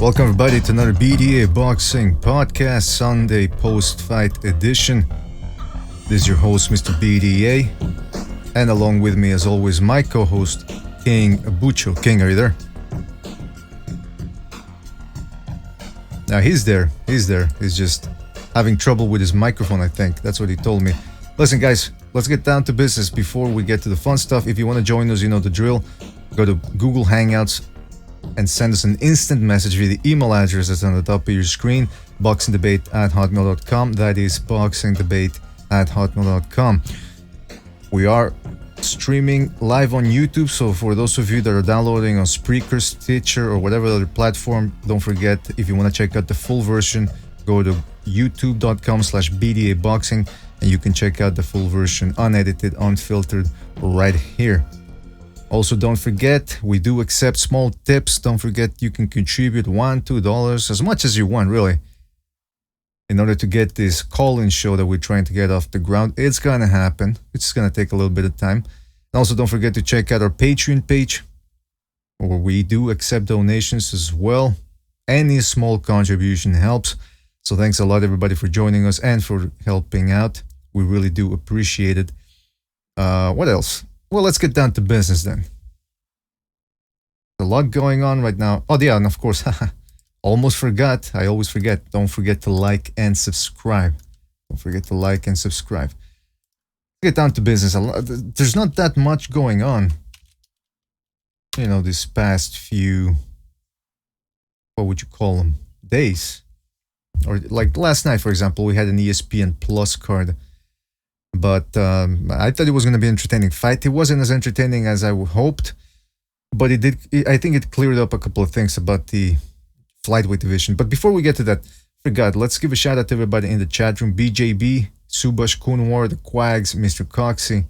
Welcome everybody to another BDA Boxing Podcast Sunday post-fight edition. This is your host, Mr. BDA, and along with me, as always, my co-host, King Bucho. King, are you there? Now he's there. He's just having trouble with his microphone, I think. That's what he told me. Listen, guys, let's get down to business before we get to the fun stuff. If you want to join us, you know the drill. Go to Google Hangouts and send us an instant message via the email address that's on the top of your screen, boxingdebate@hotmail.com. That is boxingdebate@hotmail.com. We are streaming live on YouTube, so for those of you that are downloading on Spreaker, Stitcher, or whatever other platform, don't forget, if you want to check out the full version, go to youtube.com/BDA Boxing, and you can check out the full version, unedited, unfiltered, right here. Also, don't forget, we do accept small tips. Don't forget, you can contribute $1, $2, as much as you want, really, in order to get this call-in show that we're trying to get off the ground. It's going to happen. It's just going to take a little bit of time. And also, don't forget to check out our Patreon page, where we do accept donations as well. Any small contribution helps. So thanks a lot, everybody, for joining us and for helping out. We really do appreciate it. What else? Well, let's get down to business then. A lot going on right now. Oh, yeah, and of course, almost forgot. I always forget. Don't forget to like and subscribe. Don't forget to like and subscribe. Let's get down to business. There's not that much going on, you know, this past few, what would you call them, days. Or like last night, for example, we had an ESPN Plus card. But I thought it was going to be an entertaining fight. It wasn't as entertaining as I hoped, but it did. I think it cleared up a couple of things about the flyweight division. But before we get to that, forgot, let's give a shout out to everybody in the chat room. BJB, Subash Kunwar, the Quags, Mr. Coxey,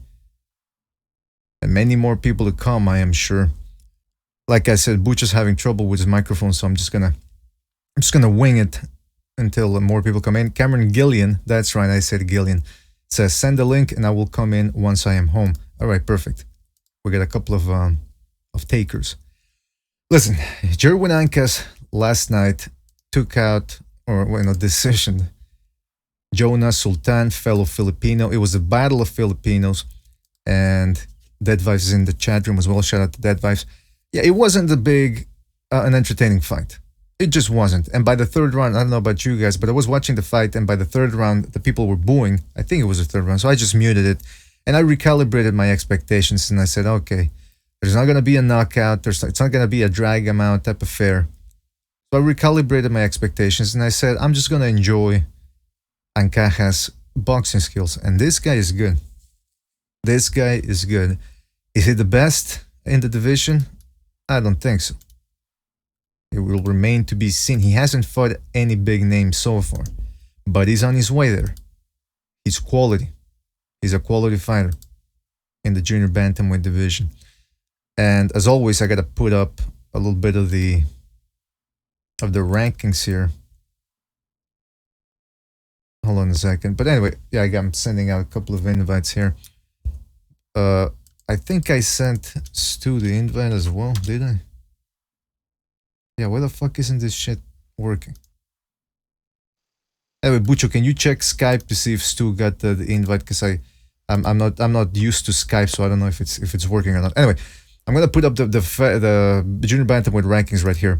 and many more people to come, I am sure. Like I said, Butch is having trouble with his microphone, so I'm just gonna wing it until more people come in. Cameron Gillon, that's right, I said Gillon. Says send a link and I will come in once I am home. All right, perfect. We got a couple of takers. Listen, Jerwin Ancajas last night took out, or decision, Jonas Sultan, fellow Filipino. It was a battle of Filipinos, and Dead Vibes is in the chat room as well. Shout out to Dead Vibes. Yeah, it wasn't an entertaining fight. It just wasn't. And by the third round, I don't know about you guys, but I was watching the fight, and by the third round, the people were booing. I think it was the third round, so I just muted it. And I recalibrated my expectations, and I said, okay, there's not going to be a knockout. It's not going to be a drag him out type of affair. So I recalibrated my expectations, and I said, I'm just going to enjoy Ancajas' boxing skills. And this guy is good. This guy is good. Is he the best in the division? I don't think so. It will remain to be seen. He hasn't fought any big names so far, but he's on his way there. He's quality. He's a quality fighter in the junior bantamweight division. And as always, I got to put up a little bit of the rankings here. Hold on a second. But anyway, yeah, I'm sending out a couple of invites here. I think I sent Stu the invite as well, did I? Yeah, why the fuck isn't this shit working? Anyway, Bucho, can you check Skype to see if Stu got the invite? Because I'm not used to Skype, so I don't know if it's working or not. Anyway, I'm gonna put up the junior bantamweight rankings right here.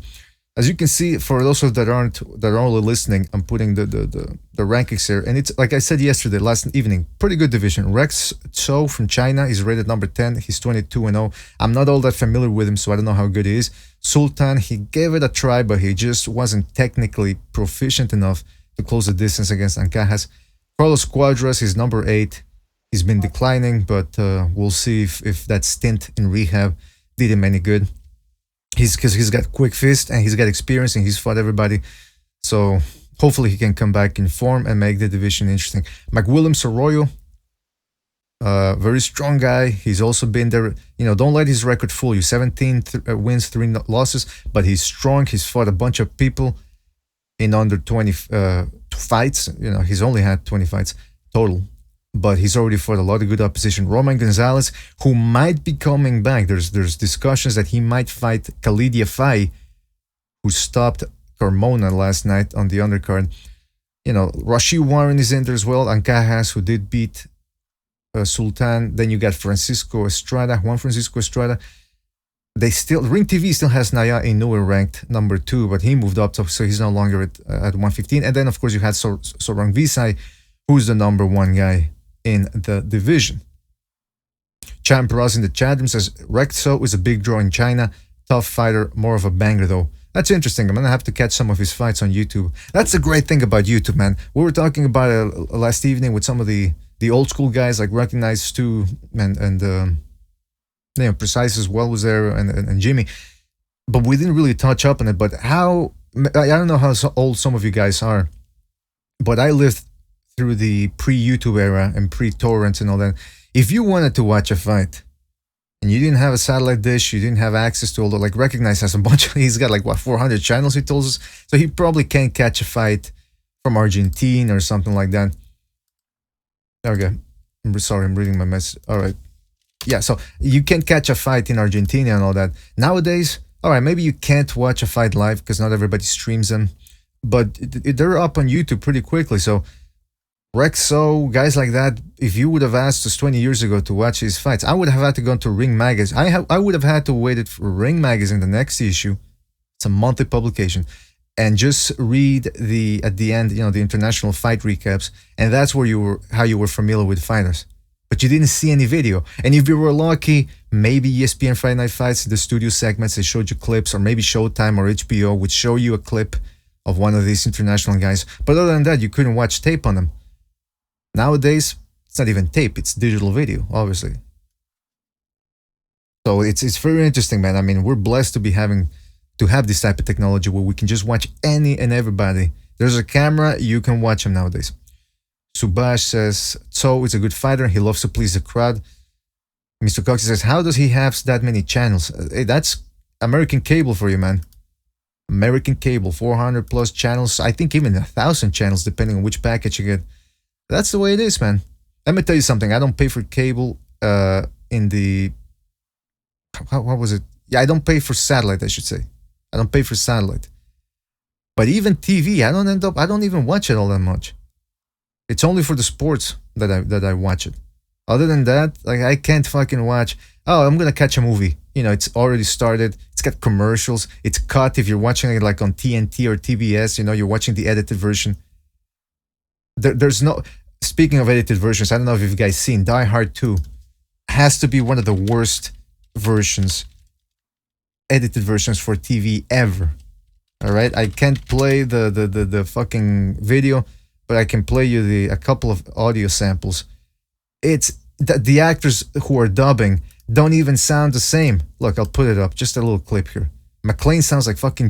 As you can see, for those of that are only listening, I'm putting the rankings here, and it's like I said yesterday, last evening, pretty good division. Rex Cho from China is rated number 10. He's 22-0. I'm not all that familiar with him, so I don't know how good he is. Sultan, he gave it a try, but he just wasn't technically proficient enough to close the distance against Ancajas. Carlos Cuadras is number 8. He's been declining, but we'll see if that stint in rehab did him any good. Because he's got quick fist and he's got experience and he's fought everybody. So hopefully he can come back in form and make the division interesting. McWilliams Arroyo, very strong guy. He's also been there. Don't let his record fool you. 17 wins, 3 losses, but he's strong. He's fought a bunch of people in under 20 fights. He's only had 20 fights total. but he's already fought a lot of good opposition. Roman Gonzalez, who might be coming back. There's discussions that he might fight Khalid Yafai, who stopped Carmona last night on the undercard. You know, Rashid Warren is in there as well. Ancajas, who did beat Sultan. Then you got Juan Francisco Estrada. They still, Ring TV still has Naoya Inoue ranked number 2, but he moved up, so he's no longer at 115. And then, of course, you had Sorang Visai, who's the number 1 guy in the division. Champ Ross in the chat room says, Rexo is a big draw in China. Tough fighter, more of a banger though. That's interesting. I'm going to have to catch some of his fights on YouTube. That's the great thing about YouTube, man. We were talking about it last evening with some of the old school guys like Recognized Stu and you know, Precise as well was there, and Jimmy. But we didn't really touch up on it. But how, I don't know how old some of you guys are, but I lived through the pre-YouTube era and pre-torrents and all that. If you wanted to watch a fight and you didn't have a satellite dish, you didn't have access to all the, like, Recognize has a bunch of, he's got like, what, 400 channels, he tells us. So he probably can't catch a fight from Argentina or something like that. Okay. I'm sorry, I'm reading my message. All right. Yeah, so you can't catch a fight in Argentina and all that. Nowadays, all right, maybe you can't watch a fight live because not everybody streams them, but they're up on YouTube pretty quickly. So Rexo, guys like that, if you would have asked us 20 years ago to watch these fights, I would have had to go to Ring Magazine. I would have had to wait for Ring Magazine, the next issue. It's a monthly publication. And just read at the end, you know, the international fight recaps. And that's where how you were familiar with fighters. But you didn't see any video. And if you were lucky, maybe ESPN Friday Night Fights, the studio segments, they showed you clips, or maybe Showtime or HBO would show you a clip of one of these international guys. But other than that, you couldn't watch tape on them. Nowadays, it's not even tape, it's digital video, obviously. So it's very interesting, man. I mean, we're blessed to have this type of technology where we can just watch any and everybody. There's a camera, you can watch them nowadays. Subash says, So is a good fighter. He loves to please the crowd. Mr. Cox says, how does he have that many channels? Hey, that's American cable for you, man. American cable, 400 plus channels. I think even 1,000 channels, depending on which package you get. That's the way it is, man. Let me tell you something. I don't pay for cable in the... What was it? Yeah, I don't pay for satellite, I should say. I don't pay for satellite. But even TV, I don't even watch it all that much. It's only for the sports that I watch it. Other than that, like, I can't fucking watch, oh, I'm gonna catch a movie. You know, it's already started. It's got commercials. It's cut if you're watching it like on TNT or TBS. You know, you're watching the edited version. There's no... Speaking of edited versions, I don't know if you've guys seen Die Hard 2. Has to be one of the worst versions, edited versions for TV ever. All right, I can't play the fucking video, but I can play you a couple of audio samples. It's the actors who are dubbing don't even sound the same. Look, I'll put it up. Just a little clip here. McClane sounds like fucking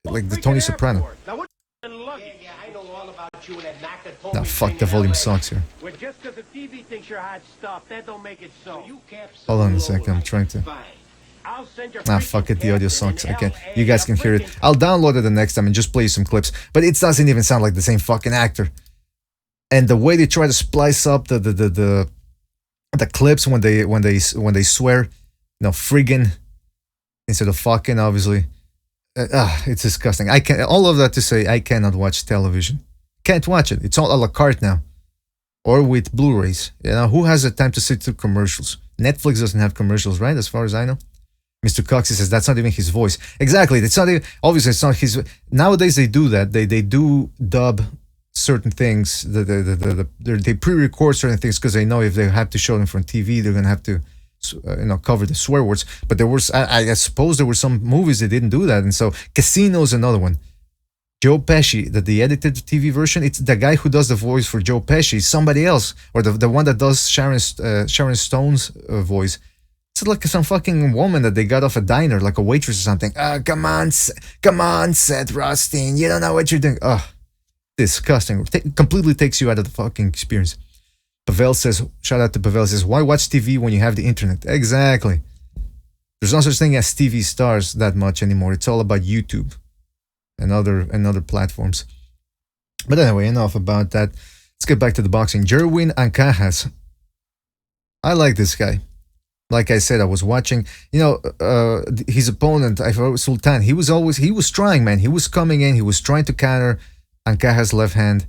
like the Tony Soprano. Nah, fuck, the volume sucks here. Hold on a second, I'm trying to... Nah, fuck it, the audio sucks. I can't. You guys can hear it. I'll download it the next time and just play you some clips. But it doesn't even sound like the same fucking actor. And the way they try to splice up the clips when they swear, you know, friggin' instead of fucking, obviously. It's disgusting. I can't. All of that to say, I cannot watch television. Can't watch it. It's all a la carte now, or with Blu-rays. You know, who has the time to sit through commercials? Netflix doesn't have commercials, right? As far as I know. Mr. Cox says that's not even his voice. Exactly. It's not even, obviously it's not his. Nowadays they do that. They do dub certain things. They pre-record certain things because they know if they have to show them from TV, they're gonna have to, you know, cover the swear words. But there was, I suppose there were some movies that didn't do that, and so Casino is another one. Joe Pesci, the edited TV version, it's the guy who does the voice for Joe Pesci, somebody else, or the one that does Sharon Stone's voice. It's like some fucking woman that they got off a diner, like a waitress or something. Come on, Seth Rothstein, you don't know what you're doing. Disgusting. Completely takes you out of the fucking experience. Pavel says, shout out to Pavel, says, why watch TV when you have the internet? Exactly. There's no such thing as TV stars that much anymore. It's all about YouTube and other platforms. But anyway, enough about that. Let's get back to the boxing. Jerwin Ancajas. I like this guy. Like I said, I was watching. His opponent, I forgot, Sultan. He was trying, man. He was coming in. He was trying to counter Ancajas' left hand.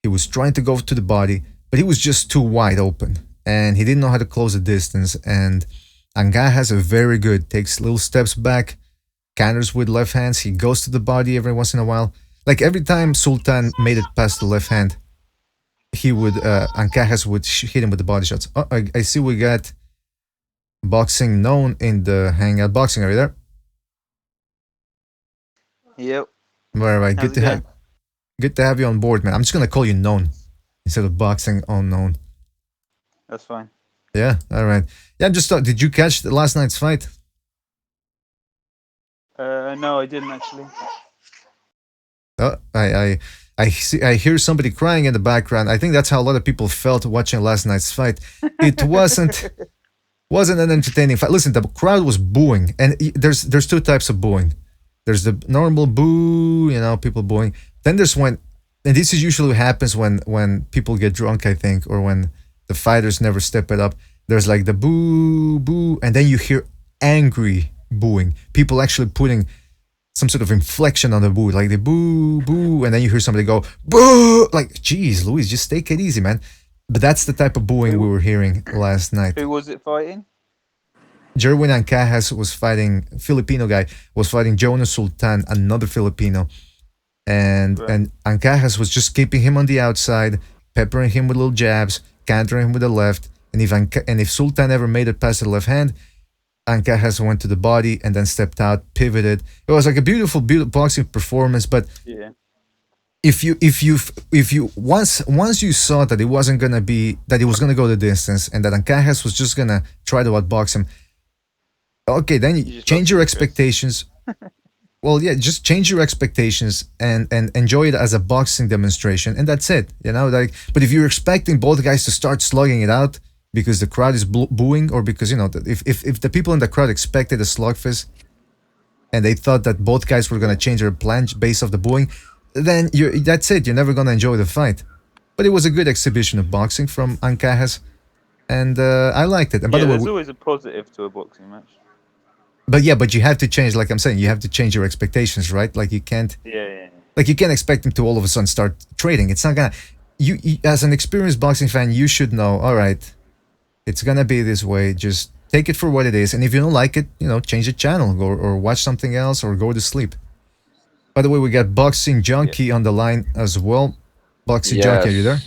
He was trying to go to the body, but he was just too wide open, and he didn't know how to close the distance. And Ancajas are very good. Takes little steps back, counters with left hands. He goes to the body every once in a while. Like every time Sultan made it past the left hand, he would Ancajas would hit him with the body shots. Oh, I see we got Boxing Known in the Hangout. Boxing, are you there? Yep. All right, good to have you on board, man. I'm just gonna call you Known instead of Boxing Unknown. That's fine. Yeah, all right. Yeah, I'm just. Did you catch the last night's fight? No, I didn't actually. I hear somebody crying in the background. I think that's how a lot of people felt watching last night's fight. It wasn't an entertaining fight. Listen, the crowd was booing, and there's two types of booing. There's the normal boo, people booing. Then there's when, and this is usually what happens when people get drunk, I think, or when the fighters never step it up. There's like the boo, boo, and then you hear angry booing. People actually putting some sort of inflection on the boo, like the boo, boo, and then you hear somebody go boo. Like, geez, Luis, just take it easy, man. But that's the type of booing we were hearing last night. Who was it fighting? Jerwin Ancajas was fighting, Filipino guy, was fighting Jonas Sultan, another Filipino. And Ancajas was just keeping him on the outside, peppering him with little jabs, countering him with the left. And if Sultan ever made it past the left hand, Ancajas went to the body and then stepped out, pivoted. It was like a beautiful boxing performance. But yeah, if you once you saw that it wasn't gonna be, that he was gonna go the distance and that Ancajas was just gonna try to outbox him, okay, then you change your expectations. Well, yeah, just change your expectations and enjoy it as a boxing demonstration, and that's it. But if you're expecting both guys to start slugging it out because the crowd is booing, or because if the people in the crowd expected a slugfest and they thought that both guys were gonna change their plan based off the booing, then that's it. You're never gonna enjoy the fight. But it was a good exhibition of boxing from Ancajas, and I liked it. And by the way, there's always a positive to a boxing match. But you have to change, like I'm saying, you have to change your expectations, right? Like you can't. Yeah. Like you can't expect him to all of a sudden start trading. It's not gonna. You as an experienced boxing fan, you should know. All right, it's gonna be this way. Just take it for what it is, and if you don't like it, change the channel, or watch something else, or go to sleep. By the way, we got Boxing Junkie on the line as well. Boxing Junkie, are you there?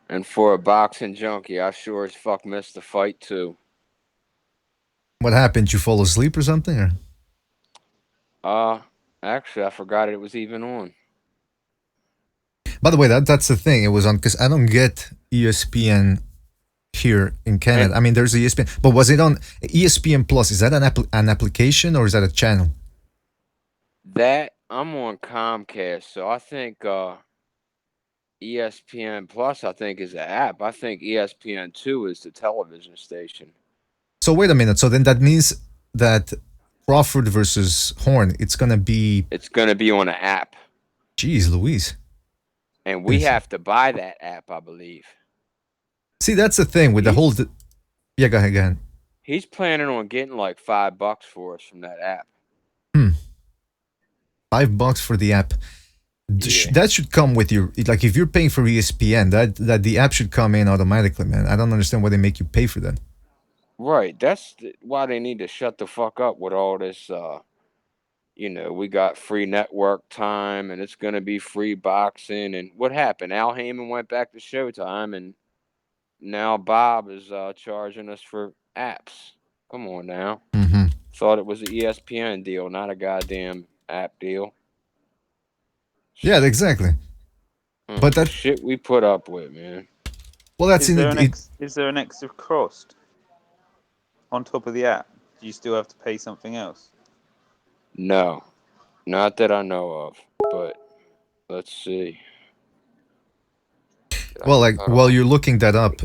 And for a Boxing Junkie, I sure as fuck missed the fight too. What happened? You fall asleep or something? Or? Actually, I forgot it was even on. By the way, that's the thing. It was on because I don't get ESPN here in Canada. I mean, there's ESPN, but was it on ESPN Plus? Is that an application or is that a channel? That I'm on Comcast, so I think ESPN Plus, I think, is the app. I think ESPN 2 is the television station. So wait a minute. So then that means that Crawford versus Horn, it's gonna be on an app. Jeez Louise. And we have to buy that app, I believe. See, that's the thing with the whole. Yeah, go ahead. He's planning on getting like $5 for us from that app. $5 for the app. Yeah. That should come with your, like, if you're paying for ESPN, that the app should come in automatically, man. I don't understand why they make you pay for that. Right. That's why they need to shut the fuck up with all this. We got free network time, and it's gonna be free boxing. And what happened? Al Heyman went back to Showtime, and now Bob is charging us for apps. Come on now. Mm-hmm. Thought it was an ESPN deal, not a goddamn app deal. Yeah, exactly. But that shit we put up with, man. Well, that's Is there an extra cost on top of the app? Do you still have to pay something else? No, not that I know of. But let's see. Well, while you're looking that up,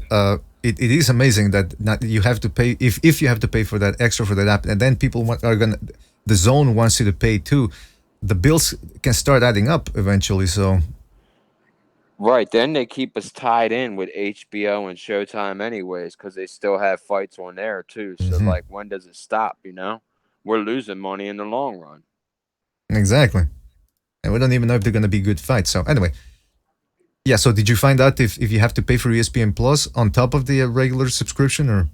it is amazing that you have to pay if you have to pay for that extra for that app, and then people the zone wants you to pay too. The bills can start adding up eventually. So Right, then they keep us tied in with HBO and Showtime anyways, because they still have fights on there too. So Hmm. like, when does it stop? We're losing money in the long run. Exactly. And we don't even know if they're going to be good fights. So anyway, yeah. So did you find out if you have to pay for ESPN Plus on top of the regular subscription, or?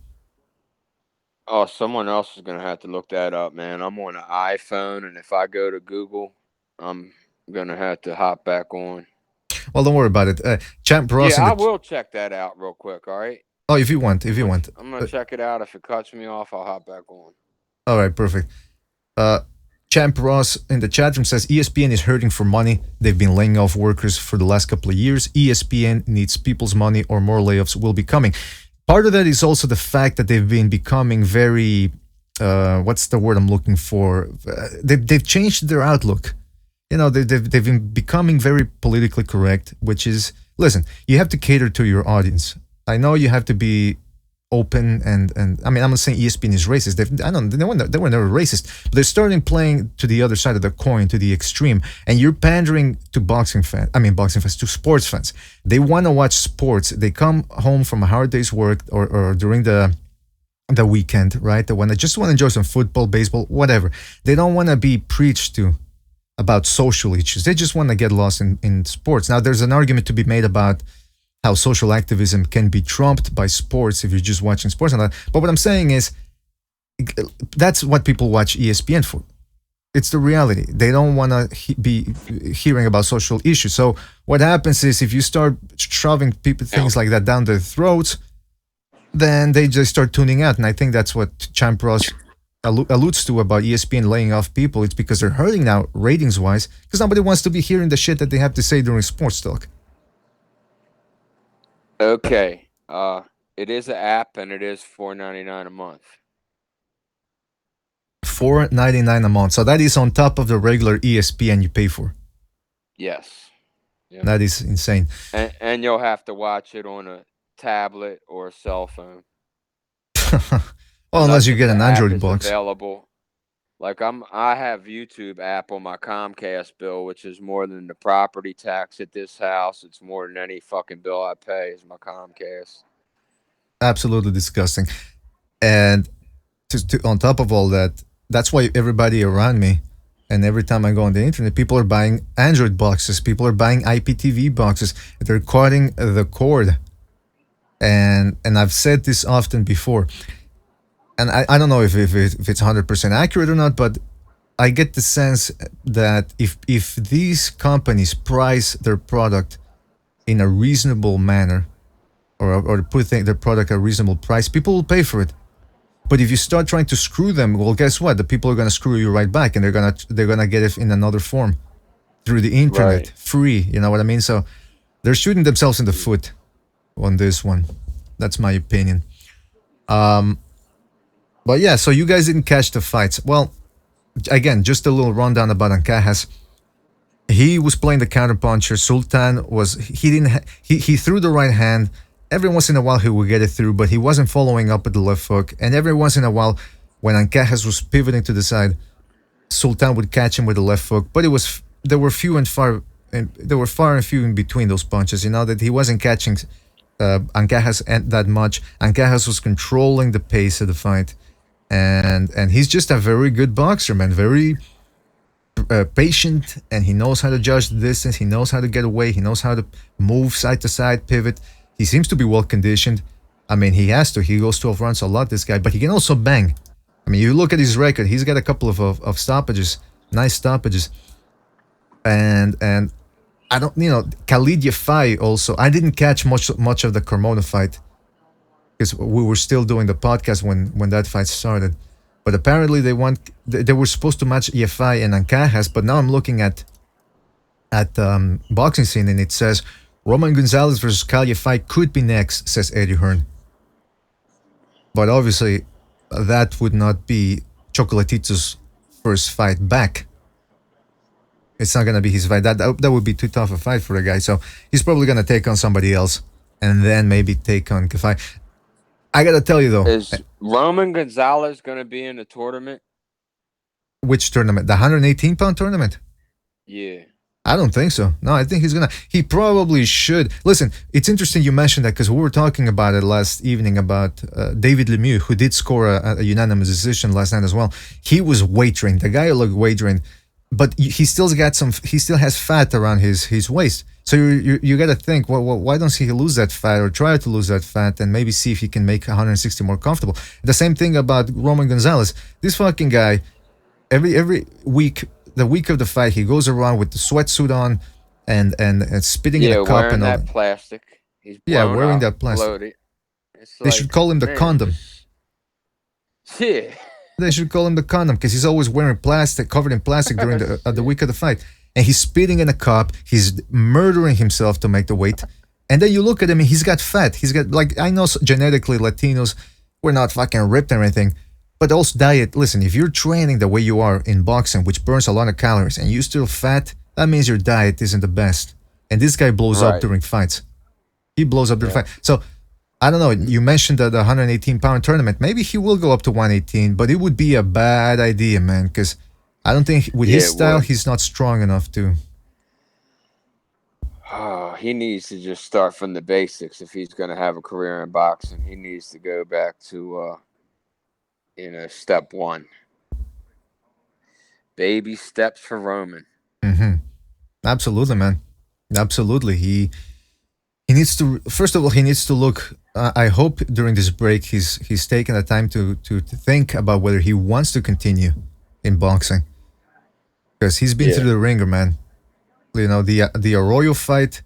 Oh, someone else is gonna have to look that up, man. I'm on an iPhone, and if I go to Google, I'm gonna have to hop back on. Well, don't worry about it. Champ Ross Yeah, in I the. will check that out real quick. All right, Oh, if you want, if I'm you gonna want. I'm gonna Uh, check it out. If it cuts me off, I'll hop back on. all right, perfect. Uh, Champ Ross in the chat room says ESPN is hurting for money. They've been laying off workers for the last couple of years. ESPN needs people's money, or more layoffs will be coming. Part of that is also the fact that they've been becoming very. What's the word I'm looking for? They've changed their outlook. They've been becoming very politically correct, which is, listen, you have to cater to your audience. I know you have to be open, and I mean, I'm not saying ESPN is racist. They were never racist, but they're starting playing to the other side of the coin, to the extreme, and you're pandering to boxing fans, to sports fans. They want to watch sports. They come home from a hard day's work, or during the weekend, right? They just want to enjoy some football, baseball, whatever. They don't want to be preached to about social issues. They just want to get lost in sports. Now, there's an argument to be made about how social activism can be trumped by sports if you're just watching sports and that. But what I'm saying is, that's what people watch ESPN for. It's the reality. They don't want to be hearing about social issues. So what happens is, if you start shoving people things like that down their throats, then they just start tuning out. And I think that's what Champ Ross alludes to about ESPN laying off people. It's because they're hurting now ratings wise, because nobody wants to be hearing the shit that they have to say during sports talk. Okay. It is an app, and it is $4.99 a month. $4.99 a month. So that is on top of the regular ESPN you pay for. Yes. Yep. That is insane. And you'll have to watch it on a tablet or a cell phone. Well, unless you get an Android box. Available. Like I have YouTube app on my Comcast bill, which is more than the property tax at this house. It's more than any fucking bill I pay is my Comcast. Absolutely disgusting. And on top of all that, that's why everybody around me, and every time I go on the internet, people are buying Android boxes. People are buying IPTV boxes. They're cutting the cord. And I've said this often before. And I don't know if it's 100% accurate or not, but I get the sense that if these companies price their product in a reasonable manner, or put their product at a reasonable price, people will pay for it. But if you start trying to screw them, well, guess what? The people are gonna screw you right back, and they're gonna get it in another form, through the internet, free. You know what I mean? So they're shooting themselves in the foot on this one. That's my opinion. But yeah, so you guys didn't catch the fights. Well, again, just a little rundown about Ancajas. He was playing the counterpuncher. Sultan was he threw the right hand. Every once in a while he would get it through, but he wasn't following up with the left hook. And every once in a while, when Ancajas was pivoting to the side, Sultan would catch him with the left hook. But there were far and few in between those punches. You know, that he wasn't catching Ancajas that much. Ancajas was controlling the pace of the fight, and he's just a very good boxer, man. Very patient, and he knows how to judge the distance. He knows how to get away. He knows how to move side to side, pivot. He seems to be well conditioned. I mean, he has to. He goes 12 rounds a lot, this guy, but he can also bang. I mean, you look at his record. He's got a couple of stoppages, nice stoppages, and I don't, Khalid Yafai also. I didn't catch much of the Carmona fight because we were still doing the podcast when that fight started. But apparently they were supposed to match Yafai and Ancajas, but now I'm looking at Boxing Scene, and it says Roman Gonzalez versus Kyle Yafai could be next, says Eddie Hearn. But obviously, that would not be Chocolatito's first fight back. It's not going to be his fight. That would be too tough a fight for a guy. So he's probably going to take on somebody else, and then maybe take on Yafai. I got to tell you, though. Is Roman Gonzalez going to be in the tournament? Which tournament? The 118-pound tournament? Yeah. I don't think so. No, I think he's gonna. He probably should. Listen, it's interesting you mentioned that because we were talking about it last evening about David Lemieux, who did score a unanimous decision last night as well. He was wagering. The guy looked wagering, but he still got some. He still has fat around his waist. So you got to think, well, why don't he lose that fat or try to lose that fat and maybe see if he can make 160 more comfortable. The same thing about Roman Gonzalez. This fucking guy, every week. The week of the fight, he goes around with the sweatsuit on and spitting in a cup wearing and all that plastic. He's yeah, blown wearing up, that plastic. bloated. It's They should call him the man, condom. Yeah. They should call him the condom because he's always wearing plastic, covered in plastic during the week of the fight, and he's spitting in a cup. He's murdering himself to make the weight, and then you look at him and he's got fat. He's got like I know genetically Latinos, we're not fucking ripped or anything. But also diet, listen, if you're training the way you are in boxing, which burns a lot of calories, and you're still fat, that means your diet isn't the best. And this guy blows up during fights. He blows up during fights. So, I don't know, you mentioned the 118-pound tournament. Maybe he will go up to 118, but it would be a bad idea, man, because I don't think with his style, he's not strong enough to. Oh, he needs to just start from the basics if he's going to have a career in boxing. He needs to go back to... step one. Baby steps for Roman. Mm-hmm. Absolutely, man. Absolutely. He needs to. First of all, he needs to look. I hope during this break he's taken the time to think about whether he wants to continue in boxing, because he's been through the ringer, man. You know the Arroyo fight.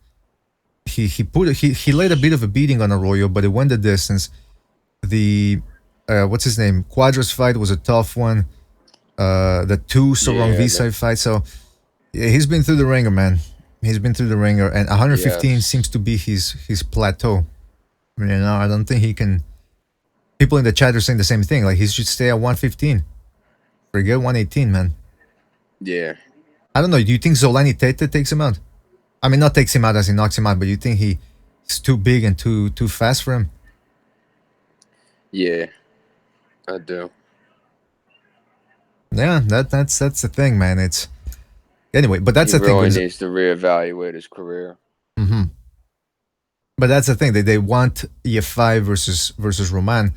He laid a bit of a beating on Arroyo, but it went the distance. The what's his name? Quadras fight was a tough one. The two Sorong Visay fight. So yeah, he's been through the ringer, man. He's been through the ringer, and 115 seems to be his plateau. You know, I don't think he can. People in the chat are saying the same thing. Like he should stay at 115. Forget 118, man. Yeah. I don't know. Do you think Zolani Tete takes him out? I mean, not takes him out as he knocks him out, but you think he's too big and too fast for him? Yeah. I do. Yeah, that's the thing, man. It's anyway, but that's the thing. He really needs to reevaluate his career. Mm-hmm. But that's the thing. They want EF5 versus Roman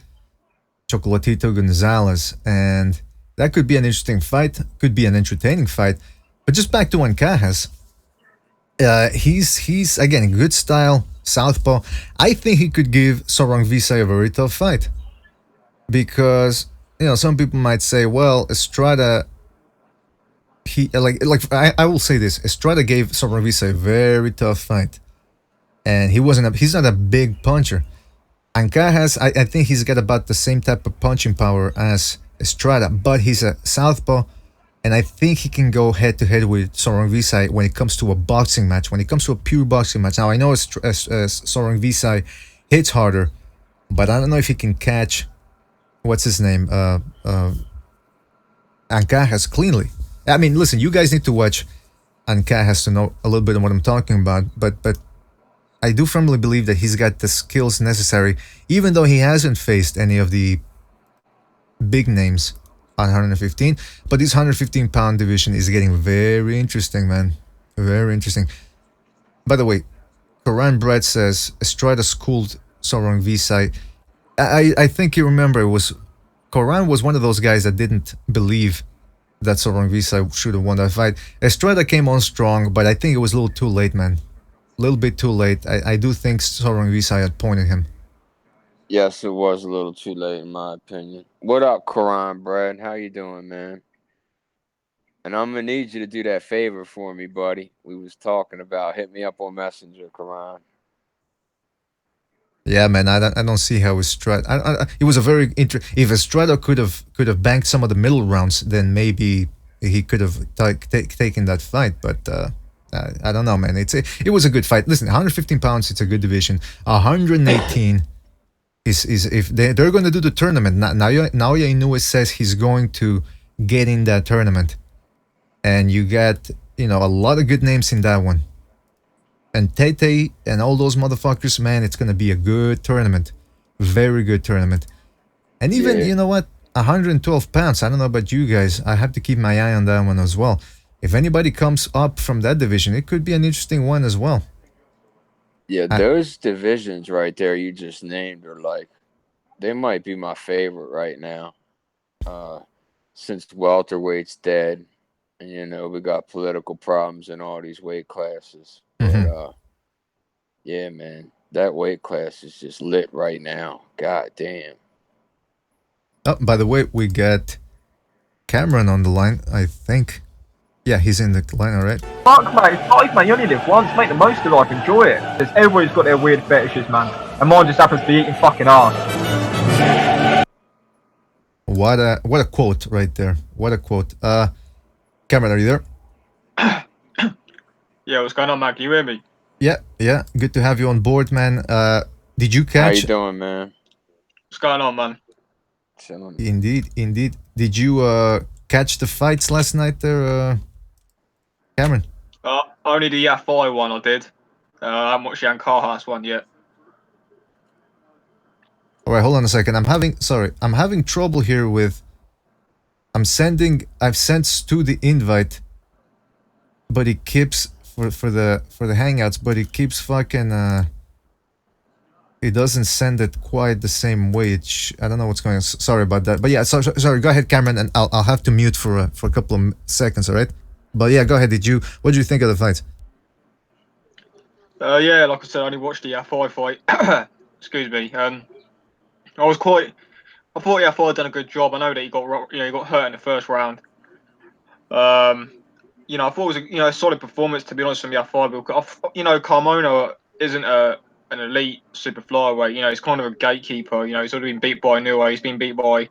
Chocolatito Gonzalez, and that could be an interesting fight. Could be an entertaining fight. But just back to Ancajas. He's again good style southpaw. I think he could give Sorong Visay a very tough fight. Because, you know, some people might say, well, Estrada, I will say this, Estrada gave Sorong Visay a very tough fight. And he's not a big puncher. Ancajas, I think he's got about the same type of punching power as Estrada, but he's a southpaw, and I think he can go head-to-head with Sorong Visay when it comes to a boxing match, when it comes to a pure boxing match. Now, I know Sorong Visay hits harder, but I don't know if he can catch what's his name? Ancajas cleanly. I mean, listen, you guys need to watch Ancajas to know a little bit of what I'm talking about, but I do firmly believe that he's got the skills necessary, even though he hasn't faced any of the big names on 115. But this 115-pound division is getting very interesting, man. Very interesting. By the way, Koran Brett says Estrada schooled Sorong Visay. I think you remember Koran was one of those guys that didn't believe that Sorong Visay should have won that fight. Estrada came on strong, but I think it was a little too late, man. A little bit too late. I do think Sorong Visay had pointed him. Yes, it was a little too late in my opinion. What up, Koran Brad? How you doing, man? And I'm gonna need you to do that favor for me, buddy. We was talking about hit me up on Messenger, Koran. Yeah, man, I don't see how Estrada. It was a very if Estrada could have banked some of the middle rounds, then maybe he could have taken that fight. But I don't know, man. It was a good fight. Listen, 115 pounds, it's a good division. 118 is if they're going to do the tournament. Naoya Inoue says he's going to get in that tournament, and you get a lot of good names in that one. And Tete and all those motherfuckers, man, it's going to be a good tournament. Very good tournament. And even, you know what? 112 pounds. I don't know about you guys. I have to keep my eye on that one as well. if anybody comes up from that division, it could be an interesting one as well. Yeah, those divisions right there you just named are like, they might be my favorite right now. Since welterweight's dead, and you know we got political problems in all these weight classes. But yeah, man, that weight class is just lit right now. God damn. Oh, by the way, we got Cameron on the line, I think. Yeah, he's in the line, alright. Fuck, mate, it's life, man. You only live once. Make the most of life. Enjoy it. Because everybody's got their weird fetishes, man. And mine just happens to be eating fucking ass. What a quote right there. What a quote. Cameron, are you there? Yeah, what's going on, man? Can you hear me? Yeah. Good to have you on board, man. Did you catch... How you doing, man? What's going on, man? Chilling. Indeed. Did you catch the fights last night there, Cameron? Only the Yafai one I did. I haven't watched the Ancajas one yet. Alright, hold on a second. I'm having trouble here with... I've sent Stu the invite, but he keeps for the hangouts, but he keeps fucking he doesn't send it quite the same way. I don't know what's going on. Sorry about that. But yeah, sorry. Go ahead, Cameron, and I'll have to mute for a couple of seconds. All right. But yeah, go ahead. What did you think of the fight? Yeah, like I said, I only watched the Yafai fight. Excuse me. I thought Yafai had done a good job. I know that he got hurt in the first round. You know, I thought it was a solid performance, to be honest, from Yafai. You know, Carmona isn't an elite super flyweight. You know, he's kind of a gatekeeper. You know, he's already been beat by Inoue. He's been beat by,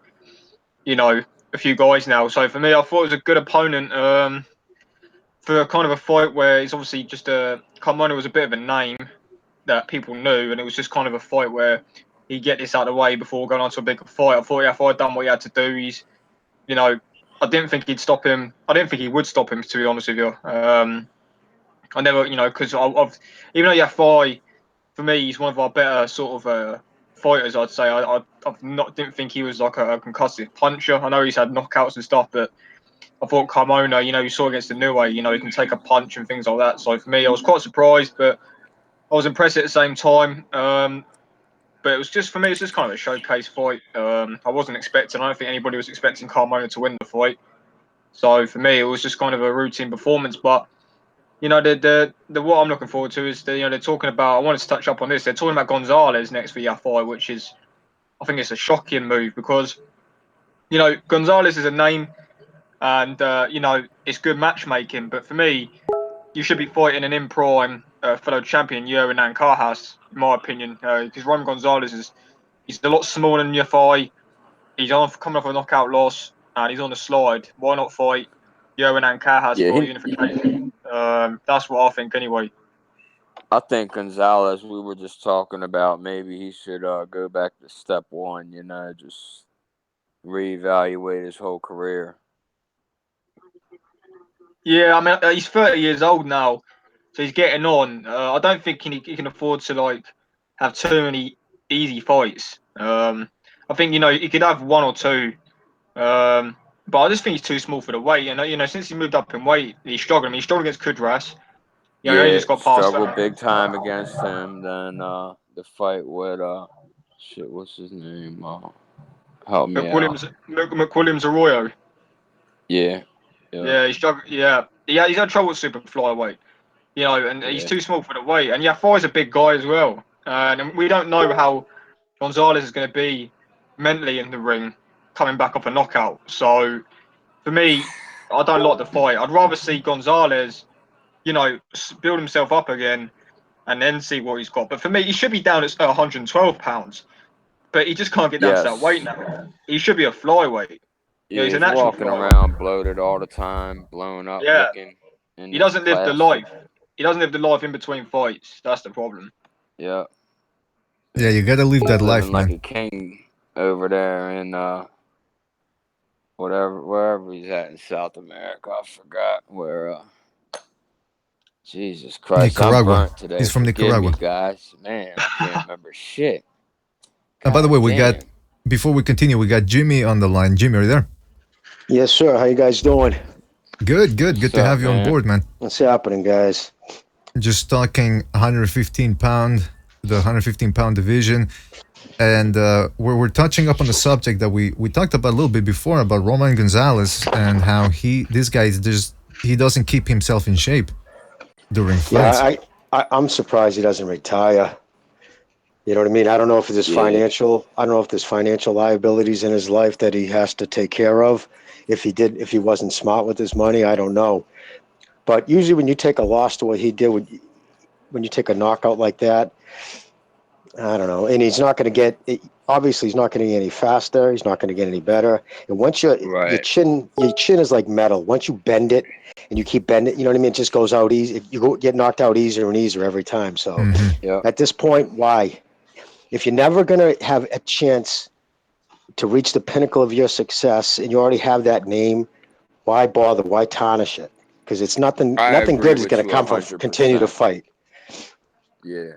you know, a few guys now. So for me, I thought it was a good opponent for kind of a fight where it's obviously just Carmona was a bit of a name that people knew, and it was just kind of a fight where he'd get this out of the way before going on to a bigger fight. I thought Yafai done what he had to do. He's, you know, I didn't think he'd stop him. I didn't think he would stop him, to be honest with you. I never, you know, because even though Yafai, for me, he's one of our better sort of fighters, I'd say. Didn't think he was like a concussive puncher. I know he's had knockouts and stuff, but I thought Carmona, you know, you saw against the Inoue, you know, he can take a punch and things like that. So for me, I was quite surprised, but I was impressed at the same time. But it was just, for me, it's just kind of a showcase fight. I wasn't expecting, I don't think anybody was expecting Carmona to win the fight. So for me, it was just kind of a routine performance. But, you know, the what I'm looking forward to is, they're talking about, I wanted to touch up on this, they're talking about Gonzalez next for Yafai, which is, I think it's a shocking move because, you know, Gonzalez is a name and, you know, it's good matchmaking. But for me, you should be fighting an in-prime fellow champion, Jerwin Ancajas, in my opinion, because Roman Gonzalez he's a lot smaller than Yafai. He's coming off a knockout loss, and he's on the slide. Why not fight Jerwin Ancajas for unification? That's what I think, anyway. I think Gonzalez, we were just talking about maybe he should go back to step one, you know, just reevaluate his whole career. Yeah, I mean, he's 30 years old now, so he's getting on. I don't think he can afford to, like, have too many easy fights. I think, you know, he could have one or two. But I just think he's too small for the weight. You know, since he moved up in weight, he's struggling. He struggled against Kudras. You know, he just got past struggled big time against him. Then the fight with what's his name? Help me out. McWilliams Arroyo. Yeah. Yeah, he struggled. Yeah, he's had trouble with super flyweight. You know, and he's too small for the weight. And Yafai's a big guy as well. And we don't know how Gonzalez is going to be mentally in the ring, coming back off a knockout. So for me, I don't like the fight. I'd rather see Gonzalez, you know, build himself up again and then see what he's got. But for me, he should be down at 112 pounds. But he just can't get down to that weight now. He should be a flyweight. Yeah, he's a he's natural walking flyweight. around bloated all the time, blown up looking. He doesn't live the life. He doesn't live the life in between fights. That's the problem. Yeah. Yeah, you gotta live that life, like man. a king over there in wherever he's at in South America. I forgot where. Jesus Christ, Nicaragua. I'm burnt today. He's from Forgive Nicaragua. me, guys. Man, I can't remember shit. And by the way, before we continue, we got Jimmy on the line. Jimmy, are you there? Yes, sir. How you guys doing? Good to What's have up, you on man? board, man. What's happening, guys? Just talking 115 pound, the 115 pound division, and we're touching up on the subject that we talked about a little bit before about Roman Gonzalez and how this guy is just he doesn't keep himself in shape during fights. Yeah, I'm surprised he doesn't retire. You know what I mean? I don't know if there's Yeah. I don't know if there's financial liabilities in his life that he has to take care of. If he wasn't smart with his money, I don't know. But usually, when you take a loss to what he did, when you take a knockout like that, I don't know. And he's not going to obviously he's not going to get any faster. He's not going to get any better. And once your Right. chin is like metal. Once you bend it and you keep bending it, you know what I mean? It just goes out easy. You get knocked out easier and easier every time. So Mhm. Yeah. at this point, why? If you're never going to have a chance to reach the pinnacle of your success and you already have that name, why bother? Why tarnish it? Because it's nothing I agree good is with going to you come from continue to 100%. fight. Yeah.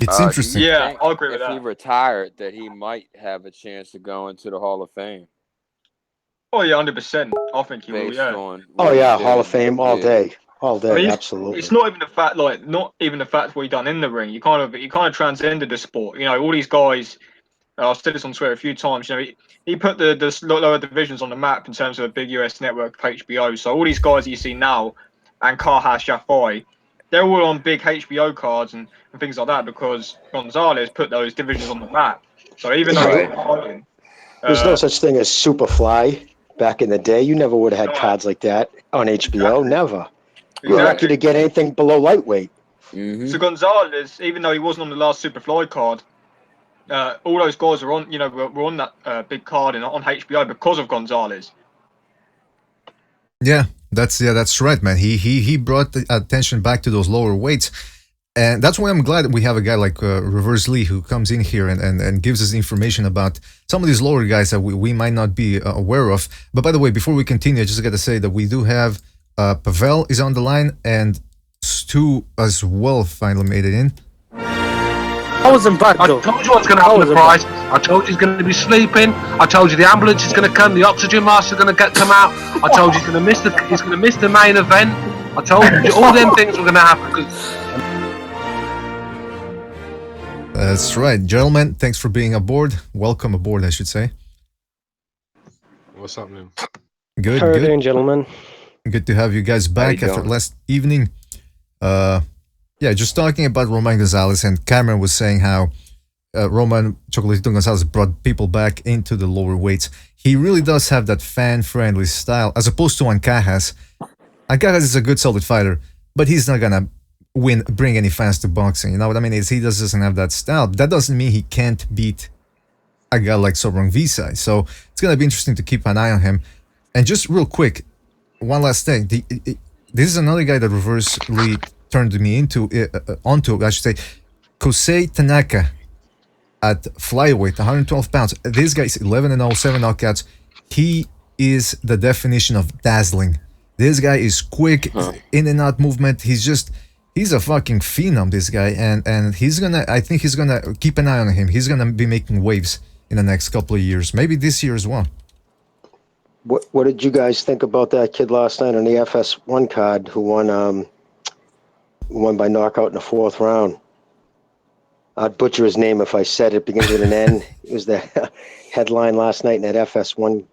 It's Do interesting. you Yeah, think I agree with if he that. retired that he might have a chance to go into the Hall of Fame Oh yeah, 100%. I think he will. based Yeah. on Oh what he yeah, Hall of did? Fame all Yeah. day, all I day, mean, it's absolutely. not even the fact, like, not even the fact what he done in the ring. You kind of transcended the sport. You know, all these guys. I've said this on Twitter a few times. You know, he put the lower divisions on the map in terms of a big US network of HBO. So all these guys that you see now, and Kaha Shafai, they're all on big HBO cards and things like that because Gonzalez put those divisions on the map. So even though he's Right. not fighting, There's no such thing as Superfly back in the day. You never would have had no, cards like that on HBO. exactly, Never. You're Right. lucky to exactly. get anything below lightweight. Mm-hmm. So Gonzalez, even though he wasn't on the last Superfly card, all those guys are on, were on that big card on HBO because of Gonzalez. Yeah, that's right, man. He brought the attention back to those lower weights. And that's why I'm glad that we have a guy like Reverse Lee who comes in here and gives us information about some of these lower guys that we might not be aware of. But by the way, before we continue, I just got to say that we do have Pavel is on the line and Stu as well finally made it in. I wasn't back I though. told you what's going to happen to wasn't Price. I told you he's going to be sleeping. I told you the ambulance is going to come. The oxygen mask is going to come out. I told you he's going to miss the main event. I told you all them things were going to happen. 'Cause That's right, gentlemen. Thanks for being aboard. Welcome aboard, I should say. What's happening? Good, How are you good. doing, gentlemen? Good to have you guys back you after doing? last evening. Yeah, just talking about Roman Gonzalez, and Cameron was saying how Roman Chocolatito Gonzalez brought people back into the lower weights. He really does have that fan-friendly style, as opposed to Ancajas. Ancajas is a good, solid fighter, but he's not gonna bring any fans to boxing. You know what I mean? He doesn't have that style. That doesn't mean he can't beat a guy like Sobrang Visay. So it's gonna be interesting to keep an eye on him. And just real quick, one last thing. This is another guy that reversely turned me onto, I should say, Kosei Tanaka at flyweight, 112 pounds. This guy is 11-0, 7 knockouts. He is the definition of dazzling. This guy is quick, in and out movement. He's a fucking phenom, this guy. And I think he's gonna keep an eye on him. He's gonna be making waves in the next couple of years. Maybe this year as well. What did you guys think about that kid last night on the FS1 card who won by knockout in the fourth round? I'd butcher his name if I said it. Begins with an N. It was the headline last night in that FS1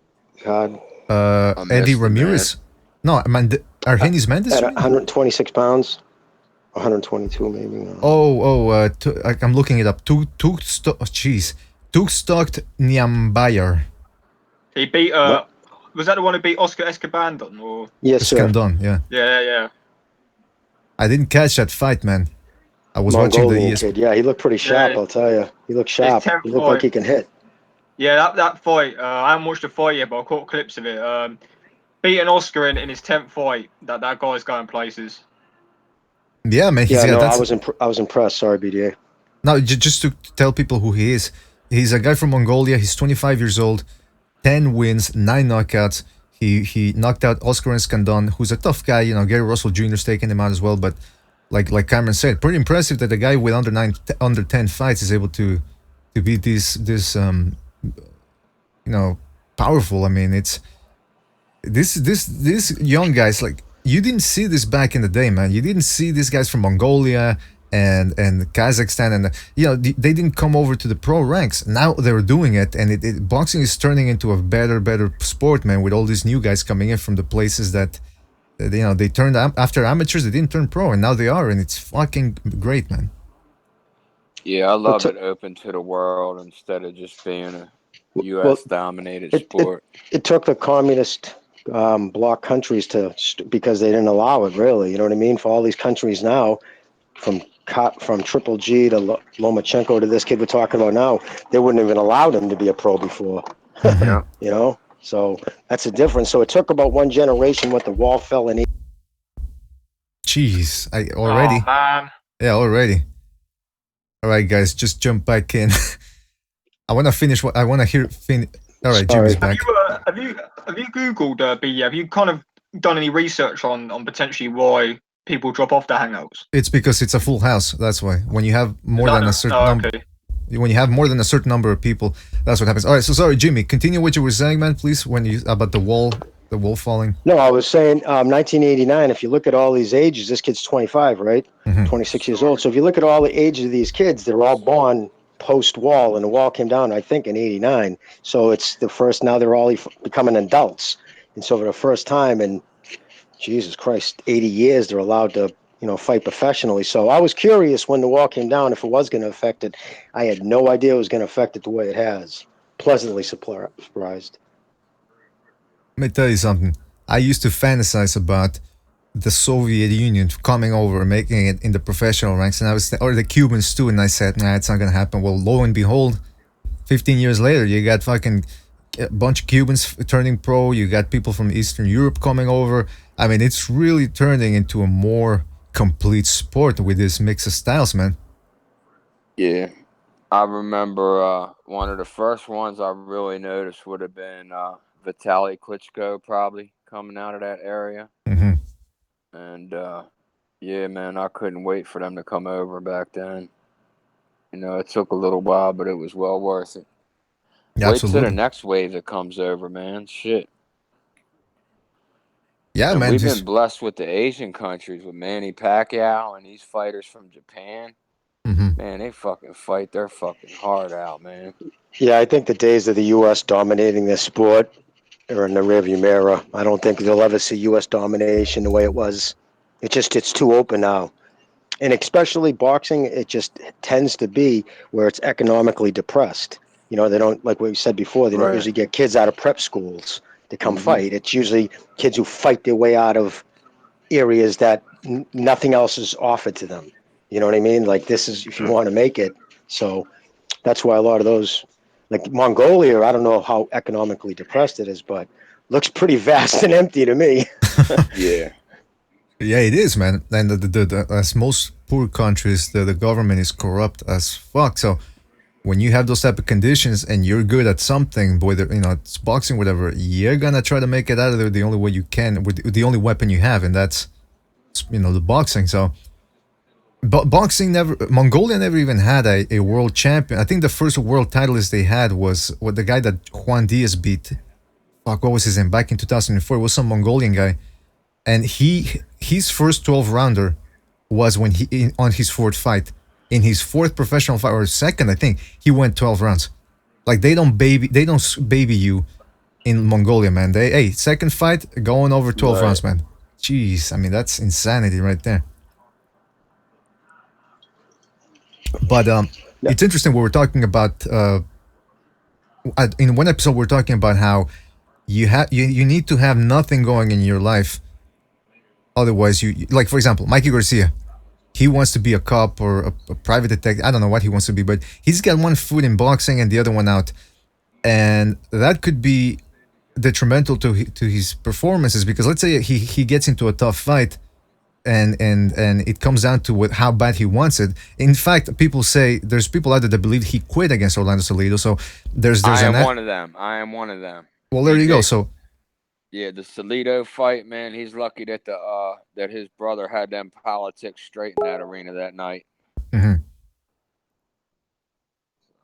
card. Eddie missed it, Ramirez. No, Argenis Mendes. At 126 pounds, 122 maybe. No. I'm looking it up. Tugstocked Nyambayar. He beat What? was that the one who beat Oscar Escabandon or Yes, sir. Skandon, yeah. yeah. I didn't catch that fight, man. I was watching the Mongolian ESPN. kid. Yeah, he looked pretty sharp. Yeah. I'll tell you. He looked sharp. tenth He looked like fight. he can hit. Yeah, that fight, I haven't watched the fight yet, but I caught clips of it. Beating Oscar in his 10th fight, that guy's going places. Yeah, man. Yeah, no, that's, I was impressed. Sorry, BDA. now, just to tell people who he is, he's a guy from Mongolia. He's 25 years old, 10 wins, 9 knockouts. He knocked out Oscar Skandon, who's a tough guy. You know, Gary Russell Jr.'s taking him out as well. But like Cameron said, pretty impressive that a guy with under 10 fights is able to be this powerful. I mean, This young guys, like, you didn't see this back in the day, man. You didn't see these guys from Mongolia and Kazakhstan, and they didn't come over to the pro ranks. Now they're doing it, and boxing is turning into a better sport, man. With all these new guys coming in from the places that they turned after amateurs, they didn't turn pro, and now they are, and it's fucking great, man. Yeah, I love it open to the world instead of just being a U.S. dominated sport. It took the communist bloc countries because they didn't allow it, really. You know what I mean? For all these countries now, from Triple G to Lomachenko to this kid we're talking about now, they wouldn't even allow him to be a pro before. Yeah. You know? So that's a difference. So it took about one generation what the wall fell in. Jeez, already. Oh, man. Yeah, already. All right, guys, just jump back in. I want to finish what I want to hear. All right, Jimmy's back. Have you Googled BDA? Have you kind of done any research on potentially why people drop off their hangouts? It's because it's a full house. That's why. When you have more than a certain number, when you have more than a certain number of people, that's what happens. All right, so sorry, Jimmy. Continue what you were saying, man, please. About the wall falling. No, I was saying 1989. If you look at all these ages, this kid's 25, right? 26 years old. So if you look at all the ages of these kids, they're all born post-wall, and the wall came down, I think, in 89. So it's the first. Now they're all becoming adults, and so for the first time in Jesus Christ, 80 years, they're allowed to fight professionally. So I was curious when the wall came down if it was going to affect it. I had no idea it was going to affect it the way it has. Pleasantly surprised. Let me tell you something. I used to fantasize about the Soviet Union coming over and making it in the professional ranks, and or the Cubans too, and I said, nah, it's not gonna happen. Well, lo and behold, 15 years later, you got fucking a bunch of Cubans turning pro, you got people from Eastern Europe coming over. I mean, it's really turning into a more complete sport with this mix of styles, man. Yeah. I remember one of the first ones I really noticed would have been Vitaly Klitschko, probably coming out of that area. And yeah, man, I couldn't wait for them to come over back then. It took a little while, but it was well worth it. Yeah, wait till the next wave that comes over, man. Shit. Yeah, and man. We've been blessed with the Asian countries, with Manny Pacquiao and these fighters from Japan. Man, they fucking fight their fucking heart out, man. Yeah, I think the days of the U.S. dominating this sport are in the rearview mirror. I don't think they'll ever see U.S. domination the way it was. It's too open now. And especially boxing, it just tends to be where it's economically depressed. They don't, like what we said before, they don't usually get kids out of prep schools to come fight. It's usually kids who fight their way out of areas that nothing else is offered to them. You know what I mean? Like, this is if you want to make it. So that's why a lot of those, like Mongolia, I don't know how economically depressed it is, but looks pretty vast and empty to me. Yeah. Yeah, it is, man. And as most poor countries, the government is corrupt as fuck. So when you have those type of conditions and you're good at something, whether it's boxing, whatever, you're gonna try to make it out of there the only way you can with the only weapon you have, and that's the boxing. So, but Mongolia never even had a world champion. I think the first world titleist they had was the guy that Juan Diaz beat. Fuck, what was his name? Back in 2004, it was some Mongolian guy. And his first 12-rounder was when on his fourth fight. In his fourth professional fight, or second, I think, he went 12 rounds. Like, they don't baby you in Mongolia, man. Second fight, going over 12 rounds, man. Jeez, I mean, that's insanity right there. But it's interesting what we're talking about. In one episode, we're talking about how you need to have nothing going in your life. Otherwise, like, for example, Mikey Garcia, he wants to be a cop or a private detective. I don't know what he wants to be, but he's got one foot in boxing and the other one out. And that could be detrimental to his performances, because let's say he gets into a tough fight and it comes down to how bad he wants it. In fact, there's people out there that believe he quit against Orlando Salido. So I am one of them. Well, there you go. So yeah, the Salido fight, man, he's lucky that that his brother had them politics straight in that arena that night. Yeah,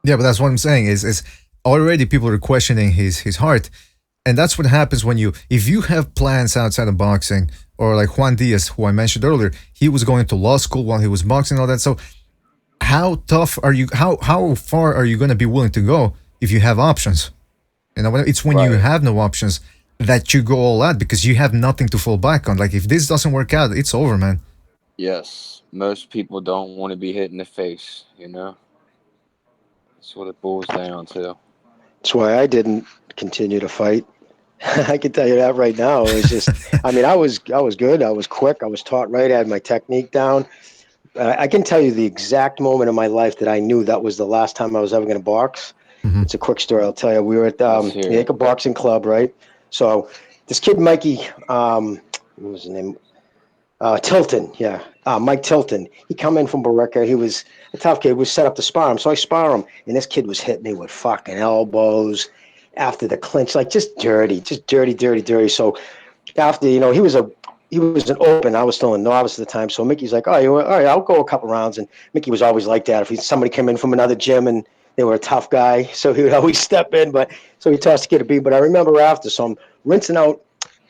but that's what I'm saying is already people are questioning his heart. And that's what happens when if you have plans outside of boxing, or like Juan Diaz, who I mentioned earlier, he was going to law school while he was boxing and all that. So how tough are you? How far are you going to be willing to go if you have options? You know, it's when you Right. have no options that you go all out because you have nothing to fall back on. Like if this doesn't work out, it's over, man. Yes. Most people don't want to be hit in the face, you know? That's what it boils down to. That's why I didn't continue to fight. I can tell you that right now. It was just, I mean, I was good. I was quick. I was taught right. I had my technique down. I can tell you the exact moment in my life that I knew that was the last time I was ever going to box. Mhm. It's a quick story. I'll tell you. We were at Let's the hear it. Acre Boxing Club, right? So this kid, Mikey, what was his name? Tilton, yeah. Mike Tilton. He come in from Barica. He was a tough kid. Was set up to spar him. So I spar him. And this kid was hitting me with fucking elbows after the clinch, like just dirty, dirty. So after, he was an open. I was still a novice at the time. So Mickey's like, all right, I'll go a couple rounds. And Mickey was always like that. If somebody came in from another gym and they were a tough guy, so he would always step in. But so he tossed the kid a beat. But I remember after, so I'm rinsing out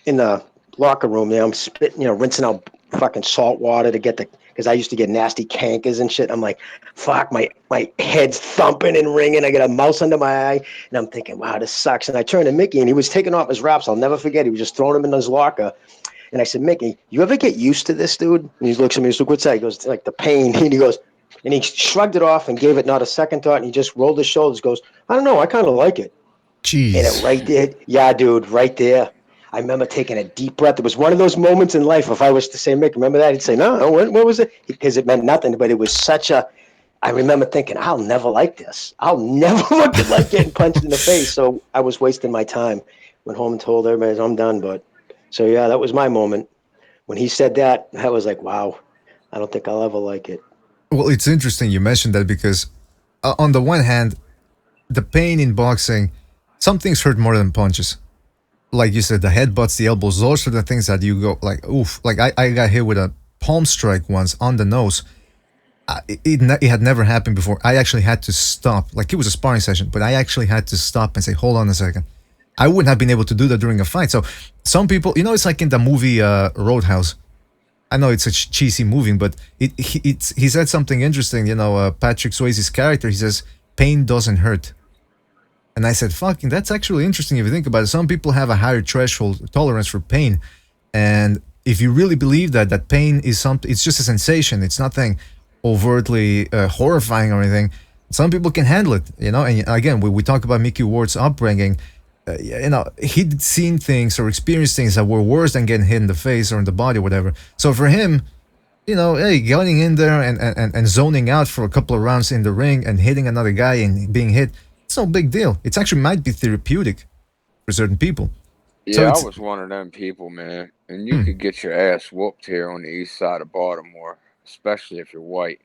in the locker room there. I'm spitting, rinsing out fucking salt water to get because I used to get nasty cankers and shit. I'm like, fuck, my head's thumping and ringing. I got a mouse under my eye, and I'm thinking, wow, this sucks. And I turned to Mickey, and he was taking off his wraps. I'll never forget. He was just throwing them in his locker. And I said, Mickey, you ever get used to this, dude? And he looks at me, he's like, what's that? He goes, like the pain. And he goes, and he shrugged it off and gave it not a second thought. And he just rolled his shoulders, goes, I don't know, I kind of like it. And it Jeez. right there, yeah, dude, right there. I remember taking a deep breath. It was one of those moments in life. If I was to say, Mick, remember that? He'd say, no, what was it? Because it meant nothing. But it was such a. I remember thinking, I'll never like this. I'll never look at like getting punched in the face. So I was wasting my time. Went home and told everybody I'm done. But so yeah, that was my moment. When he said that, I was like, wow, I don't think I'll ever like it. Well, it's interesting you mentioned that because on the one hand, the pain in boxing, some things hurt more than punches. Like you said, the headbutts, the elbows, those are the things that you go like, oof. Like I got hit with a palm strike once on the nose. It had never happened before. I actually had to stop. Like it was a sparring session, but I actually had to stop and say, hold on a second. I wouldn't have been able to do that during a fight. So some people, it's like in the movie Roadhouse. I know it's a cheesy movie, but he said something interesting. Patrick Swayze's character, he says, pain doesn't hurt. And I said, fucking, that's actually interesting if you think about it. Some people have a higher threshold tolerance for pain. And if you really believe that pain is something, it's just a sensation. It's nothing overtly horrifying or anything. Some people can handle it, And again, we talk about Mickey Ward's upbringing. He'd seen things or experienced things that were worse than getting hit in the face or in the body or whatever. So for him, hey, getting in there and zoning out for a couple of rounds in the ring and hitting another guy and being hit, it's no big deal. It actually might be therapeutic for certain people. So Yeah, I it's was one of them people, man. And you hmm, could get your ass whooped here on the east side of Baltimore, especially if you're white.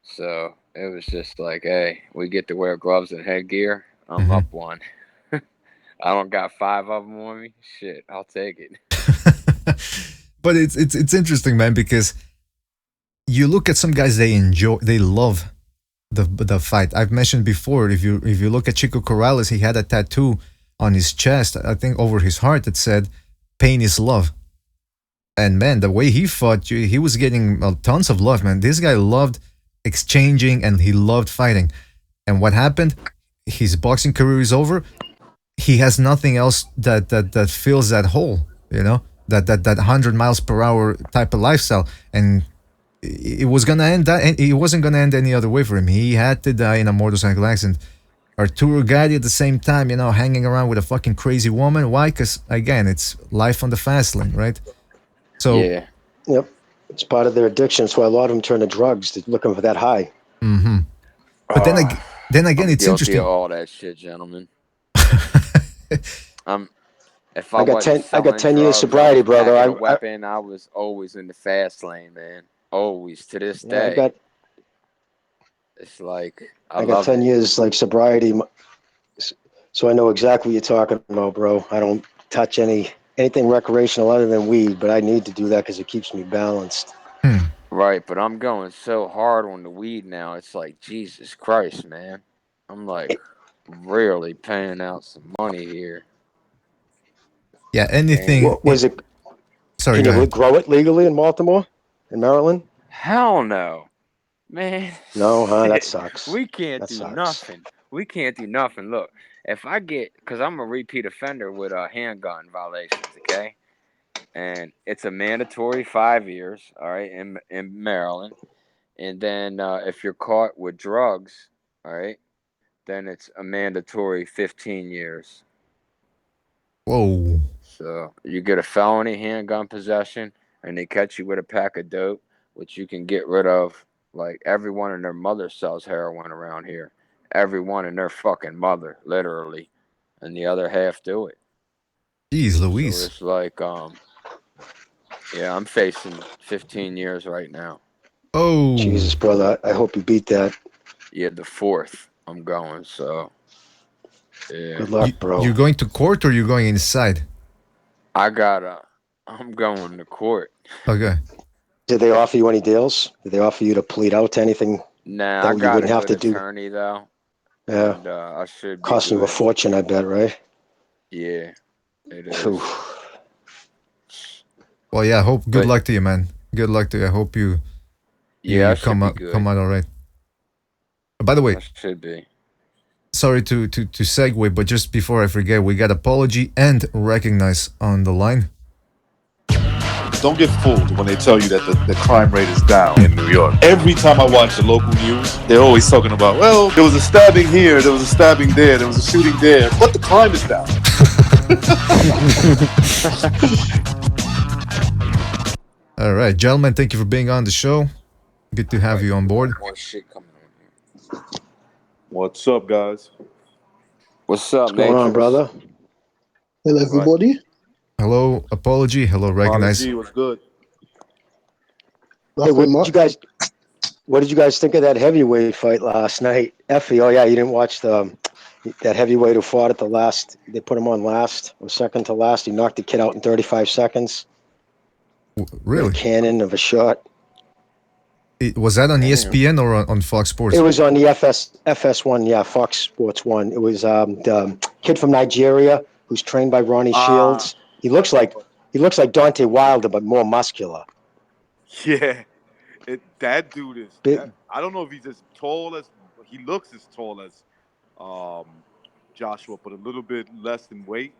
So it was just like, hey, we get to wear gloves and headgear. I'm mhm. up one. I don't got 5 of them on me. Shit, I'll take it. But it's interesting, man, because you look at some guys, they love the fight. I've mentioned before, if you look at Chico Corrales, he had a tattoo on his chest, I think over his heart, that said, "Pain is love." And man, the way he fought, he was getting tons of love, man. This guy loved exchanging and he loved fighting. And what happened? His boxing career is over. He has nothing else that fills that hole, that 100 miles per hour type of lifestyle. And it was gonna end that, and it wasn't gonna end any other way for him. He had to die in a motorcycle accident. Arturo Gatti at the same time, hanging around with a fucking crazy woman. Why? Because again, it's life on the fast lane, right? So, Yeah. Yep, it's part of their addiction. That's why a lot of them turn to drugs. They're looking for that high. hmm but Uh, then again, I'm it's guilty of interesting. all that shit, gentlemen. I'm If I I got wasn't 10. I got selling 10 years drugs, I sobriety, was brother. packing a I weapon. I was always in the fast lane, man. Always to this yeah, I day. got It's like I I got love 10 it. years like sobriety, so I know exactly what you're talking about, bro. I don't touch anything recreational other than weed, but I need to do that because it keeps me balanced. Hmm. Right, but I'm going so hard on the weed now. It's like Jesus Christ, man. I'm like really paying out some money here. Yeah, anything. What was it? Sorry, Can go you ahead. grow it legally in Baltimore, in Maryland? Hell no, man. No, huh? That Shit. sucks. We can't That do sucks. nothing. We can't do nothing. Look, if I get, because I'm a repeat offender with handgun violations, okay, and it's a mandatory 5 years, all right, in Maryland, and then if you're caught with drugs, all right, then it's a mandatory 15 years. Whoa. So you get a felony handgun possession, and they catch you with a pack of dope, which you can get rid of. Like everyone and their mother sells heroin around here. Everyone and their fucking mother, literally, and the other half do it. Jeez, So Louise. it's like, yeah, I'm facing 15 years right now. Oh. Jesus, brother, I hope you beat that. Yeah, the 4th I'm going. So yeah, Good luck, bro. You're going to court or you're going inside? I'm going to court. Okay. Did they offer you any deals? Did they offer you to plead out to anything Nah, that I you got a wouldn't have good to do? attorney though, Yeah, and I should be costing you a good. fortune, I bet, right? Yeah, it is. Phew. Well, yeah. Hope. Good But luck to you, man. Good luck to you. I hope you yeah, I should come be out good. all right. By the way, I should be. sorry to segue, but just before I forget, we got apology and recognize on the line. Don't get fooled when they tell you that the crime rate is down in New York. Every time I watch the local news, they're always talking about, well, there was a stabbing here, there was a stabbing there was a shooting there, but the crime is down. All right, gentlemen, thank you for being on the show. Good to have you on board. More shit coming on here. What's up, guys? What's up, What's going on, brother? Hello, everybody. Hello, apology. Hello, recognize. Apology was good. Hey, what did you guys think of that heavyweight fight last night? Effie, oh yeah, you didn't watch that heavyweight who fought at the last. They put him on last or second to last. He knocked the kid out in 35 seconds. Really? With a cannon of a shot. Was that on ESPN or on Fox Sports? It was on the FS1, yeah, Fox Sports 1. It was the kid from Nigeria who's trained by Ronnie Shields. He looks like Deontay Wilder, but more muscular. Yeah, that dude is. I don't know if he's as tall as he looks as tall as Joshua, but a little bit less in weight.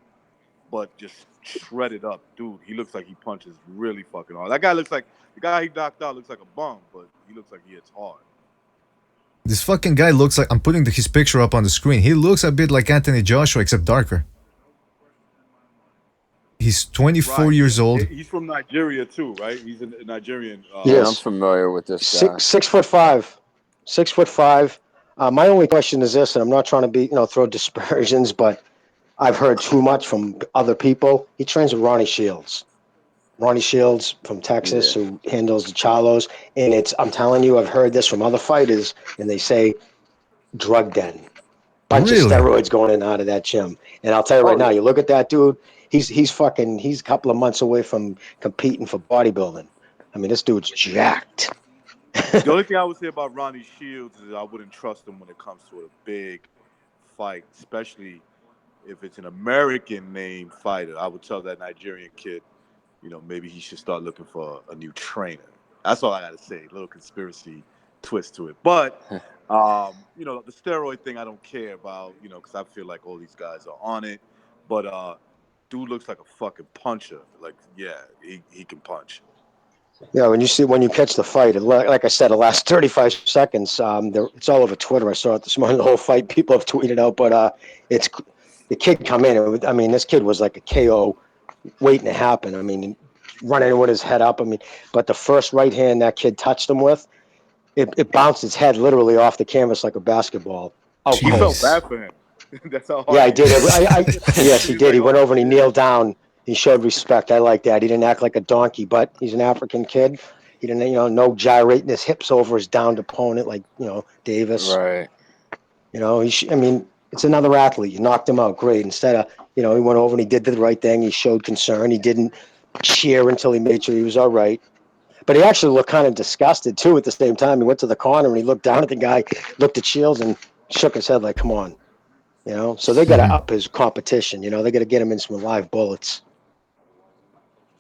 But just shredded up, dude. He looks like he punches really fucking hard. That guy looks like the guy he knocked out looks like a bum, but he looks like he hits hard. This fucking guy looks like, I'm putting his picture up on the screen. He looks a bit like Anthony Joshua, except darker. He's 24 years old. He's from Nigeria too, right? He's a Nigerian. Yeah, I'm familiar with this guy. 6'5", 6'5". My only question is this, and I'm not trying to be, throw dispersions, but I've heard too much from other people. He trains with Ronnie Shields. Ronnie Shields from Texas, who handles the Charlos. And I'm telling you, I've heard this from other fighters, and they say drug den. Bunch of steroids going in and out of that gym. And I'll tell you right now, you look at that dude, he's a couple of months away from competing for bodybuilding. I mean, this dude's jacked. The only thing I would say about Ronnie Shields is I wouldn't trust him when it comes to a big fight, especially if it's an American named fighter. I would tell that Nigerian kid, maybe he should start looking for a new trainer. That's all I got to say. A little conspiracy twist to it. But, the steroid thing I don't care about, because I feel like all these guys are on it. But dude looks like a fucking puncher. Like, yeah, he can punch. Yeah, when you catch the fight, like I said, the last 35 seconds, it's all over Twitter. I saw it this morning, the whole fight. People have tweeted out, but it's the kid come in. I mean, this kid was like a KO waiting to happen. I mean, running with his head up. I mean, but the first right hand that kid touched him with, it bounced his head literally off the canvas like a basketball. He felt bad for him. That's how hard. Yeah, I did. Yes, he did. He went over and he kneeled down. He showed respect. I like that. He didn't act like a donkey, but he's an African kid. He didn't, no gyrating his hips over his downed opponent like, Davis. Right. It's another athlete. You knocked him out. Great. Instead of, he went over and he did the right thing. He showed concern. He didn't cheer until he made sure he was all right. But he actually looked kind of disgusted, too, at the same time. He went to the corner and he looked down at the guy, looked at Shields and shook his head like, come on. So they got to up his competition. They got to get him in some live bullets.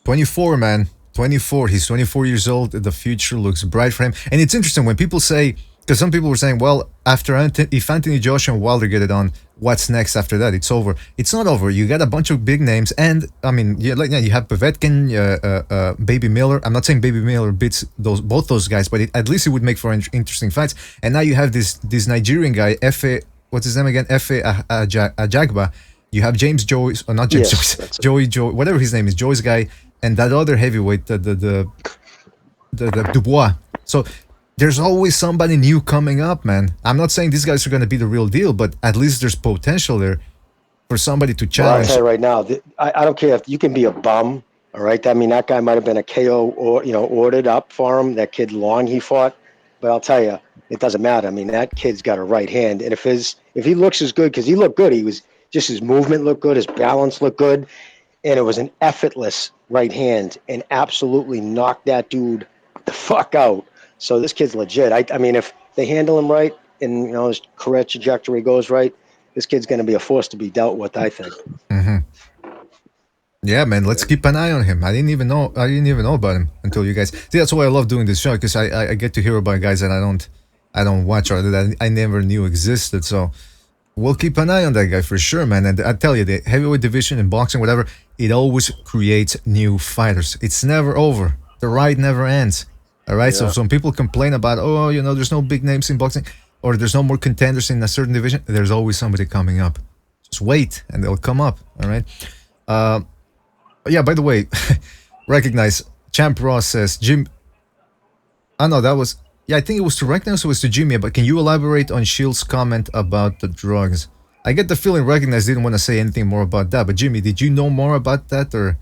24, man. 24. He's 24 years old. The future looks bright for him. And it's interesting when people say, because some people were saying, well, after if Anthony Joshua and Wilder get it on, what's next after that? It's over. It's not over. You got a bunch of big names, and I mean, you have Povetkin, Baby Miller. I'm not saying Baby Miller beats both those guys, but at least it would make for interesting fights. And now you have this Nigerian guy, Efe. What's his name again? Efe Ajagba. You have James Joyce, or not James Joyce, Joey, whatever his name is, Joyce guy, and that other heavyweight, the Dubois. So there's always somebody new coming up, man. I'm not saying these guys are going to be the real deal, but at least there's potential there for somebody to challenge. Well, I'll tell you right now, I don't care if you can be a bum, all right? I mean, that guy might have been a KO or, ordered up for him, that kid Long he fought. But I'll tell you, it doesn't matter. I mean, that kid's got a right hand. And if he looks as good, because he looked good, his movement looked good, his balance looked good, and it was an effortless right hand and absolutely knocked that dude the fuck out. So this kid's legit. I mean, if they handle him right and his career trajectory goes right, this kid's going to be a force to be dealt with, I think. Mm-hmm. Yeah, man. Let's keep an eye on him. I didn't even know about him until you guys. See, that's why I love doing this show, because I get to hear about guys that I don't watch or that I never knew existed. So we'll keep an eye on that guy for sure, man. And I tell you, the heavyweight division in boxing, whatever, it always creates new fighters. It's never over. The ride never ends. All right. Yeah. So some people complain about, there's no big names in boxing, or there's no more contenders in a certain division. There's always somebody coming up. Just wait, and they'll come up. All right. Yeah. By the way, recognize Champ Ross says Jim. No, that was. Yeah, I think it was to Recognize, it was to Jimmy, but can you elaborate on Shield's comment about the drugs? I get the feeling Recognize didn't want to say anything more about that, but Jimmy, did you know more about that, or?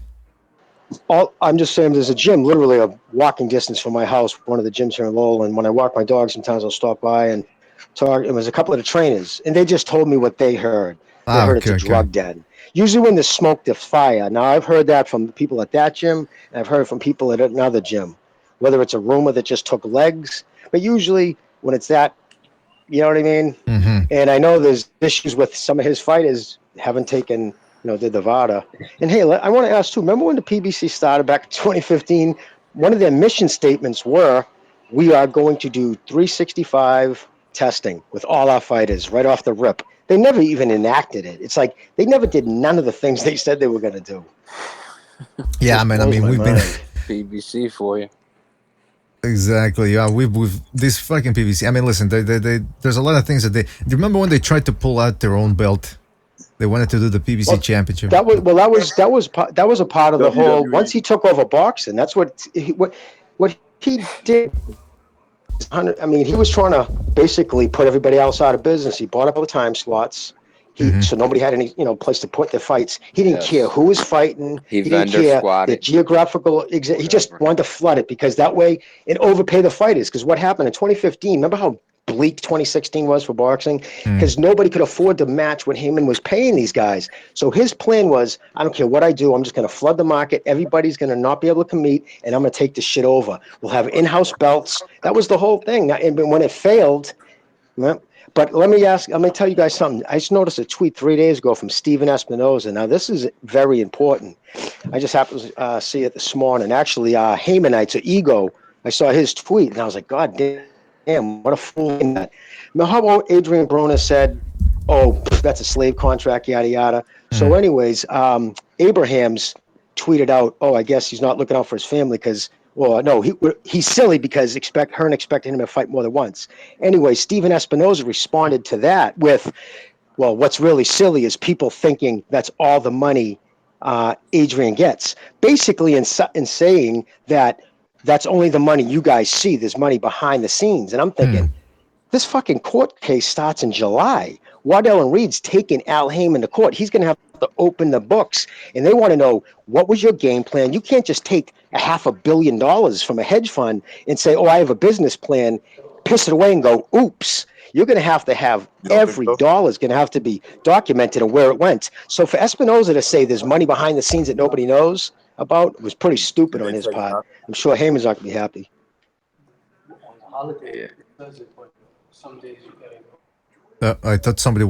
I'm just saying there's a gym literally a walking distance from my house, one of the gyms here in Lowell, and when I walk my dog, sometimes I'll stop by and talk. It was a couple of the trainers, and they just told me what they heard. They heard it's a drug den. Usually when there's smoke, there's fire. Now, I've heard that from people at that gym, and I've heard it from people at another gym, whether it's a rumor that just took legs. But usually when it's that, you know what I mean? Mm-hmm. And I know there's issues with some of his fighters haven't taken, the Nevada. And hey, I want to ask too, remember when the PBC started back in 2015? One of their mission statements were, we are going to do 365 testing with all our fighters right off the rip. They never even enacted it. It's like they never did none of the things they said they were going to do. Yeah, man. I mean, we've been PBC for you. Exactly. Yeah, we've this fucking PBC. I mean, listen, there's a lot of things that they. Remember when they tried to pull out their own belt? They wanted to do the PBC championship. That was a part of the whole. Once he took over boxing, that's what he did. I mean, he was trying to basically put everybody else out of business. He bought up all the time slots. So nobody had any, place to put their fights. He didn't care who was fighting. He didn't care the geographical. He just wanted to flood it because that way it overpay the fighters. Because what happened in 2015? Remember how bleak 2016 was for boxing? Because nobody could afford to match what Heyman was paying these guys. So his plan was, I don't care what I do. I'm just going to flood the market. Everybody's going to not be able to compete, and I'm going to take this shit over. We'll have in-house belts. That was the whole thing. And when it failed. But let me tell you guys something. I just noticed a tweet 3 days ago from Steven Espinoza. Now, this is very important. I just happened to see it this morning. Actually, Haymanites or Ego, I saw his tweet, and I was like, God damn, what a fool in that. Now, how about Adrian Broner said, that's a slave contract, yada, yada. So anyways, Abrahams tweeted out, I guess he's not looking out for his family because he's silly because Hearn expected him to fight more than once. Anyway, Steven Espinoza responded to that with, what's really silly is people thinking that's all the money Adrian gets. Basically in saying that that's only the money you guys see. There's money behind the scenes. And I'm thinking, this fucking court case starts in July. Waddell and Reed's taking Al Heyman to court. He's going to have to open the books, and they want to know, what was your game plan? You can't just take $500 million from a hedge fund and say, I have a business plan, piss it away and go, oops. You're going to have every dollar is going to have to be documented and where it went. So for Espinoza to say there's money behind the scenes that nobody knows about was pretty stupid on his part. I'm sure Heyman's not going to be happy. On the holiday, it does it, but some days you gotta go. I thought somebody,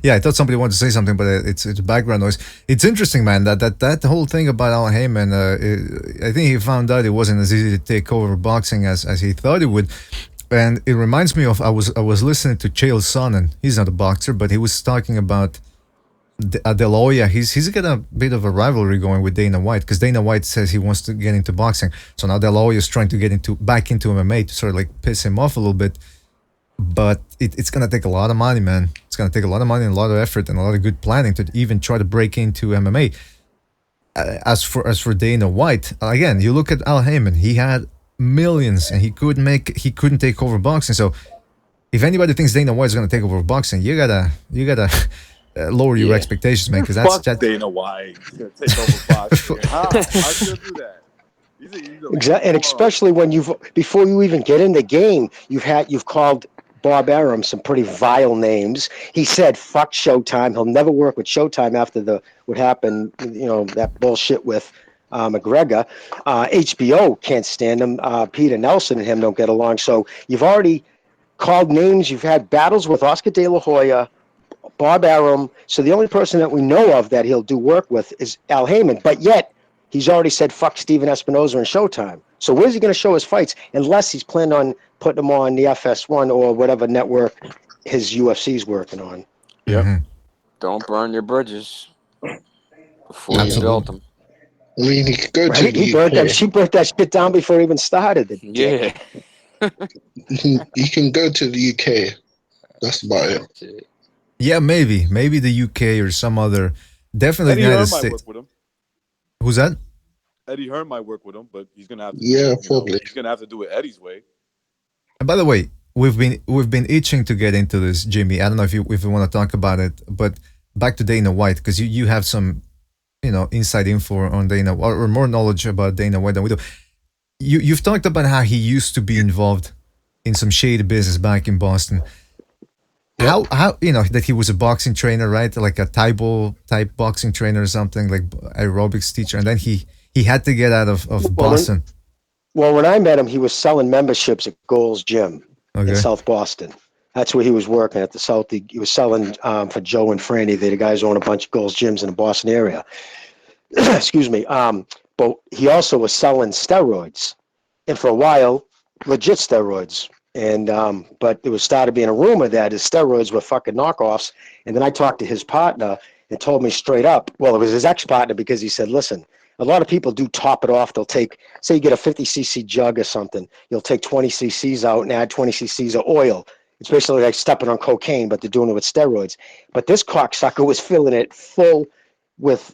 yeah, I thought somebody wanted to say something, but it's background noise. It's interesting, man. That whole thing about Al Heyman. I think he found out it wasn't as easy to take over boxing as he thought it would, and it reminds me of I was listening to Chael Sonnen. He's not a boxer, but he was talking about De La Hoya. He's got a bit of a rivalry going with Dana White because Dana White says he wants to get into boxing, so now De La Hoya is trying to get back into MMA to sort of like piss him off a little bit. But it's gonna take a lot of money, man. It's gonna take a lot of money and a lot of effort and a lot of good planning to even try to break into MMA. As for Dana White, again, you look at Al Heyman. He had millions and he couldn't take over boxing. So if anybody thinks Dana White's gonna take over boxing, you gotta lower your expectations, man. Because that's Dana White. He's gonna take over boxing. How should do that? Exactly, and especially when before you even get in the game, you've called Bob Arum some pretty vile names. He said, "Fuck Showtime." He'll never work with Showtime after what happened. That bullshit with McGregor. HBO can't stand him. Peter Nelson and him don't get along. So you've already called names. You've had battles with Oscar De La Hoya, Bob Arum. So the only person that we know of that he'll do work with is Al Heyman. But yet he's already said fuck Steven Espinoza and Showtime. So where's he going to show his fights unless he's planning on putting them on the FS1 or whatever network his UFC's working on? Yep. Mhm. Don't burn your bridges before you build them. I mean, he could go to Right? the UK. She burnt that shit down before it even started. Yeah. He can go to the UK. That's about it. Yeah, maybe the UK or some other. Definitely Eddie the United Hearn might States. work with him. Who's that? Eddie Hearn might work with him, but he's gonna have to. Probably. He's gonna have to do it Eddie's way. And by the way, we've been itching to get into this, Jimmy. I don't know if you want to talk about it, but back to Dana White because you have some inside info on Dana or more knowledge about Dana White than we do. You've talked about how he used to be involved in some shady business back in Boston. How that he was a boxing trainer, right? Like a Taibo type boxing trainer or something, like aerobics teacher, and then he had to get out of Boston. When I met him, he was selling memberships at Gold's Gym in South Boston. That's where he was working at the South. He was selling for Joe and Franny. They're the guys who own a bunch of Gold's Gyms in the Boston area. Excuse me. But he also was selling steroids, and for a while, legit steroids. And but there was started being a rumor that his steroids were fucking knockoffs. And then I talked to his partner and told me straight up. Well, it was his ex-partner because he said, "Listen, a lot of people do top it off. They'll take, say, you get a 50cc jug or something. You'll take 20 cc's out and add 20 cc's of oil. It's basically like stepping on cocaine, but they're doing it with steroids. But this cocksucker was filling it full with,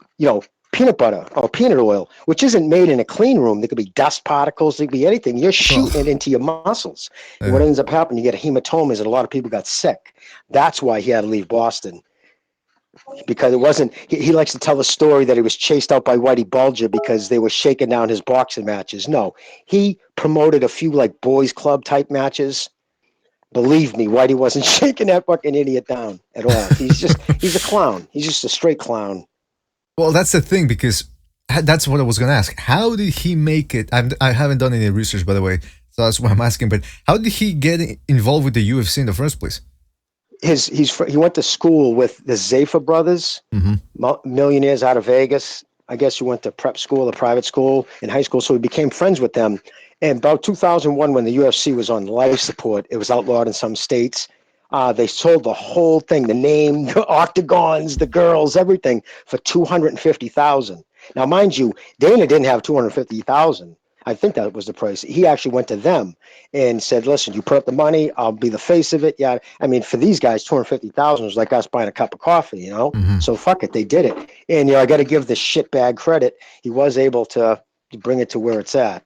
peanut butter or peanut oil, which isn't made in a clean room. There could be dust particles. There could be anything. You're shooting it into your muscles. And what ends up happening, you get hematomas, and a lot of people got sick. That's why he had to leave Boston. Because it wasn't, he likes to tell the story that he was chased out by Whitey Bulger because they were shaking down his boxing matches. No, he promoted a few like boys club type matches. Believe me, Whitey wasn't shaking that fucking idiot down at all. He's a clown. He's just a straight clown. Well, that's the thing, because that's what I was going to ask. How did he make it? I haven't done any research, by the way, so that's why I'm asking. But how did he get involved with the UFC in the first place? He went to school with the Zaffa brothers, millionaires out of Vegas. I guess he went to prep school or private school in high school, so he became friends with them. And about 2001, when the UFC was on life support, it was outlawed in some states. They sold the whole thing, the name, the octagons, the girls, everything for $250,000. Now, mind you, Dana didn't have $250,000. I think that was the price. He actually went to them and said, "Listen, you put up the money, I'll be the face of it." Yeah, I mean, for these guys, $250,000 was like us buying a cup of coffee, So fuck it, they did it. And I got to give this shitbag credit. He was able to bring it to where it's at.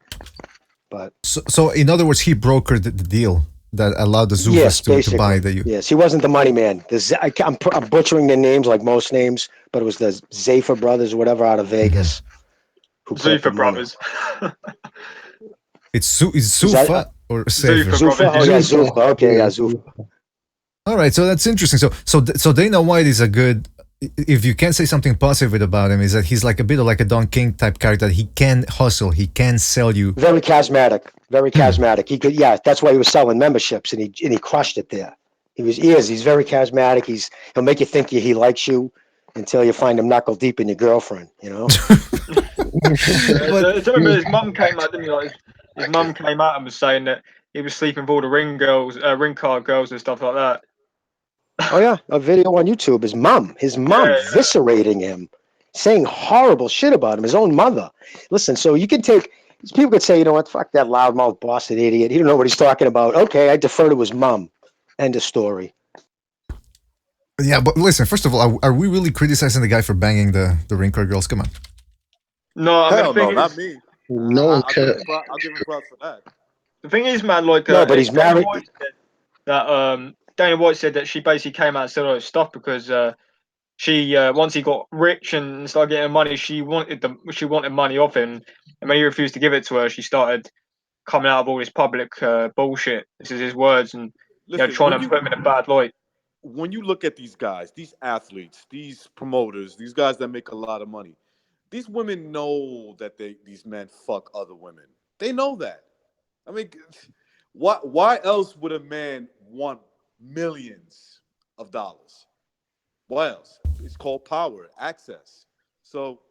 But so in other words, he brokered the deal that allowed the Zufas to buy the. Yes, he wasn't the money man. I'm butchering the names like most names, but it was the Zaffa brothers or whatever out of Vegas. Zuffa brothers. It's Zuffa or Zaffa? Zuffa. Oh yeah, Zuffa. Okay, yeah, Zuffa. All right, so that's interesting. So Dana White is a good. If you can say something positive about him, is that he's like a bit of like a Don King type character. He can hustle. He can sell you. Very charismatic. Very charismatic. He could. Yeah, that's why he was selling memberships, and he crushed it there. He's very charismatic. He'll make you think he likes you until you find him knuckle deep in your girlfriend, you know? I remember his mum came out, didn't he? Like, his mum came out and was saying that he was sleeping with all the ring card girls and stuff like that. Oh yeah, a video on YouTube. His mom eviscerating him, saying horrible shit about him, his own mother. Listen, so you can take people could say, you know what, fuck that loudmouth Boston idiot. He don't know what he's talking about. Okay, I defer to his mom. End of story. Yeah, but listen, first of all, are we really criticizing the guy for banging the ring card girls? Come on. No, I Hell mean, no, not me. No one cares. I'll give him props for that. the thing is, man, like, No, but he's married. Dana White said that she basically came out and said all this stuff because she once he got rich and started getting money, she wanted money off him, and when he refused to give it to her, she started coming out of all this public bullshit. This is his words, and Listen, trying to put him in a bad light. When you look at these guys, these athletes, these promoters, these guys that make a lot of money, these women know that these men fuck other women. They know that. I mean, why else would a man want millions of dollars? Why else? It's called power, access. So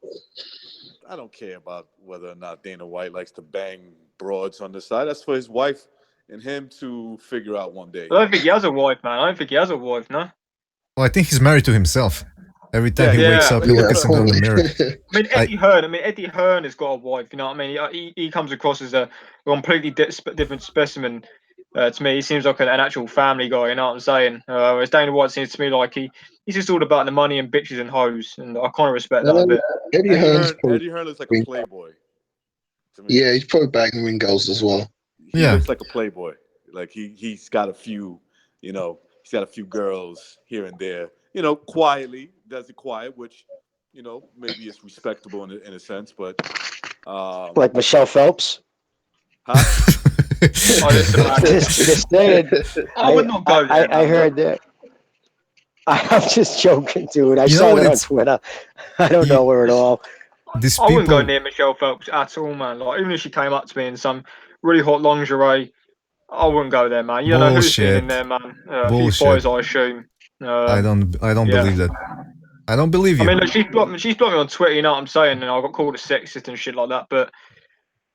I don't care about whether or not Dana White likes to bang broads on the side. That's for his wife and him to figure out one day. I don't think he has a wife, man. I don't think he has a wife, no. Well, I think he's married to himself. Every time he wakes up, he looks into the mirror. I mean, Eddie Hearn has got a wife. You know what I mean? He comes across as a completely different specimen to me. He seems like an actual family guy. You know what I'm saying? Whereas Dana White seems to me like he's just all about the money and bitches and hoes, and I kind of respect that a bit. Eddie Hearn looks like a playboy. To me. Yeah, he's probably banging ring girls as well. He looks like a playboy. Like he's got a few, he's got a few girls here and there. Quietly does it quiet, which, maybe it's respectable in a sense, but like Michelle Phelps. Huh? just saying. I would not go there. I heard that. I'm just joking, dude. I saw that on Twitter. I don't know her at all. I wouldn't go near Michelle Phelps at all, man. Like, even if she came up to me in some really hot lingerie, I wouldn't go there, man. You don't know who's been in there, man. A few boys, I assume. I don't believe that. I don't believe you. I mean, look, she's blocked me on Twitter. You know what I'm saying? And I got called a sexist and shit like that. But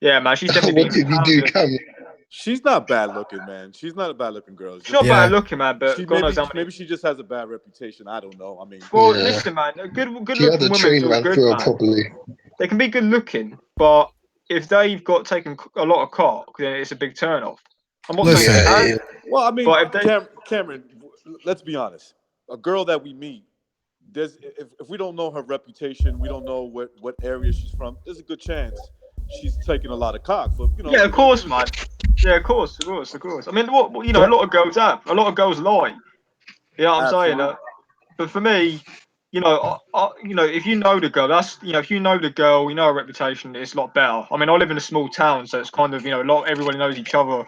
yeah, man, she's definitely. What did you do, Cameron? She's not bad looking, man. She's not a bad looking girl. She's not bad looking, man. But maybe she just has a bad reputation. I don't know. I mean, listen, man. Good looking women are good, man. Properly. They can be good looking, but if they've got taken a lot of cock, then it's a big turn off. I'm not saying that. Well, I mean, but if Cameron, let's be honest. A girl that we meet, if we don't know her reputation, we don't know what area she's from, there's a good chance she's taking a lot of cock. But yeah, of course, man. Yeah, of course. I mean, a lot of girls have. A lot of girls lie. You know what I'm saying? But for me, if you know the girl, if you know the girl, you know her reputation, it's a lot better. I mean, I live in a small town, so it's kind of, everybody knows each other.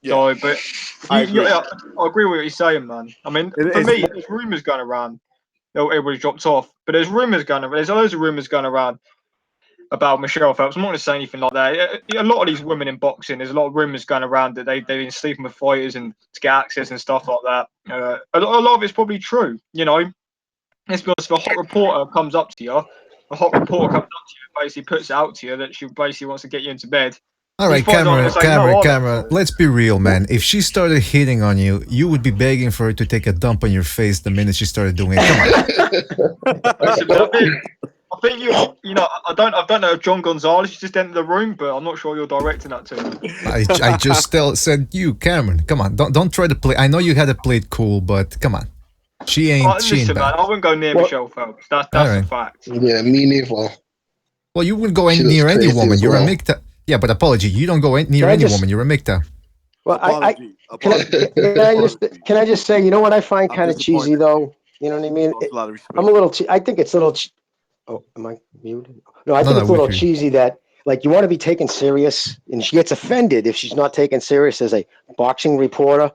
Yeah. So, but I agree with what you're saying, man. I mean, for me, there's rumors going around. Everybody's dropped off, but there's rumors going around. There's loads of rumors going around about Michelle Phelps. I'm not going to say anything like that. A lot of these women in boxing, there's a lot of rumors going around that they've been sleeping with fighters and to get access and stuff like that. A lot of it's probably true. Let's be honest, if a hot reporter comes up to you, basically puts it out to you that she basically wants to get you into bed. All right, Cameron, let's be real, man. If she started hitting on you, you would be begging for her to take a dump on your face the minute she started doing it. Come on. Listen, I think I don't know if John Gonzalez just entered the room, but I'm not sure you're directing that to him. I just said you, Cameron. Come on, don't try to play. I know you had to play it cool, but come on. She ain't. Listen, man, I wouldn't go near Michelle Phelps. That's a fact. Yeah, me neither. Well, you wouldn't go near any woman. You're a Mikta. Yeah, but apology. You don't go near any woman. You're a Mikta. Well, can I just say, you know what I find kind of cheesy though? You know what I mean? I'm a little. I think it's a little. Oh, am I muted? No, I think it's a little cheesy that like you want to be taken serious, and she gets offended if she's not taken serious as a boxing reporter.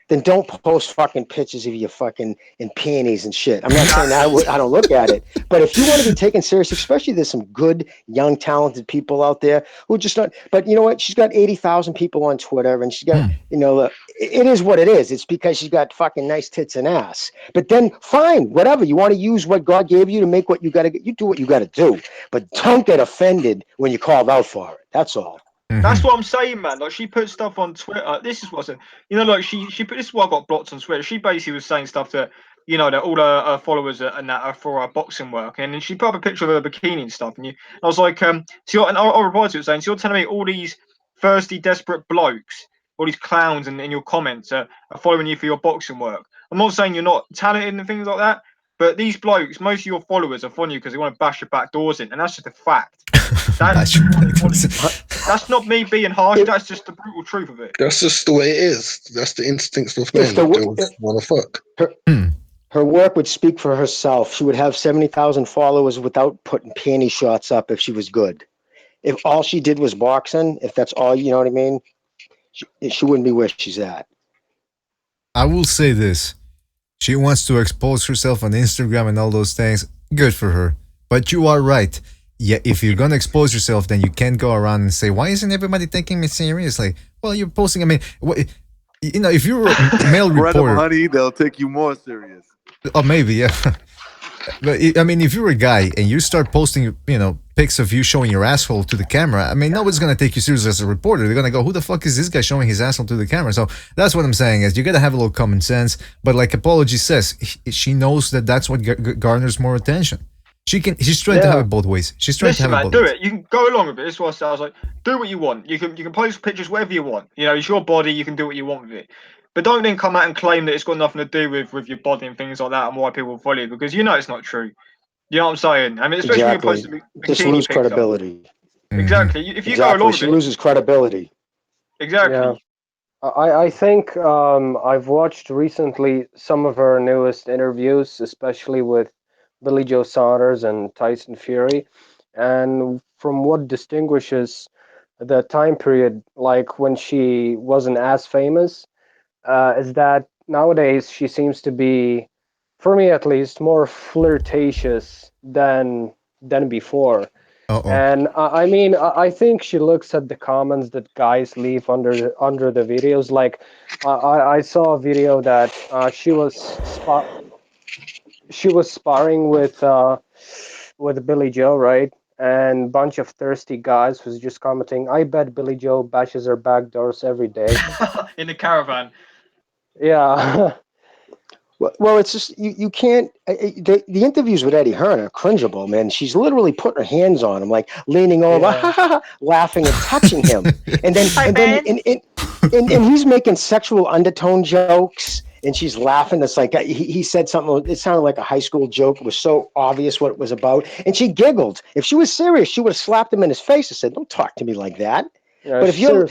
then don't post fucking pictures of you fucking in panties and shit. I'm not saying that I don't look at it, but if you want to be taken serious, especially there's some good, young, talented people out there who just not. But you know what? She's got 80,000 people on Twitter, and she's got, it is what it is. It's because she's got fucking nice tits and ass. But then, fine, whatever. You want to use what God gave you to make what you got to get. You do what you got to do, but don't get offended when you're called out for it. That's all. That's what I'm saying, man. Like, she put stuff on Twitter. This is what's, like she put, this is why I got blocked on Twitter. She basically was saying stuff that, that all her followers and that are for her boxing work, and then she put up a picture of her bikini and stuff. And I was like, so and I replied to it saying, so you're telling me all these thirsty, desperate blokes, all these clowns, and in your comments are following you for your boxing work. I'm not saying you're not talented and things like that, but these blokes, most of your followers are following you because they want to bash your back doors in, and that's just a fact. That's not me being harsh. That's just the brutal truth of it. That's just the way it is. That's the instincts of men. They want to fuck. Her work would speak for herself. She would have 70,000 followers without putting panty shots up if she was good. If all she did was boxing, if that's all, you know what I mean, she wouldn't be where she's at. I will say this. She wants to expose herself on Instagram and all those things. Good for her. But you are right. Yeah, if you're gonna expose yourself, then you can't go around and say, "Why isn't everybody taking me seriously?" Well, you're posting. I mean, if you're a male reporter, honey, they'll take you more serious. Oh, maybe, yeah. But I mean, if you're a guy and you start posting, pics of you showing your asshole to the camera, I mean, nobody's gonna take you serious as a reporter. They're gonna go, "Who the fuck is this guy showing his asshole to the camera?" So that's what I'm saying is you gotta have a little common sense. But like Apology says, she knows that that's what garners more attention. She's trying to have it both ways. She's trying to have it both ways. Do it. You can go along with it. This is what I said. I was like, do what you want. You can post pictures whatever you want. It's your body. You can do what you want with it. But don't then come out and claim that it's got nothing to do with your body and things like that and why people follow you, because it's not true. You know what I'm saying? I mean, especially when you post just lose credibility. Exactly. If you go along with she loses credibility. Exactly. Yeah. I think I've watched recently some of her newest interviews, especially with Billy Joe Saunders and Tyson Fury, and from what distinguishes the time period, like when she wasn't as famous, is that nowadays she seems to be, for me at least, more flirtatious than before. And I mean, I think she looks at the comments that guys leave under the videos. Like, I saw a video that she was sparring with Billy Joe, right? And bunch of thirsty guys was just commenting, "I bet Billy Joe bashes her back doors every day." In the caravan. Yeah. Well, it's just you can't. The interviews with Eddie Hearn are cringeable, man. She's literally putting her hands on him, like leaning over, laughing and touching him, and then he's making sexual undertone jokes, and she's laughing. It's like he said something. It sounded like a high school joke. It was so obvious what it was about, and she giggled. If she was serious, she would have slapped him in his face and said, "Don't talk to me like that." Yeah, but if you're,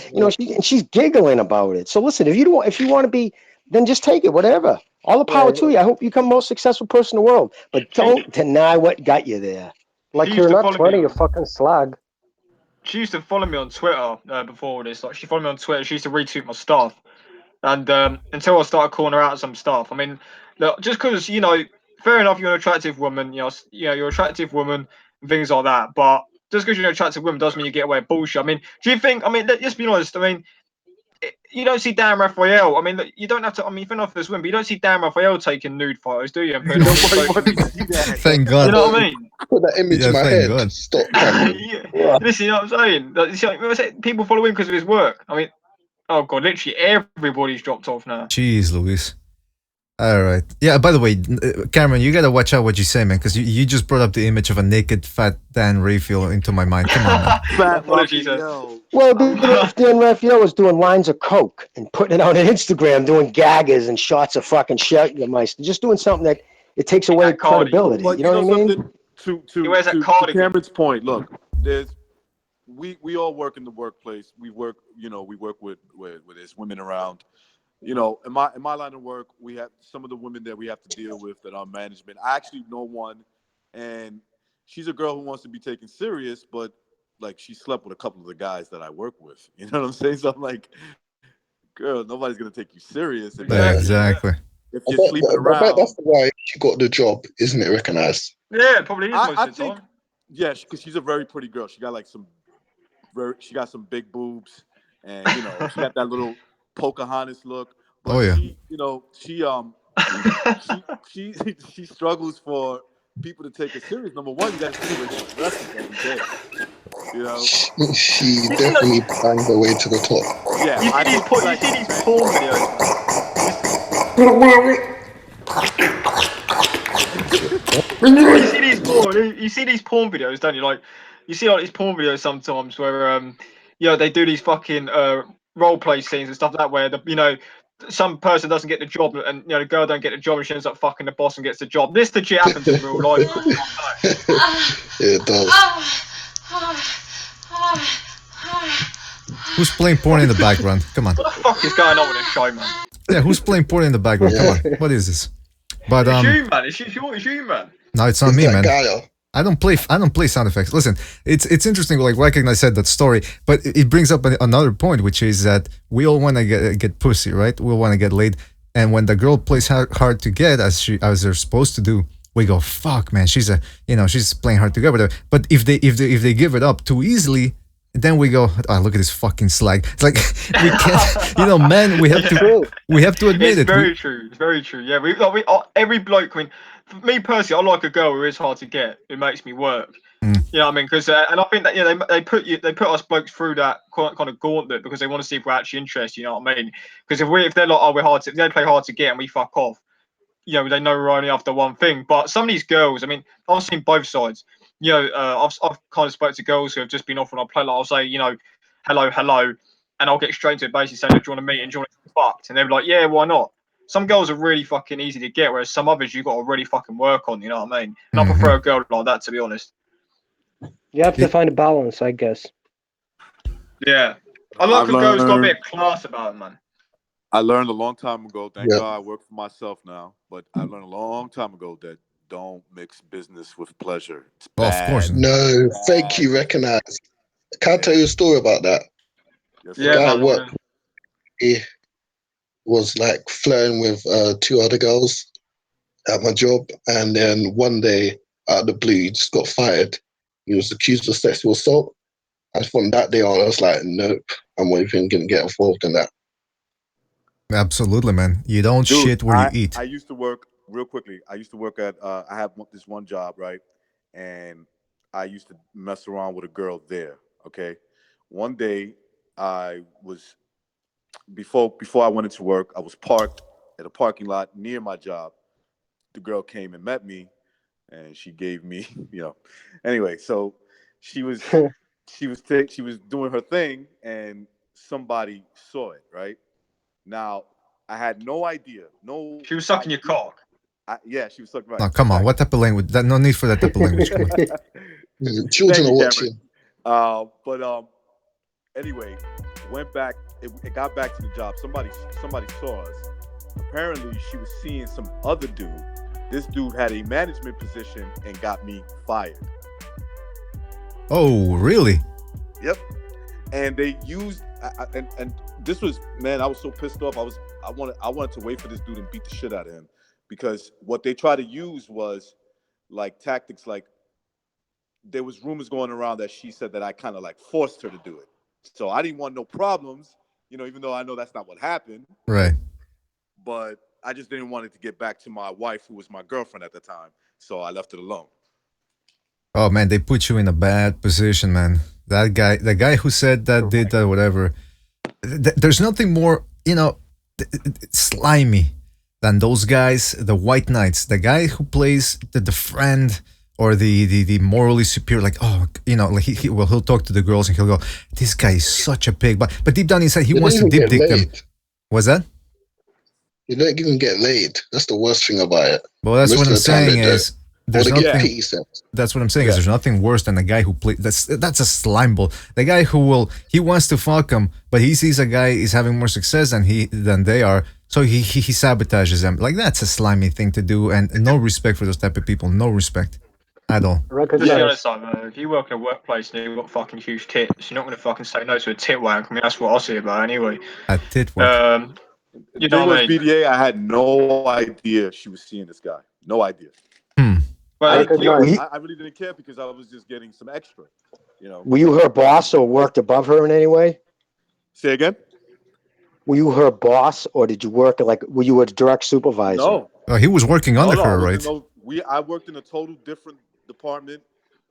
she's giggling about it. So listen, if you want to be, then just take it, whatever. All the power to you. I hope you become the most successful person in the world. But don't deny what got you there. Like, you're not 20, you fucking slag. She used to follow me on Twitter before all this. Like, she followed me on Twitter. She used to retweet my stuff. And until I started calling her out some stuff. I mean, look, just because, fair enough, you're an attractive woman. You're an attractive woman and things like that. But just because you're an attractive woman doesn't mean you get away with bullshit. I mean, do you think, let's be honest, I mean, you don't see Dan Raphael. I mean, you don't have to. I mean, fair enough, this women, but you don't see Dan Raphael taking nude photos, do you? And putting Thank God. You know what I mean? Put that image in my head. God. Stop. Listen, you know what I'm saying? People follow him because of his work. I mean, oh God, literally everybody's dropped off now. Jeez, Luis. All right. Yeah, by the way, Cameron, you gotta watch out what you say, man, because you just brought up the image of a naked, fat Dan Raphael into my mind. Come on, man. Apologies. Well, if Dan Raphael was doing lines of coke and putting it on Instagram, doing gaggers and shots of fucking Scheggermeister, just doing something that it takes away credibility. But you know what I mean? To Cameron's point, look, we all work in the workplace. We work with there's women around. In my line of work, we have some of the women that we have to deal with that are management. I actually know one, and she's a girl who wants to be taken serious, but like she slept with a couple of the guys that I work with. You know what I'm saying? So I'm like, girl, nobody's gonna take you serious if Yeah, exactly. if I you're bet, sleeping I bet around. that's why she got the job, isn't it? Recognized. Yeah, it probably is most I of the think, time. yeah, because she's a very pretty girl. She got like she got some big boobs, and you know, she got that little Pocahontas look. Oh But yeah. she, you know, she she struggles for people to take her serious. Number one, you got to see the way she dresses every day. You know, She definitely banged her way to the top. yeah. You I see these think she's like porn videos, man. You see these porn videos, don't you? Like, you see like these porn videos sometimes where they do these fucking role play scenes and stuff like that where some person doesn't get the job and the girl don't get the job and she ends up fucking the boss and gets the job. This legit happens in real life. It does. Who's playing porn in the background? Come on. What the fuck is going on with this show, man? Yeah, who's playing porn in the background? Come on. What is this? But It's you, man. It's you, man. no, it's not Is me, that man. Gaia? I don't play sound effects. Listen, it's interesting. Like recognize that story, but it brings up another point, which is that we all want to get pussy, right? We all want to get laid, and when the girl plays hard to get, as they're supposed to do, we go, fuck, man, she's playing hard to get, whatever. But if they give it up too easily, then we go, oh, look at this fucking slag. It's like we can't, men. We have to admit It's very true. It's very true. Yeah, every bloke. I mean, for me personally, I like a girl who is hard to get. It makes me work. You know what I mean? Because and I think that they put us blokes through that kind of gauntlet because they want to see if we're actually interested. You know what I mean? Because if they're like, oh, if they play hard to get and we fuck off, they know we're only after one thing. But some of these girls, I mean, I've seen both sides. I've kind of spoke to girls who have just been off on a play. Like I'll say, hello, and I'll get straight to it, basically saying, do you want to meet and do you want to get fucked? And they're like, yeah, why not? Some girls are really fucking easy to get, whereas some others you got to really fucking work on. You know what I mean? And I prefer a girl like that, to be honest. You have to find a balance, I guess. Yeah, I like a girl who's got a bit of class about it, man. I learned a long time ago. Thank Yeah. God I work for myself now. But I learned a long time ago that don't mix business with pleasure. It's Well, bad. of course. No, thank you, recognized. Can I tell you a story about that? Yes, The sir. guy Yeah, at man. work, he was like flirting with two other girls at my job, and then one day, out of the blue, he just got fired. He was accused of sexual assault. And from that day on, I was like, nope, I'm not even going to get involved in that. Absolutely, man. You don't Dude, shit where you eat. I used to work real quickly. I used to work at I have this one job, right? And I used to mess around with a girl there. Okay. One day I was before I went into work, I was parked at a parking lot near my job. The girl came and met me and she gave me, Anyway, so she was she was doing her thing and somebody saw it, right? Now, I had no idea. She was sucking your cock. Yeah, she was sucking right. No, come on. What type of language? No need for that type of language. Come on. Children Thank are you, watching. But anyway, it got back to the job. Somebody saw us. Apparently, she was seeing some other dude. This dude had a management position and got me fired. Oh, really? Yep. And they used and this was, man, I was so pissed off. I wanted to wait for this dude and beat the shit out of him, because what they tried to use was like tactics, like there was rumors going around that she said that I kind of like forced her to do it. So I didn't want no problems, even though I know that's not what happened. Right. But I just didn't want it to get back to my wife, who was my girlfriend at the time. So I left it alone. Oh man, they put you in a bad position, man. The guy who said that, did that, whatever. There's nothing more, slimy than those guys, the white knights. The guy who plays the friend or the morally superior, like, oh, like he'll talk to the girls and he'll go, this guy is such a pig, but deep down inside he wants to deep dick them. What's that? You don't even get laid. That's the worst thing about it. Well, that's what I'm saying is. There's nothing. That's what I'm saying. Is there's nothing worse than a guy who plays. That's a slime ball. The guy he wants to fuck him, but he sees a guy is having more success than they are, so he sabotages them. Like, that's a slimy thing to do, and no respect for those type of people. No respect. at all. Just be Recognize. honest, like, man, if you work in a workplace and you've got fucking huge tits, you're not going to fucking say no to a tit wank. I mean, that's what I see about it anyway. A tit wank. The You thing know was, what I mean? BDA, I had no idea she was seeing this guy. No idea. Well, I didn't care. Recognize. I really didn't care because I was just getting some extra. You know. Were you her boss or worked above her in any way? Say again? Were you her boss or did you work were you a direct supervisor? No. He was working under her, right? I worked in a total different department.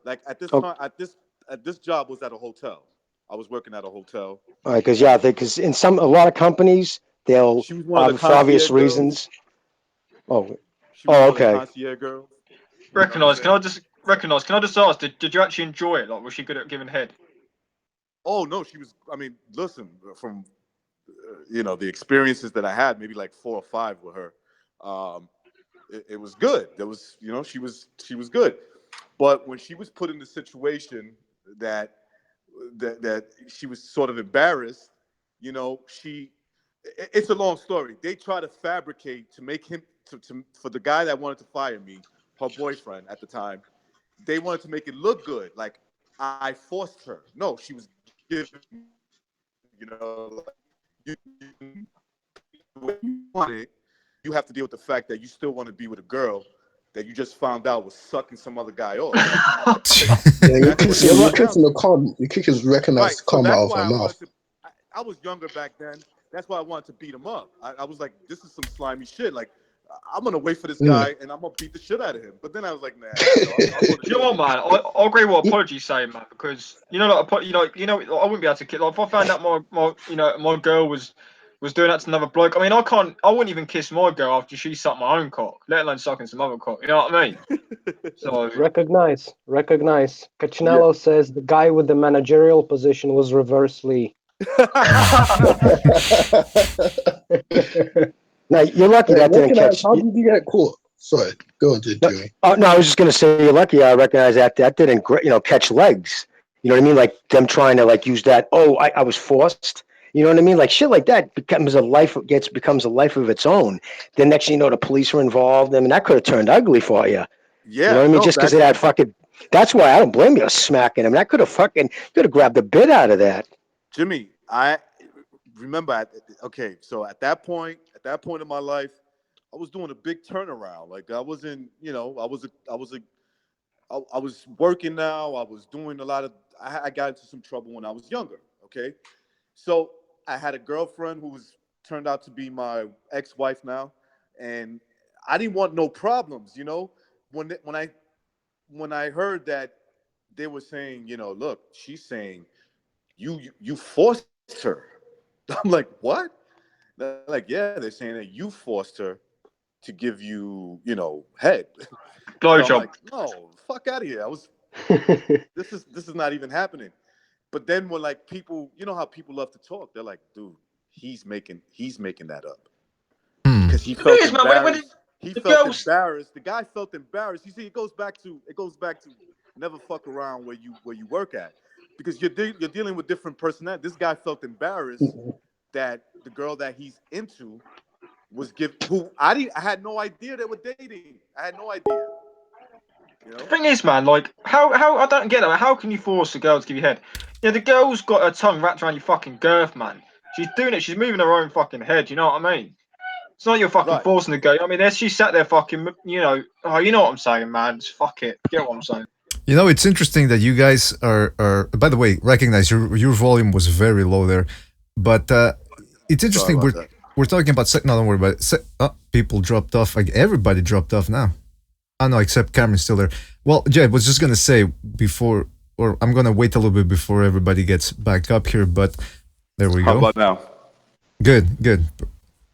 Like at this Oh. time, at this job was at a hotel. I was working at a hotel. All right, because in a lot of companies they'll She was one of the for obvious concierge reasons. girls. Oh, She was one of the okay. concierge girls. Recognise? Can I just ask? Did you actually enjoy it? Like, was she good at giving head? Oh no, she was. I mean, listen, from the experiences that I had, maybe like 4 or 5 with her, it was good. There was, she was good. But when she was put in the situation that she was sort of embarrassed, it's a long story. They try to fabricate to make him for the guy that wanted to fire me, her boyfriend at the time. They wanted to make it look good, like I forced her. No, she was given, you want it. You have to deal with the fact that you still want to be with a girl that you just found out was sucking some other guy off. You're kicking recognized karma out of her mouth. I was younger back then. That's why I wanted to beat him up. I was like, this is some slimy shit. Like, I'm gonna wait for this guy and I'm gonna beat the shit out of him. But then I was like, nah. You know what, man? I agree with what Apology's saying, man. Because I wouldn't be able to kill. Like, if I found out my girl was doing that to another bloke, I mean, I wouldn't even kiss my girl after she sucked my own cock, let alone sucking some other cock. You know what I mean? So Recognize. Canelo says the guy with the managerial position was Reverse Lee. Now you're lucky that didn't catch. How did you get caught? Sorry, go on, Jerry. No, I was just gonna say you're lucky. I recognize that didn't catch legs. You know what I mean? Like them trying to use that. Oh, I was forced. You know what I mean? Like shit like that becomes a life of its own. Then next thing you know, the police were involved. I mean, that could have turned ugly for you. Yeah, you know what I mean? Just because of that fucking. That's why I don't blame you smacking him. That could have grabbed the bit out of that. Jimmy, I remember. Okay, so at that point in my life, I was doing a big turnaround. Like I wasn't, I was working now. I was doing a lot of. I got into some trouble when I was younger. Okay, so I had a girlfriend who turned out to be my ex-wife now, and I didn't want no problems. When I heard that they were saying, look, she's saying you forced her. I'm like, what? They're like, yeah, they're saying that you forced her to give you, head. blowjob. So I'm like, no, fuck out of here. This is not even happening. But then when people, how people love to talk, they're like, dude, he's making that up. Because he felt embarrassed. Embarrassed. The guy felt embarrassed. You see, it goes back to never fuck around where you work at. Because you're dealing with different personalities. This guy felt embarrassed that the girl that he's into was I had no idea they were dating. I had no idea. The thing is, man, how I don't get it. How can you force a girl to give you head? The girl's got her tongue wrapped around your fucking girth, man. She's doing it. She's moving her own fucking head. You know what I mean? It's not you're fucking forcing the girl. I mean, she sat there fucking. You know what I'm saying, man. Just fuck it. Get what I'm saying? It's interesting that you guys are. By the way, recognize your volume was very low there, but it's interesting. We're talking about no, don't worry about it. People dropped off. Everybody dropped off now. Oh no, except Cameron's still there. Well, Jay, I was just gonna say before, or I'm gonna wait a little bit before everybody gets back up here. But there we go. How about now? Good.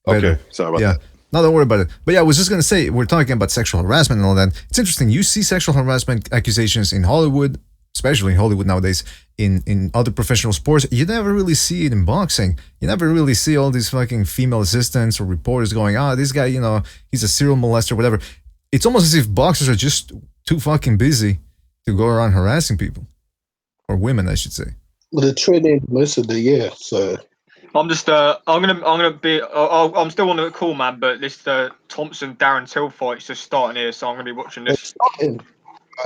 Okay, sorry about that. No, don't worry about it. But yeah, I was just going to say, we're talking about sexual harassment and all that. It's interesting. You see sexual harassment accusations in Hollywood, especially in Hollywood nowadays, in other professional sports. You never really see it in boxing. You never really see all these fucking female assistants or reporters going, this guy, he's a serial molester, whatever. It's almost as if boxers are just too fucking busy to go around harassing people. Or women, I should say. Well, they're training most of the year, so... I'm just I'm still on the call, man, but this Thompson Darren Till fight's just starting here, so I'm gonna be watching this.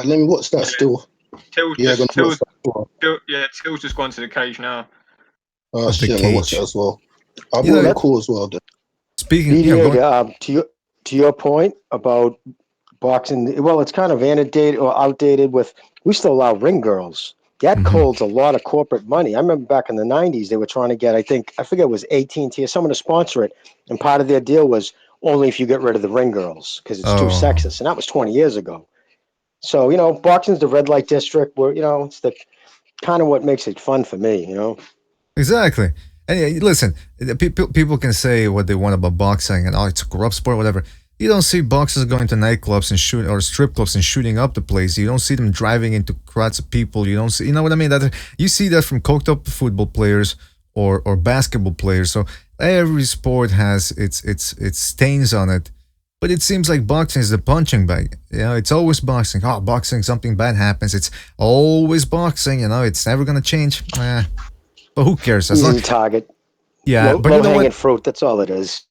Let me watch that still. Till's Yeah, just gonna watch that as well. Till's just gone to the cage now. Oh The shit, I'm gonna watch cage. that as well. I'll be You on know, the call as well. Then. speaking, BDA, to your point about boxing, well, it's kind of antidated or outdated. With we still allow ring girls. That Mhm. holds a lot of corporate money. I remember back in the '90s, they were trying to get, I forget, it was AT&T or someone to sponsor it, and part of their deal was only if you get rid of the ring girls because it's too Oh, sexist, and that was 20 years ago. So boxing's the red light district where it's the kind of what makes it fun for me. exactly. And yeah, listen, people can say what they want about boxing and it's a corrupt sport, whatever. You don't see boxers going to nightclubs and shoot or strip clubs and shooting up the place. You don't see them driving into crowds of people. You don't see, you know what I mean? That you see that from coked up football players or basketball players. So every sport has its stains on it. But it seems like boxing is the punching bag. It's always boxing. Oh, boxing, something bad happens. It's always boxing. It's never gonna change. But who cares? As long, Easy target, yeah. low, But you low know hanging what? fruit. That's all it is.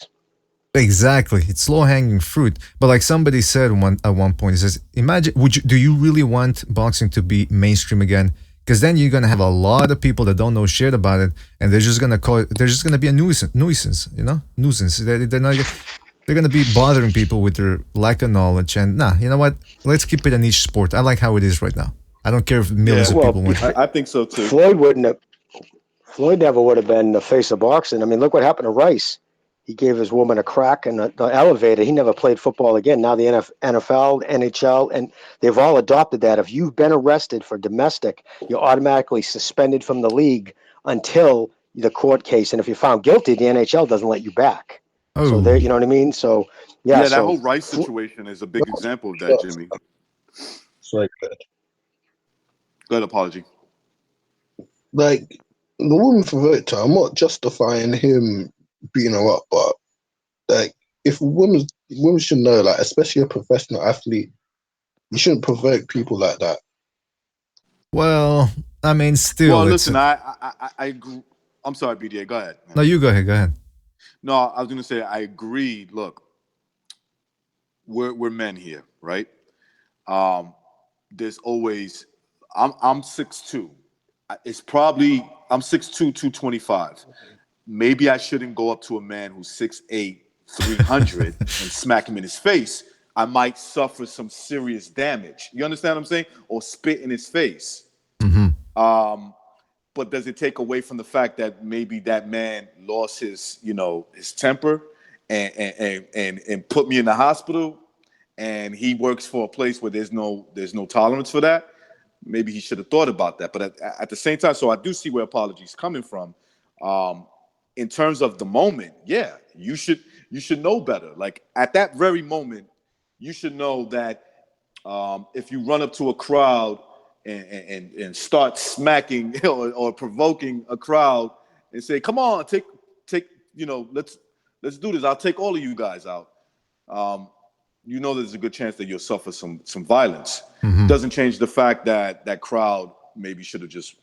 Exactly, it's low hanging fruit. But like somebody said at one point, he says, "Imagine, do you really want boxing to be mainstream again? Because then you're gonna have a lot of people that don't know shit about it, and they're just gonna call it. They're just gonna be a nuisance. Nuisance. They're not. They're gonna be bothering people with their lack of knowledge. And nah, you know what? Let's keep it a niche sport. I like how it is right now. I don't care if millions Yeah, of Well, people win. I think so too. Floyd never would have been the face of boxing. I mean, look what happened to Rice. He gave his woman a crack in the elevator. He never played football again. Now the NFL, NHL, and they've all adopted that. If you've been arrested for domestic, you're automatically suspended from the league until the court case. And if you're found guilty, the NHL doesn't let you back. So there, Oh, you know what I mean? So yeah, Yeah, that so whole Rice situation is a big example of that, Jimmy. It's like that. Good apology. Like the woman for Victor, I'm not justifying him beating her up, but like if women should know, like especially a professional athlete, you shouldn't provoke people like that. well, I mean, Well, still, it's listen, I agree. I'm sorry, BDA. Go ahead. Man. no. You go ahead. Go ahead. No, I was gonna say I agree. Look, we're men here, right? There's always I'm 6'2". It's probably I'm 6'2", 225. Maybe I shouldn't go up to a man who's 6'8", 300 and smack him in his face. I might suffer some serious damage. You understand what I'm saying? Or spit in his face. Mm-hmm. But does it take away from the fact that maybe that man lost his temper and put me in the hospital, and he works for a place where there's no tolerance for that? Maybe he should have thought about that. But at the same time, so I do see where apology's coming from. In terms of the moment, yeah, you should know better. Like at that very moment, you should know that if you run up to a crowd and start smacking or provoking a crowd and say, "Come on, take let's do this. I'll take all of you guys out." There's a good chance that you'll suffer some violence. Mm-hmm. Doesn't change the fact that that crowd maybe should have just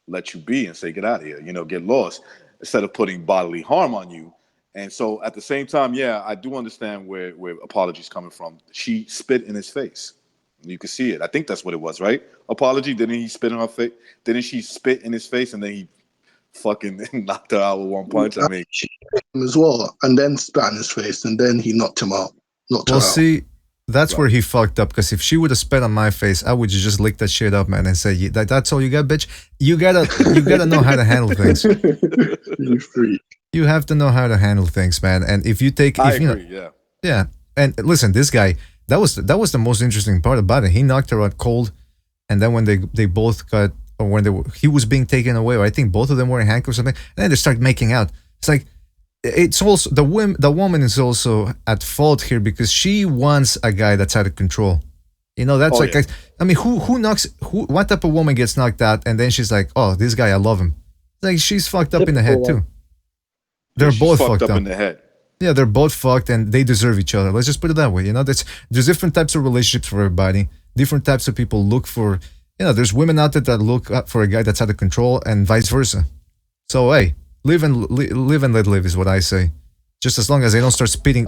let you be and say, "Get out of here," get lost, instead of putting bodily harm on you. And so at the same time, yeah, I do understand where apology's coming from. She spit in his face. You could see it. I think that's what it was, right? Apology. Didn't he spit in her face? Didn't she spit in his face and then he fucking knocked her out with one punch? I mean, She hit him as well, and then spat in his face, and then he knocked him out, knocked Well, her out. see, that's Right. where he fucked up. Because if she would have spat on my face, I would just lick that shit up, man, and say, "That's all you got, bitch." You gotta know how to handle things. You freak. You have to know how to handle things, man. And if you take, I if you agree. know, Yeah. yeah. And listen, this guy, that was the most interesting part about it. He knocked her out cold, and then when they both got, or when he was being taken away, or I think both of them were in handcuffs or something, and then they start making out. It's like, it's also the woman is also at fault here because she wants a guy that's out of control. That's like, yeah. I mean, what type of woman gets knocked out and then she's like, "Oh, this guy, I love him." Like, she's fucked up in the head too. They're She's both fucked up in the head. Yeah, they're both fucked and they deserve each other. Let's just put it that way. There's different types of relationships for everybody. Different types of people look for, there's women out there that look up for a guy that's out of control and vice versa. So, hey, live and let live is what I say. Just as long as they don't start spitting.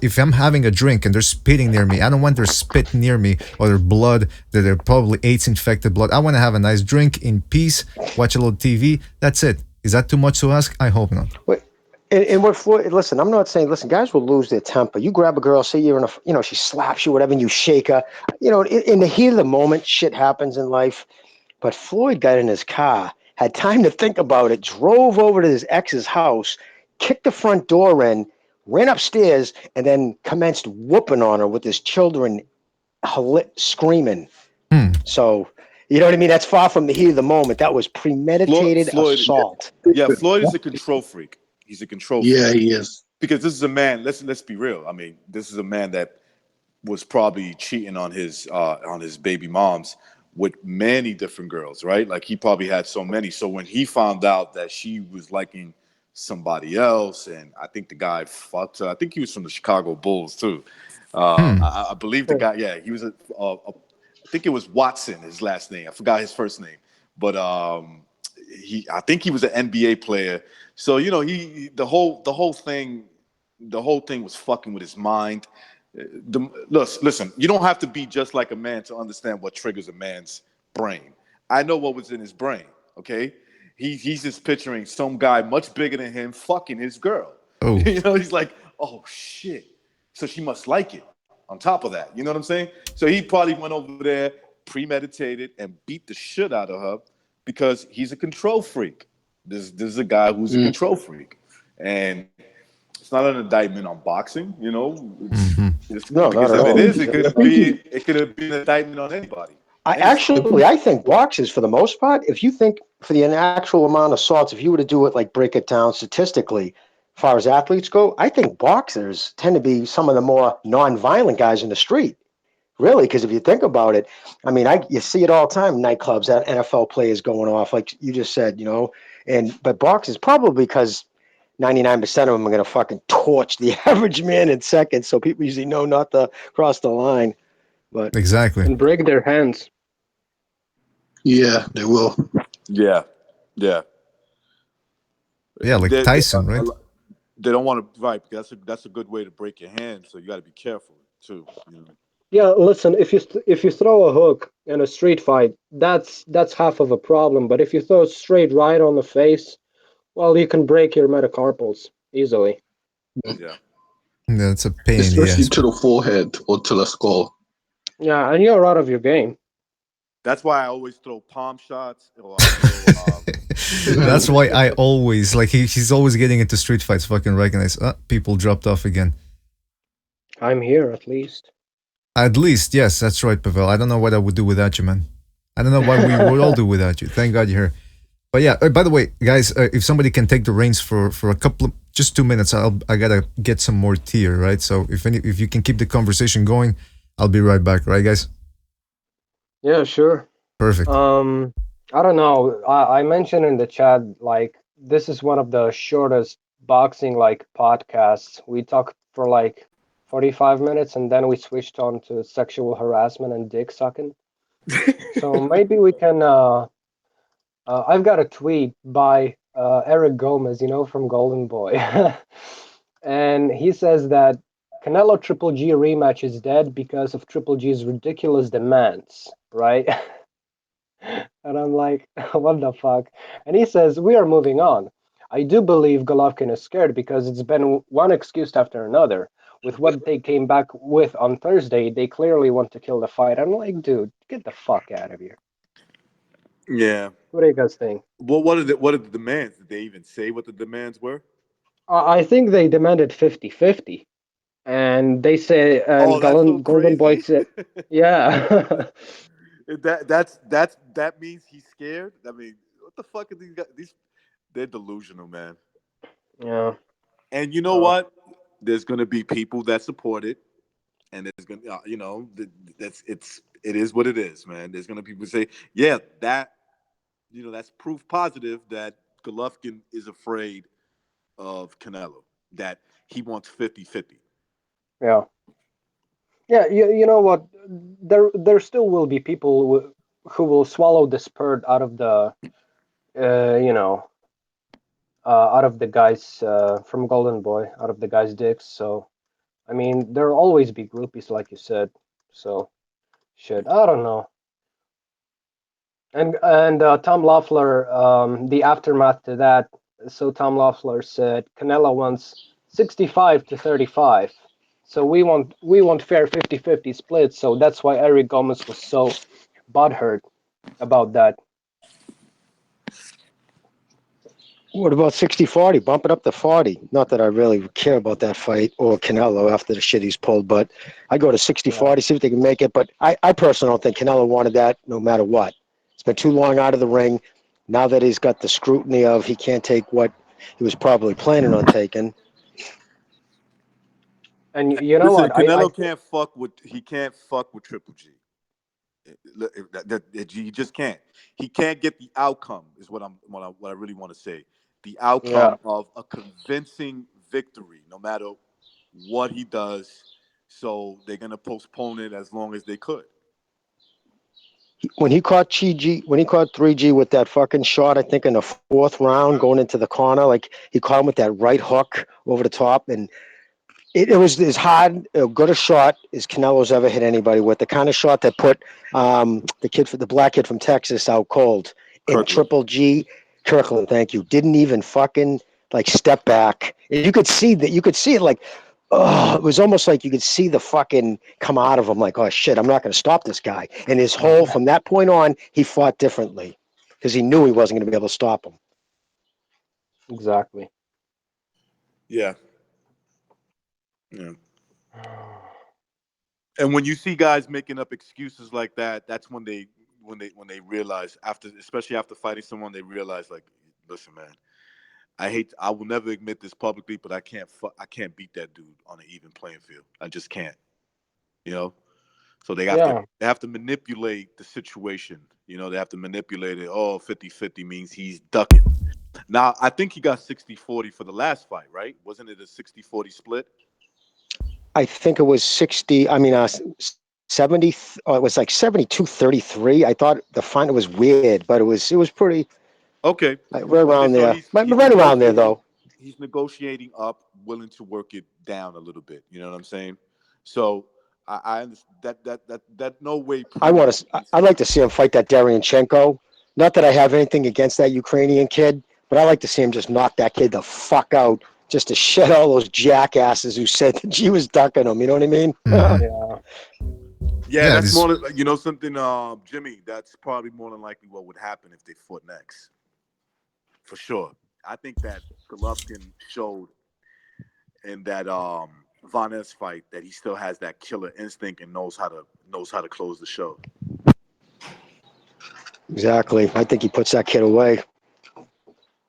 If I'm having a drink and they're spitting near me, I don't want their spit near me or their blood. That they're probably AIDS infected blood. I want to have a nice drink in peace, watch a little TV. That's it. Is that too much to ask? I hope not. Wait, and what Floyd? Listen, I'm not saying. Listen, guys will lose their temper. You grab a girl, say you're in a, she slaps you, whatever, and you shake her. In the heat of the moment, shit happens in life. But Floyd got in his car, had time to think about it, drove over to his ex's house, kicked the front door in, ran upstairs, and then commenced whooping on her with his children screaming. So, you know what I mean? That's far from the heat of the moment. That was premeditated assault. Yeah, Floyd is a control freak. He's a control freak. Yeah, he is. Because this is a man. Let's be real. I mean, this is a man that was probably cheating on his baby moms with many different girls, right? Like he probably had so many. So when he found out that she was liking somebody else, and I think the guy fucked her. I think he was from the Chicago Bulls too. I believe the guy. Yeah, he was I think it was Watson, his last name. I forgot his first name, but I think he was an NBA player. So the whole thing was fucking with his mind. Listen, you don't have to be just like a man to understand what triggers a man's brain. I know what was in his brain. Okay, he's just picturing some guy much bigger than him fucking his girl. Oh. He's like, oh shit, so she must like it. On top of that, you know what I'm saying? So he probably went over there, premeditated, and beat the shit out of her because he's a control freak. This is a guy who's a control freak, and it's not an indictment on boxing. It's, No, because not at if all. it is, it could have been an indictment on anybody. I think boxers, for the most part, if you think for the actual amount of assaults, if you were to do it, like break it down statistically, as far as athletes go, I think boxers tend to be some of the more non-violent guys in the street. Really, because if you think about it, I mean, you see it all the time, nightclubs, NFL players going off, like you just said, but boxers probably because 99% of them are going to fucking torch the average man in seconds, so people usually know not to cross the line. But Exactly. And break their hands. Yeah, they will. Yeah. Yeah, like Tyson, right? They don't want to, right? Because that's a good way to break your hand. So you got to be careful too. Yeah, listen, if you throw a hook in a street fight, that's half of a problem. But if you throw it straight right on the face, well, you can break your metacarpals easily. Yeah. That's a pain. Especially Yes. to the forehead or to the skull. Yeah, and you're out of your game. That's why I always throw palm shots. Or That's why I always he's always getting into street fights. Fucking recognize people dropped off again. I'm here at least. At least, yes, that's right, Pavel. I don't know what I would do without you, man. I don't know what we would all do without you. Thank God you're here. But yeah, by the way, guys, if somebody can take the reins for a couple of just 2 minutes, I gotta get some more tea here, right? So if you can keep the conversation going, I'll be right back, right, guys? Yeah, sure. Perfect. I don't know. I mentioned in the chat, like, this is one of the shortest boxing podcasts. We talked for 45 minutes and then we switched on to sexual harassment and dick sucking. So maybe we can I've got a tweet by Eric Gomez, from Golden Boy. And he says that Canelo Triple G rematch is dead because of Triple G's ridiculous demands, right? And I'm like, what the fuck? And he says, we are moving on. I do believe Golovkin is scared because it's been one excuse after another. With what they came back with on Thursday, they clearly want to kill the fight. I'm like, dude, get the fuck out of here. Yeah. What do you guys think? Well, what are the demands? Did they even say what the demands were? I think they demanded 50-50. And they say, and That's so Golden Boy crazy. said, yeah. that means he's scared. I mean, what the fuck are these guys? They're delusional, man. Yeah. And you know what? There's gonna be people that support it, and there's gonna, it is what it is, man. There's gonna be people say, yeah, that's proof positive that Golovkin is afraid of Canelo, that he wants 50-50. Yeah. Yeah, you know what? There still will be people who will swallow the spurt out of the, out of the guys from Golden Boy, out of the guys' dicks. So, I mean, there'll always be groupies, like you said. So, shit, I don't know. And Tom Loeffler, the aftermath to that. So Tom Loeffler said Canelo wants 65-35. So we want fair 50-50 split. So that's why Eric Gomez was so butthurt about that. What about 60-40? Bump it up to 40. Not that I really care about that fight or Canelo after the shit he's pulled, but I go to 60-40, see if they can make it. But I personally don't think Canelo wanted that no matter what. It's been too long out of the ring. Now that he's got the scrutiny of he can't take what he was probably planning on taking. And you know Listen, what? Canelo can't fuck with Triple G. He just can't. He can't get the outcome. Is what I really want to say. The outcome of a convincing victory, no matter what he does. So they're gonna postpone it as long as they could. When he caught 3G with that fucking shot, I think in the fourth round, going into the corner, like he caught him with that right hook over the top, and it was as hard, good a shot as Canelo's ever hit anybody with. The kind of shot that put the black kid from Texas out cold. And Triple G, Kirkland, thank you, didn't even fucking like step back. You could see it like, oh, it was almost like you could see the fucking come out of him like, oh shit, I'm not going to stop this guy. And his whole, from that point on, he fought differently because he knew he wasn't going to be able to stop him. Exactly. Yeah. Yeah. And when you see guys making up excuses like that, that's when they realize especially after fighting someone, they realize like, listen, man, I will never admit this publicly, but I can't beat that dude on an even playing field. I just can't. You know? So they have to manipulate the situation. You know, they have to manipulate it. Oh, 50-50 means he's ducking. Now, I think he got 60-40 for the last fight, right? Wasn't it a 60-40 split? I think it was 70. It was like 72-33. I thought the final was weird, but it was pretty. Okay. Right around there. He's Right around there, though. He's negotiating up, willing to work it down a little bit. You know what I'm saying? So I understand that no way. I'd like to see him fight that Deryanchenko. Not that I have anything against that Ukrainian kid, but I like to see him just knock that kid the fuck out, just to shed all those jackasses who said that G was ducking him. You know what I mean? Yeah, that's more than, something, Jimmy. That's probably more than likely what would happen if they fought next. For sure. I think that Golovkin showed in that Von Ness fight that he still has that killer instinct and knows how to close the show. Exactly. I think he puts that kid away.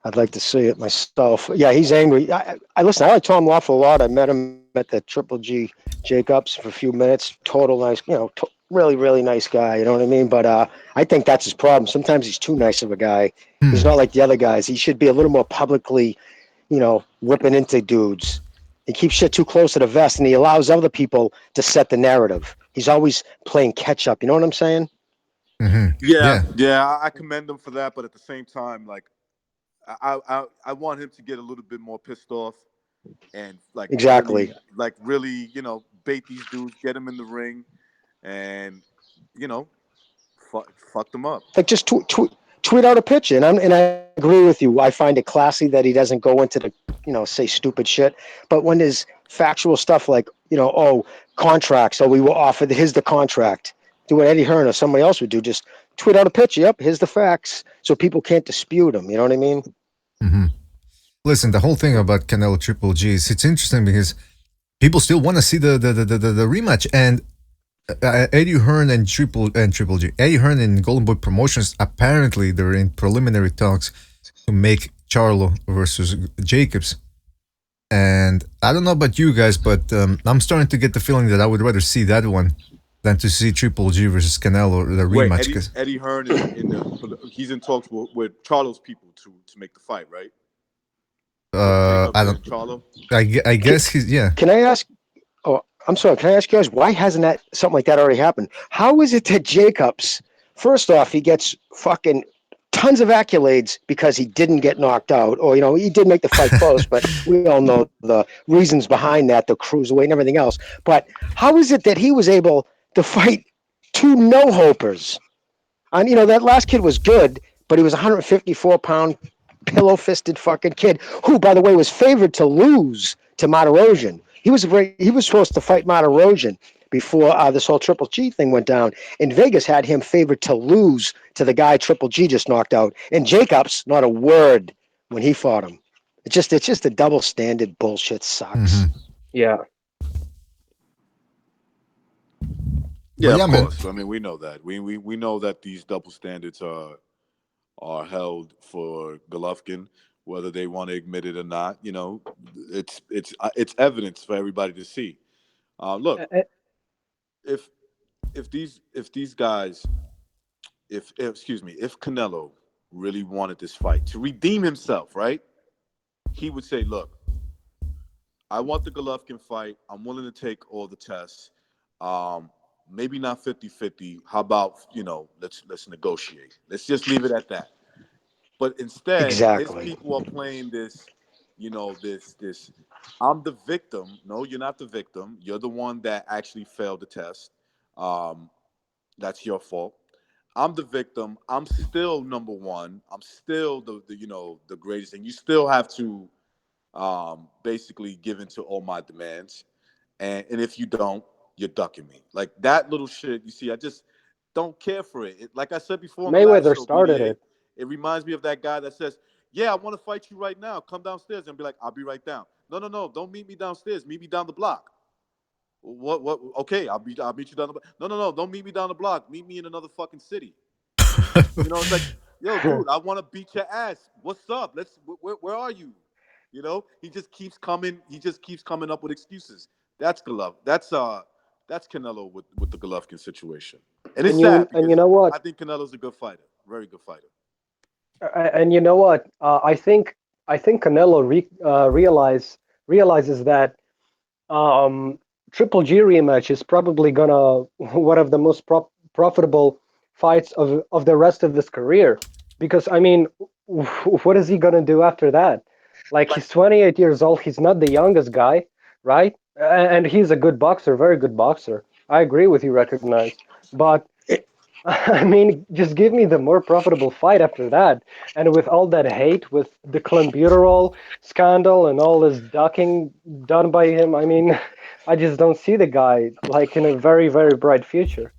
I'd like to see it myself. Yeah, he's angry. I listen. I like Tom Loeffler a lot. I met him at the Triple G Jacobs for a few minutes. Total nice, really, really nice guy. You know what I mean? But I think that's his problem. Sometimes he's too nice of a guy. He's not like the other guys. He should be a little more publicly, whipping into dudes. He keeps shit too close to the vest, and he allows other people to set the narrative. He's always playing catch up. You know what I'm saying? Mm-hmm. Yeah. I commend him for that, but at the same time, like, I want him to get a little bit more pissed off and like really, bait these dudes, get them in the ring, and fuck them up. Like just tweet out a picture, and I agree with you. I find it classy that he doesn't go into the say stupid shit. But when there's factual stuff like contracts, we were offered, here's the contract. Do what Eddie Hearn or somebody else would do. Just tweet out a picture. Yep, here's the facts, so people can't dispute them. You know what I mean? Mm-hmm. Listen, the whole thing about Canelo Triple G it's interesting because people still want to see the rematch, and Eddie Hearn and Triple G, Eddie Hearn and Golden Boy Promotions, apparently they're in preliminary talks to make Charlo versus Jacobs. And I don't know about you guys, but I'm starting to get the feeling that I would rather see that one than to see Triple G versus Canelo, the rematch. Wait, Eddie Hearn is he's in talks with Charlo's people to make the fight, right? I don't. Charlo? I guess he's Can I ask? Oh, I'm sorry. Can I ask you guys why hasn't something like that already happened? How is it that Jacobs, first off, he gets fucking tons of accolades because he didn't get knocked out, or he did make the fight close, but we all know the reasons behind that, the cruiserweight and everything else. But how is it that he was able to fight two no-hopers? And that last kid was good, but he was a 154-pound pillow-fisted fucking kid who, by the way, was favored to lose to Martirosyan. He was supposed to fight Martirosyan before this whole Triple G thing went down. And Vegas had him favored to lose to the guy Triple G just knocked out. And Jacobs, not a word when he fought him. It's just a double standard bullshit sucks. Yeah. Yeah, yeah, of man. course. I mean, we know that. We know that these double standards are held for Golovkin, whether they want to admit it or not. It's evidence for everybody to see. Look, if these guys, if Canelo really wanted this fight to redeem himself, right? He would say, "Look, I want the Golovkin fight. I'm willing to take all the tests. Maybe not 50-50. How about, let's negotiate. Let's just leave it at that." But instead, his Exactly. people are playing this, this. I'm the victim. No, you're not the victim. You're the one that actually failed the test. That's your fault. I'm the victim. I'm still number one. I'm still the greatest, and you still have to basically give in to all my demands. And if you don't, you're ducking me. Like that little shit. You see, I just don't care for it. Like I said before on the last Mayweather show, started BDA, it. it reminds me of that guy that says, "Yeah, I want to fight you right now. Come downstairs," and be like, "I'll be right down." No, no, no. Don't meet me downstairs. Meet me down the block. What? Okay, I'll meet you down the block. No, no, no. Don't meet me down the block. Meet me in another fucking city. It's like, yo, dude, I want to beat your ass. What's up? Where are you? He just keeps coming. He just keeps coming up with excuses. That's that's Canelo with the Golovkin situation, and it's sad And you because know what? I think Canelo's a good fighter, very good fighter. And you know what? I think Canelo realizes that Triple G rematch is probably gonna one of the most profitable fights of the rest of his career, because I mean, what is he gonna do after that? Like, he's 28 years old. He's not the youngest guy, right? And he's a good boxer, very good boxer. I agree with you, Recognize, but I mean, just give me the more profitable fight after that. And with all that hate, with the clenbuterol scandal and all this ducking done by him, I mean, I just don't see the guy like in a very, very bright future.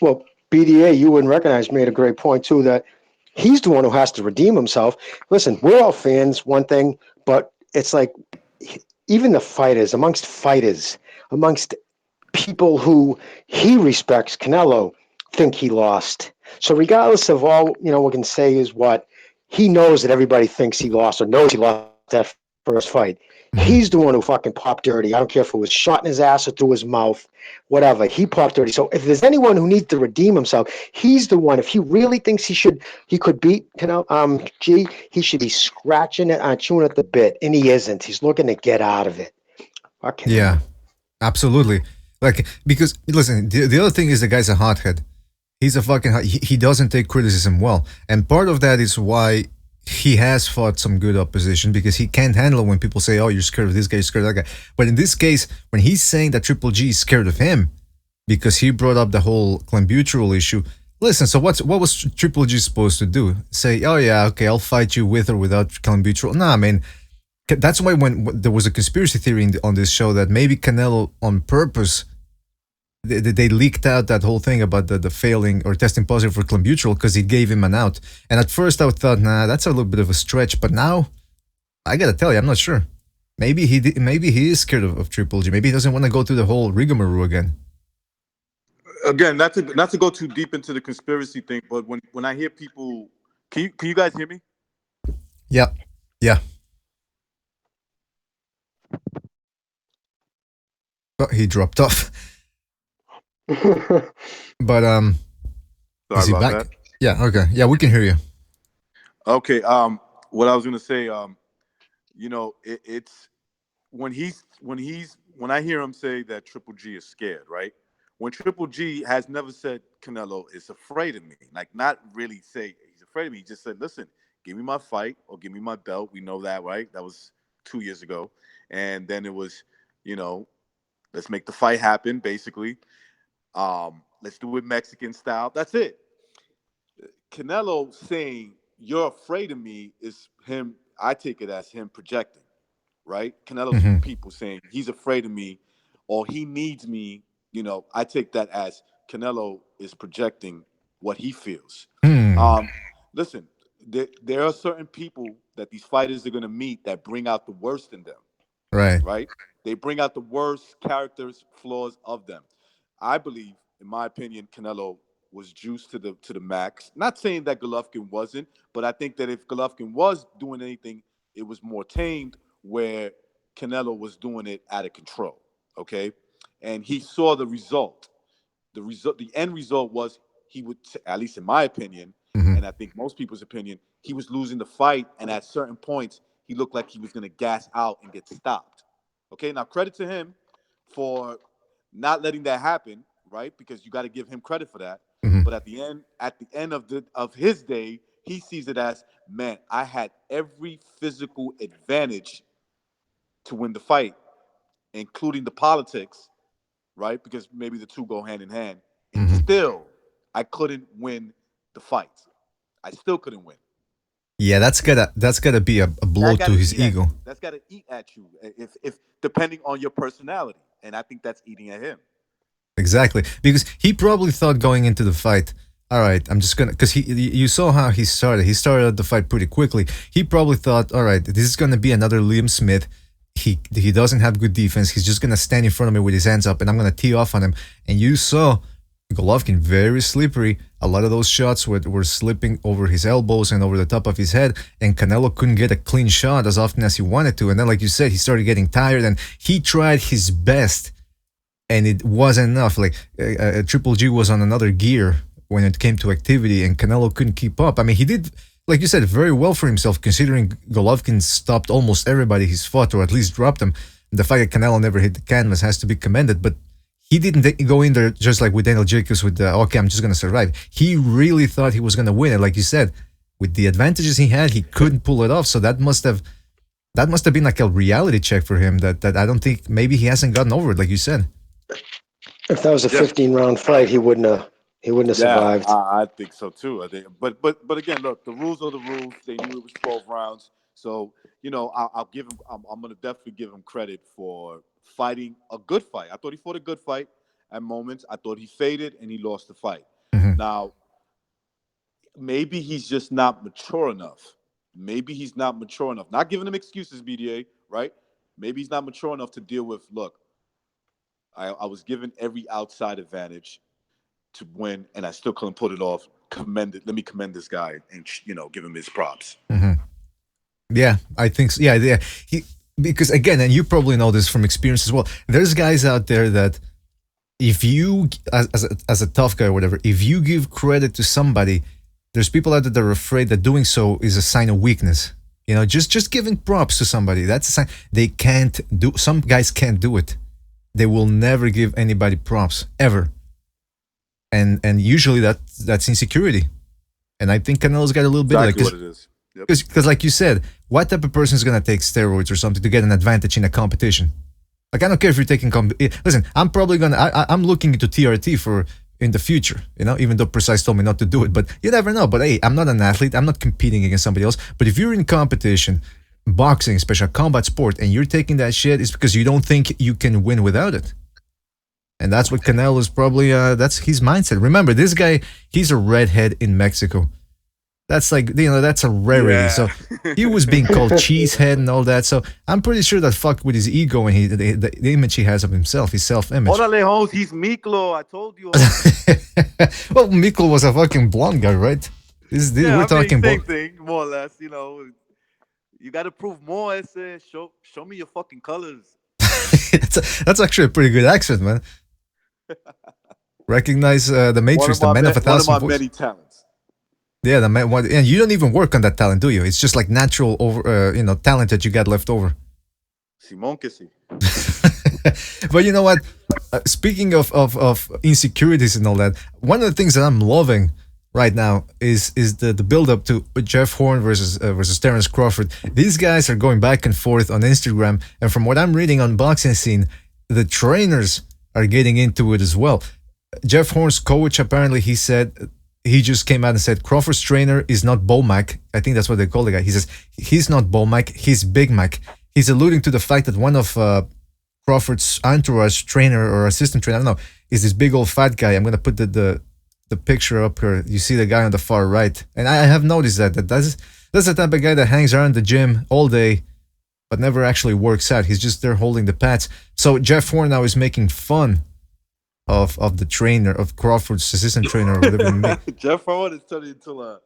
Well, BDA, you wouldn't recognize, made a great point too, that he's the one who has to redeem himself. Listen, we're all fans, one thing, but it's like even the amongst people who he respects, Canelo, think he lost. So regardless of all, we can say is what he knows that everybody thinks he lost or knows he lost that first fight. He's the one who fucking popped dirty. I don't care if it was shot in his ass or through his mouth, whatever. He popped dirty. So if there's anyone who needs to redeem himself, he's the one. If he really thinks he could beat G, he should be scratching it, chewing at the bit, and he isn't. He's looking to get out of it. Fuck Canelo. Yeah, absolutely. Like, because listen, the other thing is the guy's a hothead. He's a fucking he doesn't take criticism well, and part of that is why he has fought some good opposition, because he can't handle when people say, "Oh, you're scared of this guy, you're scared of that guy." But in this case, when he's saying that Triple G is scared of him because he brought up the whole clenbuterol issue, listen. So what was Triple G supposed to do? Say, "Oh yeah, okay, I'll fight you with or without clenbuterol"? Nah, I mean, that's why when there was a conspiracy theory on this show that maybe Canelo on purpose. They leaked out that whole thing about the failing or testing positive for clenbuterol because he gave him an out. And at first I thought, nah, that's a little bit of a stretch. But now, I gotta tell you, I'm not sure. Maybe he is scared of Triple G. Maybe he doesn't want to go through the whole rigmarole again. Again, not to go too deep into the conspiracy thing, but when I hear people, can you guys hear me? Yeah. Oh, he dropped off. But Sorry is he about back? that. Yeah. Okay. Yeah, we can hear you. Okay. What I was gonna say, it's when I hear him say that Triple G is scared, right? When Triple G has never said Canelo is afraid of me, like not really say he's afraid of me. He just said, "Listen, give me my fight or give me my belt." We know that, right? That was 2 years ago, and then it was, let's make the fight happen. Basically, let's do it Mexican style. That's it. Canelo saying you're afraid of me is him. I take it as him projecting, right? Canelo's people saying he's afraid of me or he needs me. I take that as Canelo is projecting what he feels. Listen, there are certain people that these fighters are going to meet that bring out the worst in them, Right. right? They bring out the worst characters, flaws of them. I believe, in my opinion, Canelo was juiced to the max. Not saying that Golovkin wasn't, but I think that if Golovkin was doing anything, it was more tamed, where Canelo was doing it out of control. Okay, and he saw the result. The end result was he would, at least in my opinion, and I think most people's opinion, he was losing the fight, and at certain points, he looked like he was going to gas out and get stopped. Okay, now credit to him for not letting that happen, right? Because you got to give him credit for that. But at the end of his day, he sees it as, man, I had every physical advantage to win the fight, including the politics, right? Because maybe the two go hand in hand. And still, I couldn't win the fight. I still couldn't win. Yeah, that's gotta be a blow to his ego. That's gotta eat at you, if depending on your personality, and I think that's eating at him. Exactly, because he probably thought going into the fight, all right, I'm just gonna, because you saw how he started. He started the fight pretty quickly. He probably thought, all right, this is gonna be another Liam Smith. He doesn't have good defense. He's just gonna stand in front of me with his hands up, and I'm gonna tee off on him. And you saw Golovkin very slippery. A lot of those shots were slipping over his elbows and over the top of his head, and Canelo couldn't get a clean shot as often as he wanted to. And then, like you said, he started getting tired, and he tried his best, and it wasn't enough. Like Triple G was on another gear when it came to activity, and Canelo couldn't keep up. I mean, he did, like you said, very well for himself, considering Golovkin stopped almost everybody he's fought, or at least dropped them. The fact that Canelo never hit the canvas has to be commended, but he didn't go in there just like with Daniel Jacobs with okay, I'm just going to survive. He really thought he was going to win. And like you said, with the advantages he had, he couldn't pull it off. So that must have been like a reality check for him that I don't think, maybe he hasn't gotten over it, like you said. If that was a 15-round fight, he wouldn't have survived. I think so too. I think, but again, look, the rules are the rules. They knew it was 12 rounds, so I'll give him. I'm gonna definitely give him credit for fighting a good fight. I thought he fought a good fight at moments. I thought he faded and he lost the fight. Now, maybe he's just not mature enough. Not giving him excuses, BDA, right? Maybe he's not mature enough to deal with, look, I was given every outside advantage to win, and I still couldn't put it off. Let me commend this guy and give him his props. Yeah, I think so. Yeah. Because again, and you probably know this from experience as well, there's guys out there that if you, as a tough guy or whatever, if you give credit to somebody, there's people out there that are afraid that doing so is a sign of weakness. Just giving props to somebody, that's a sign. Some guys can't do it. They will never give anybody props, ever. And usually that's insecurity. And I think Canelo's got a little bit of what it is. Because like you said, what type of person is going to take steroids or something to get an advantage in a competition? Like, I don't care if you're taking listen, I'm probably I'm looking into TRT in the future, even though Precise told me not to do it, but you never know. But hey, I'm not an athlete. I'm not competing against somebody else. But if you're in competition, boxing, especially combat sport, and you're taking that shit, it's because you don't think you can win without it. And that's what Canelo is probably, that's his mindset. Remember, this guy, he's a redhead in Mexico. That's like, that's a rarity. Yeah. So he was being called cheesehead and all that. So I'm pretty sure that fucked with his ego and the image he has of himself, his self-image. Órale, Holmes, he's Miklo. I told you. Well, Miklo was a fucking blonde guy, right? We're talking same thing, more or less. You got to prove more. I said, show me your fucking colors. That's actually a pretty good accent, man. Recognize the Matrix, the man of 1,000 voices. One of my many talents. Yeah, and you don't even work on that talent, do you? It's just like natural, talent that you got left over. Simón que sí. But you know what? Speaking of insecurities and all that, one of the things that I'm loving right now is the build up to Jeff Horn versus Terence Crawford. These guys are going back and forth on Instagram, and from what I'm reading on Boxing Scene, the trainers are getting into it as well. Jeff Horn's coach, apparently, he said, he just came out and said Crawford's trainer is not Bo Mac. I think that's what they call the guy. He says he's not Bo Mac, he's Big Mac. He's alluding to the fact that one of Crawford's entourage trainer or assistant trainer, I don't know, is this big old fat guy. I'm gonna put the picture up here. You see the guy on the far right, and I have noticed that's the type of guy that hangs around the gym all day, but never actually works out. He's just there holding the pads. So Jeff Horn now is making fun of the trainer, of Crawford's assistant trainer, or whatever. He made. Jeff Horn is turning into a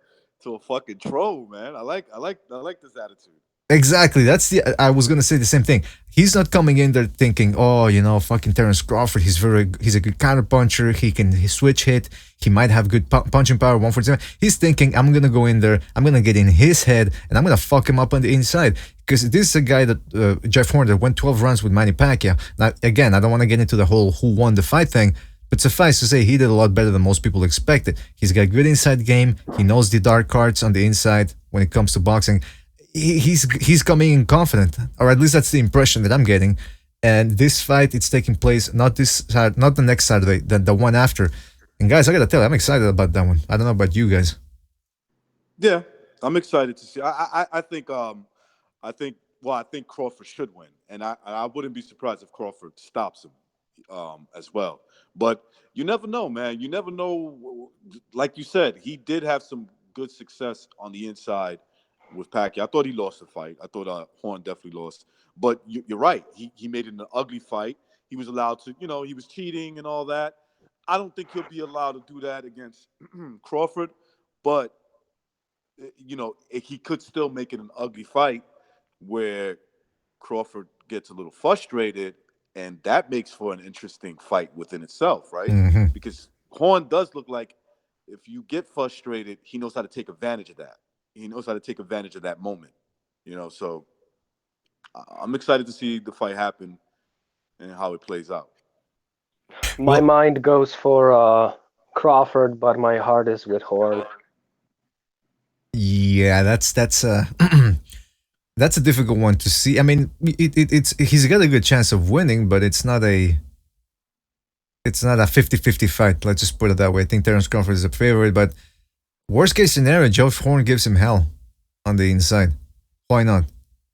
fucking troll, man. I like this attitude. Exactly. I was gonna say the same thing. He's not coming in there thinking, oh, fucking Terence Crawford. He's a good counter puncher. He can switch hit. He might have good punching power. 147. He's thinking, I'm gonna go in there. I'm gonna get in his head, and I'm gonna fuck him up on the inside. Because this is a guy that Jeff Horn that went 12 rounds with Manny Pacquiao. Now, again, I don't want to get into the whole who won the fight thing, but suffice to say, he did a lot better than most people expected. He's got good inside game. He knows the dark cards on the inside when it comes to boxing. He's coming in confident, or at least that's the impression that I'm getting. And this fight, it's taking place not the next Saturday, the one after. And guys, I gotta tell you, I'm excited about that one. I don't know about you guys. Yeah, I'm excited to see. I think Crawford should win, and I wouldn't be surprised if Crawford stops him as well. But you never know, man. You never know. Like you said, he did have some good success on the inside with Pacquiao. I thought he lost the fight. I thought Horn definitely lost. But you're right. He made it an ugly fight. He was allowed to, he was cheating and all that. I don't think he'll be allowed to do that against Crawford. But, he could still make it an ugly fight where Crawford gets a little frustrated, and that makes for an interesting fight within itself, right? Mm-hmm. Because Horn does look like if you get frustrated, he knows how to take advantage of that. He knows how to take advantage of that moment, so I'm excited to see the fight happen and how it plays out. My mind goes for Crawford, but my heart is with Horn. Yeah, that's that's a difficult one to see. I mean, he's got a good chance of winning, but it's not a 50-50 fight. Let's just put it that way. I think Terence Crawford is a favorite, but worst case scenario, Jeff Horn gives him hell on the inside. Why not?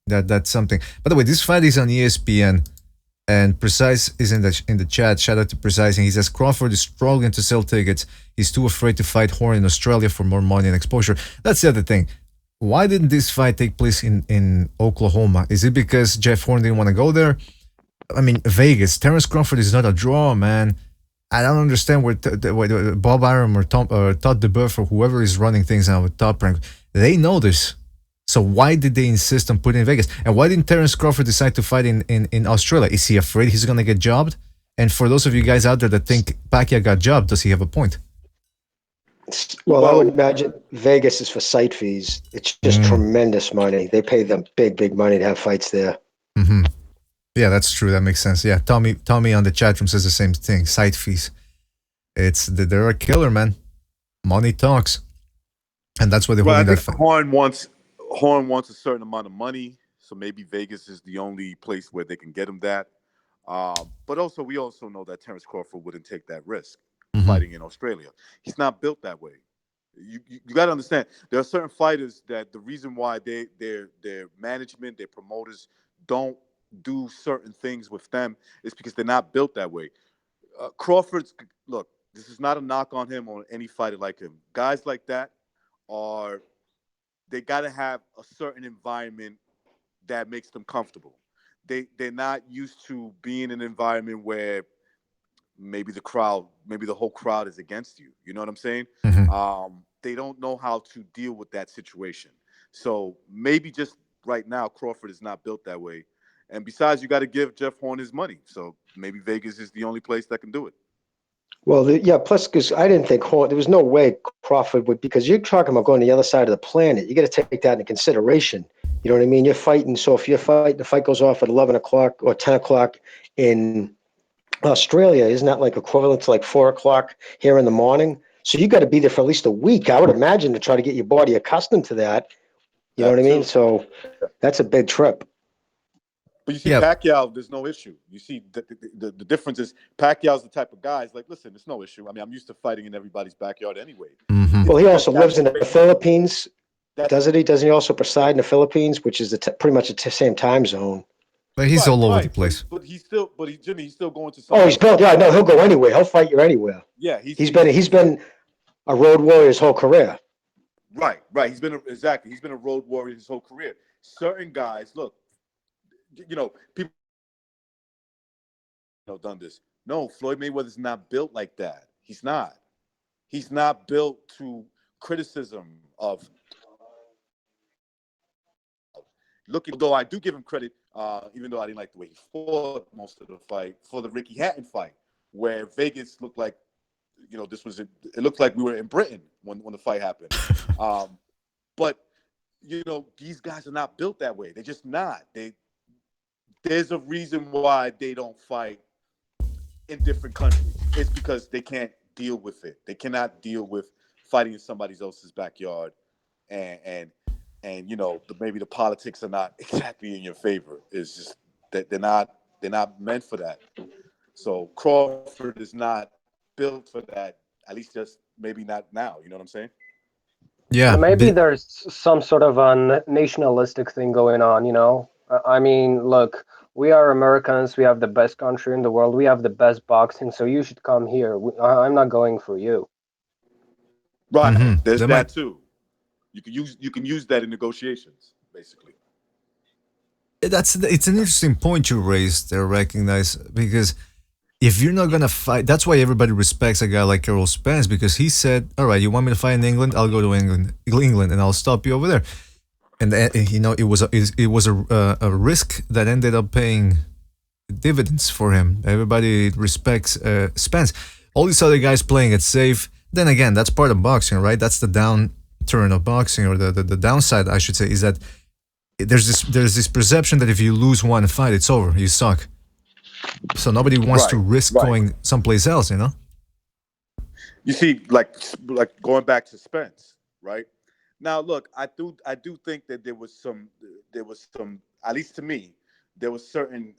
That's something. By the way, this fight is on ESPN, and Precise is in the chat. Shout out to Precise, and he says Crawford is struggling to sell tickets. He's too afraid to fight Horn in Australia for more money and exposure. That's the other thing. Why didn't this fight take place in Oklahoma? Is it because Jeff Horn didn't want to go there? I mean, Vegas. Terence Crawford is not a draw, man. I don't understand where Bob Arum or Todd DeBeuf or whoever is running things now with Top Rank. They know this. So why did they insist on putting in Vegas? And why didn't Terence Crawford decide to fight in Australia? Is he afraid he's going to get jobbed? And for those of you guys out there that think Pacquiao got jobbed, does he have a point? Well, I would imagine Vegas is for site fees. It's just tremendous money. They pay them big money to have fights there. Mm-hmm. Yeah, that's true. That makes sense. Yeah, Tommy on the chat room says the same thing. Site fees. They're a killer, man. Money talks, and that's why they're holding that fight. Horn wants a certain amount of money, so maybe Vegas is the only place where they can get him that. But also, we also know that Terence Crawford wouldn't take that risk fighting in Australia. He's not built that way. You got to understand. There are certain fighters that the reason why their management, their promoters don't do certain things with them is because they're not built that way. Crawford's, look, this is not a knock on him or any fighter like him. Guys like that they got to have a certain environment that makes them comfortable. They're not used to being in an environment where maybe the whole crowd is against you. You know what I'm saying? Mm-hmm. They don't know how to deal with that situation. So maybe just right now, Crawford is not built that way. And besides, you got to give Jeff Horn his money. So maybe Vegas is the only place that can do it. Well, plus, because I didn't think Horn, there was no way Crawford would, because you're talking about going to the other side of the planet. You got to take that into consideration. You know what I mean? You're fighting. So if you're fighting, the fight goes off at 11 o'clock or 10 o'clock in Australia, isn't that like equivalent to like 4 o'clock here in the morning? So you got to be there for at least a week, I would imagine, to try to get your body accustomed to that. You know what I mean? too. So that's a big trip. But you see, Yeah. Pacquiao, there's no issue. You see, the difference is Pacquiao's the type of guy. It's like, listen, it's no issue. I mean, I'm used to fighting in everybody's backyard anyway. Mhm. Well, he also lives in the That's- Philippines, that's- doesn't he? Doesn't he also preside in the Philippines, which is pretty much the same time zone? But he's all over the But, place. but he's still, Jimmy, he's still going to some. Oh, he's built. Yeah, no, he'll go anywhere. He'll fight you anywhere. Yeah, He's been a road warrior his whole career. right. He's been a road warrior his whole career. Certain guys, look, people done this. No, Floyd Mayweather's not built like that. He's not. He's not built to criticism of. Looking, though I do give him credit, even though I didn't like the way he fought most of the fight, for the Ricky Hatton fight, where Vegas looked like, it looked like we were in Britain when the fight happened. But these guys are not built that way. They're just not. There's a reason why they don't fight in different countries. It's because they can't deal with it. They cannot deal with fighting in somebody else's backyard, and maybe the politics are not exactly in your favor. It's just that they're not meant for that. So Crawford is not built for that. At least just maybe not now. You know what I'm saying? Yeah. Maybe there's some sort of a nationalistic thing going on, I mean, look, we are Americans. We have the best country in the world. We have the best boxing. So you should come here. I'm not going for you. Right. Mhm. There's That that might- too. You can use that in negotiations, basically. it's an interesting point you raised there, recognize, because if you're not gonna fight, that's why everybody respects a guy like Errol Spence, because he said, all right, you want me to fight in England, I'll go to England, and I'll stop you over there. And it was a risk that ended up paying dividends for him. Everybody respects Spence. All these other guys playing it safe. Then again, that's part of boxing, right? That's the downturn of boxing, or the downside, I should say, is that there's this perception that if you lose one fight, it's over. You suck. So nobody wants to risk going someplace else, You see, like going back to Spence, right? Now, look, I do think that there was some, at least to me, there was certain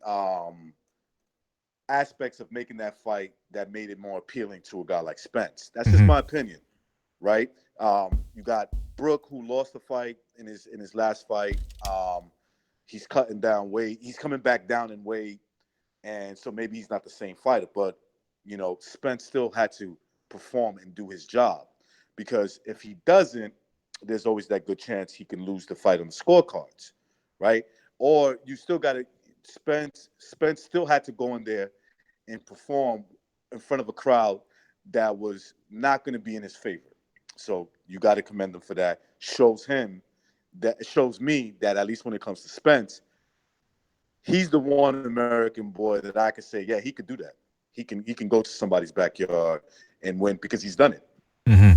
aspects of making that fight that made it more appealing to a guy like Spence. That's just my opinion, right? You got Brook, who lost the fight in his last fight. He's cutting down weight. He's coming back down in weight, and so maybe he's not the same fighter. But Spence still had to perform and do his job, because if he doesn't, there's always that good chance he can lose the fight on the scorecards, right? Or you still got to Spence still had to go in there and perform in front of a crowd that was not going to be in his favor. So you got to commend him for that. Shows me that at least when it comes to Spence, he's the one American boy that I could say, yeah, he could do that. He can go to somebody's backyard and win, because he's done it. Mm-hmm.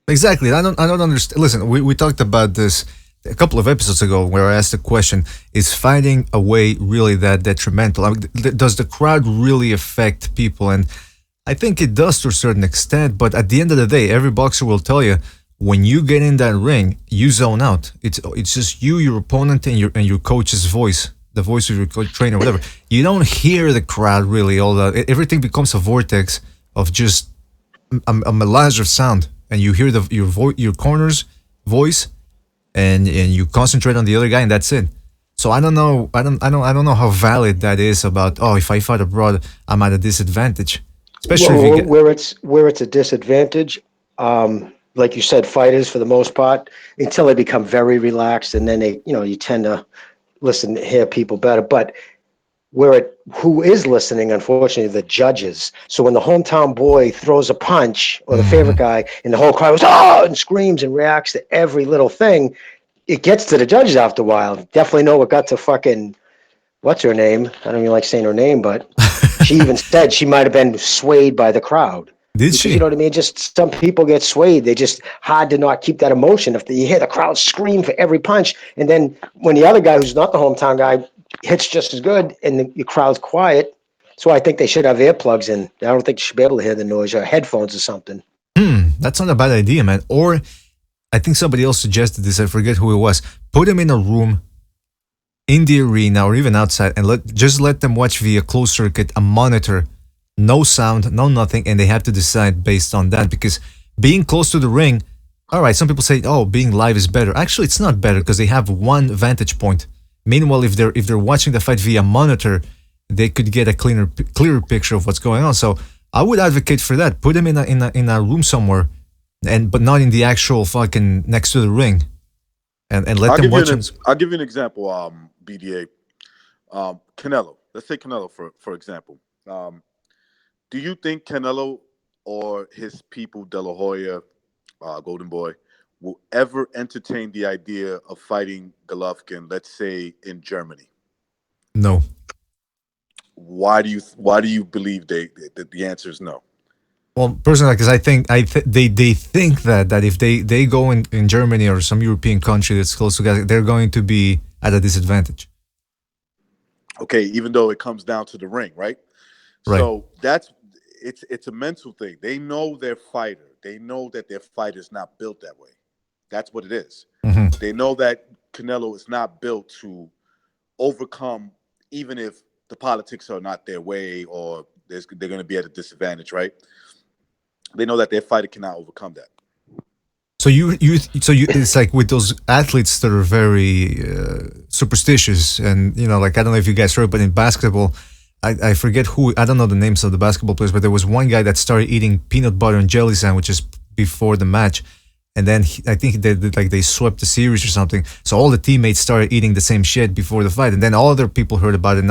Exactly. I don't understand. Listen, we talked about this a couple of episodes ago, where I asked the question: is fighting away really that detrimental? I mean, does the crowd really affect people? And I think it does to a certain extent. But at the end of the day, every boxer will tell you, when you get in that ring, you zone out. It's just you, your opponent, and your coach's voice, the voice of your coach, trainer, whatever. You don't hear the crowd really. All that, everything becomes a vortex of just a melange of sound, and you hear your corner's voice, and you concentrate on the other guy, and that's it. So I don't know. I don't know how valid that is about. Oh, if I fight abroad, I'm at a disadvantage. Especially if you get where it's a disadvantage. Like you said, fighters for the most part, until they become very relaxed, and then you tend to listen, hear people better. But who is listening, unfortunately, the judges. So when the hometown boy throws a punch, or the favorite guy, and the whole crowd goes, oh, and screams and reacts to every little thing, it gets to the judges after a while. Definitely know what got to fucking, what's her name? I don't even like saying her name, but she even said she might have been swayed by the crowd. Did she? You know what I mean? Just some people get swayed. They just hard to not keep that emotion. If you hear the crowd scream for every punch, and then when the other guy who's not the hometown guy hits just as good, and the crowd's quiet, So I think they should have earplugs in. I don't think you should be able to hear the noise, or headphones or something. That's not a bad idea, man. Or I think somebody else suggested this. I forget who it was. Put them in a room in the arena or even outside, and just let them watch via closed circuit, a monitor, no sound, no nothing, and they have to decide based on that. Because being close to the ring, all right, some people say, oh, being live is better. Actually, it's not better because they have one vantage point. Meanwhile, if they're watching the fight via monitor, they could get a clearer picture of what's going on. So I would advocate for that. Put them in a room somewhere, but not in the actual fucking next to the ring, and let them watch them. I'll give you an example. BDA, Canelo. Let's say Canelo for example. Do you think Canelo or his people, De La Hoya, Golden Boy, will ever entertain the idea of fighting Golovkin, let's say in Germany? No. Why do you believe that the answer is no? Well, personally, because I think they think that if they go in Germany or some European country that's close to guys, they're going to be at a disadvantage. Okay, even though it comes down to the ring, right? Right. So it's a mental thing. They know their fighter. They know that their fighter is not built that way. That's what it is. Mm-hmm. They know that Canelo is not built to overcome, even if the politics are not their way or they're going to be at a disadvantage, right? They know that their fighter cannot overcome that. So it's like with those athletes that are very superstitious, and like I don't know if you guys heard, but in basketball, I forget who, I don't know the names of the basketball players, but there was one guy that started eating peanut butter and jelly sandwiches before the match. And then I think they swept the series or something. So all the teammates started eating the same shit before the fight, and then all other people heard about it. And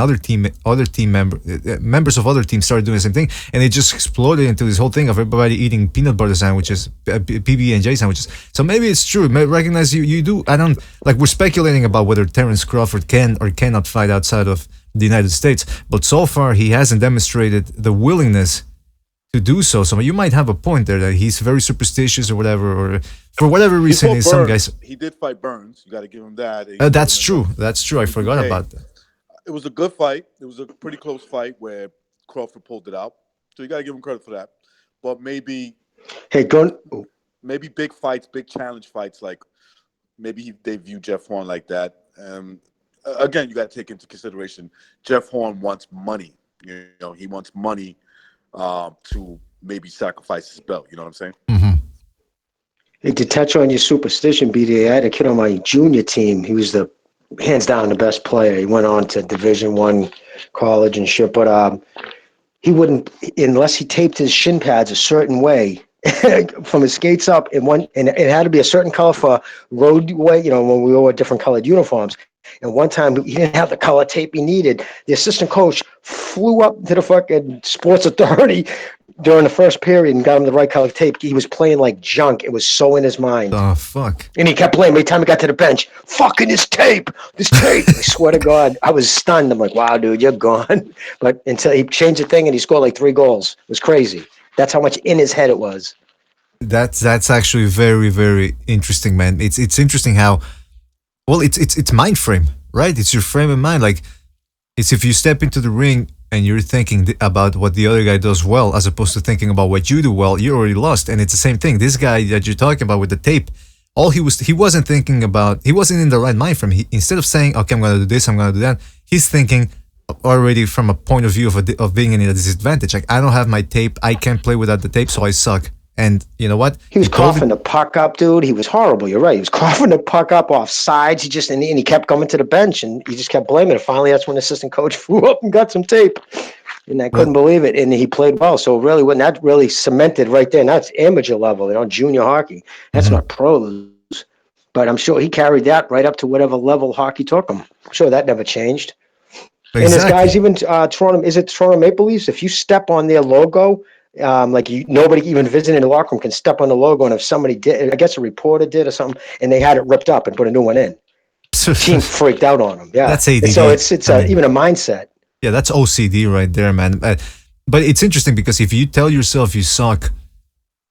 members of other teams started doing the same thing, and it just exploded into this whole thing of everybody eating peanut butter sandwiches, PB&J sandwiches. So maybe it's true. Maybe recognize you do. I don't like. We're speculating about whether Terence Crawford can or cannot fight outside of the United States, but so far he hasn't demonstrated the willingness to do so. So you might have a point there that he's very superstitious or whatever, or for whatever reason, some guys. He did fight Burns. You got to give him that. That's true. That's true. I forgot about that. It was a good fight. It was a pretty close fight where Crawford pulled it out. So you got to give him credit for that. But maybe, maybe big fights, big challenge fights, like maybe they view Jeff Horn like that. Again, you got to take into consideration Jeff Horn wants money. He wants money to maybe sacrifice his belt. You know what I'm saying? Mm-hmm. Hey, to touch on your superstition, BDA, I had a kid on my junior team. He was the hands down the best player. He went on to Division I college and shit, but he wouldn't, unless he taped his shin pads a certain way from his skates up, and it had to be a certain color for roadway, when we wore different colored uniforms. And one time he didn't have the color tape he needed. The assistant coach flew up to the fucking sports authority during the first period and got him the right color tape. He was playing like junk. It was so in his mind. Oh, fuck. And he kept playing. Every time he got to the bench, fucking this tape. I swear to God, I was stunned. I'm like, wow, dude, you're gone. But until he changed the thing and he scored like 3 goals. It was crazy. That's how much in his head it was. That's actually very, very interesting, man. It's interesting how, well, it's mind frame, right? It's your frame of mind. Like, it's if you step into the ring and you're thinking about what the other guy does well, as opposed to thinking about what you do well, you're already lost. And it's the same thing. This guy that you're talking about with the tape, he wasn't thinking about, he wasn't in the right mind frame. Instead of saying, okay, I'm going to do this, I'm going to do that, he's thinking already from a point of view of being in a disadvantage. Like, I don't have my tape, I can't play without the tape, so I suck. And you know what? He was coughing the puck up, dude. He was horrible. You're right. He was coughing the puck up off sides. And he kept coming to the bench, and he just kept blaming it. Finally, that's when the assistant coach flew up and got some tape. And I couldn't believe it. And he played well. So really, when that really cemented right there, and that's amateur level, junior hockey. That's not pros. But I'm sure he carried that right up to whatever level hockey took him. I'm sure that never changed. Exactly. And this guy's even Toronto Maple Leafs? If you step on their logo, nobody even visiting the locker room can step on the logo, and if somebody did, I guess a reporter did or something, and they had it ripped up and put a new one in. Team freaked out on them. Yeah, that's ADD. So it's even a mindset. Yeah, that's OCD right there, man. But it's interesting because if you tell yourself you suck,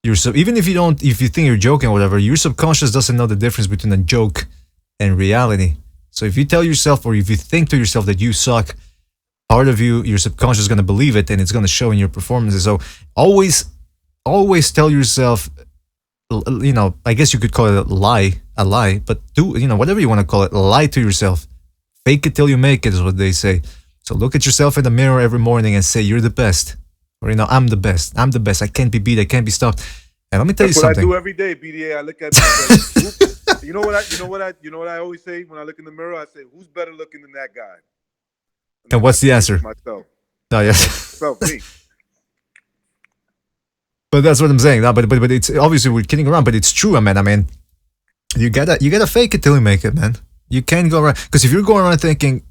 even if you think you're joking or whatever, your subconscious doesn't know the difference between a joke and reality. So if you tell yourself, or if you think to yourself that you suck, part of you, your subconscious is going to believe it, and it's going to show in your performances. So always tell yourself, you know, I guess you could call it a lie, but do, you know, whatever you want to call it, lie to yourself. Fake it till you make it is what they say. So look at yourself in the mirror every morning and say, you're the best. Or, you know, I'm the best. I'm the best. I can't be beat. I can't be stopped. And let me tell That's you what something. I do every day, BDA. I look at myself. You know what I always say when I look in the mirror? I say, who's better looking than that guy? And what's the answer? Myself. No, yes. Myself, me. But that's what I'm saying. No, but it's obviously we're kidding around, but it's true, man. I mean, you gotta fake it till you make it, man. You can't go around, because if you're going around thinking,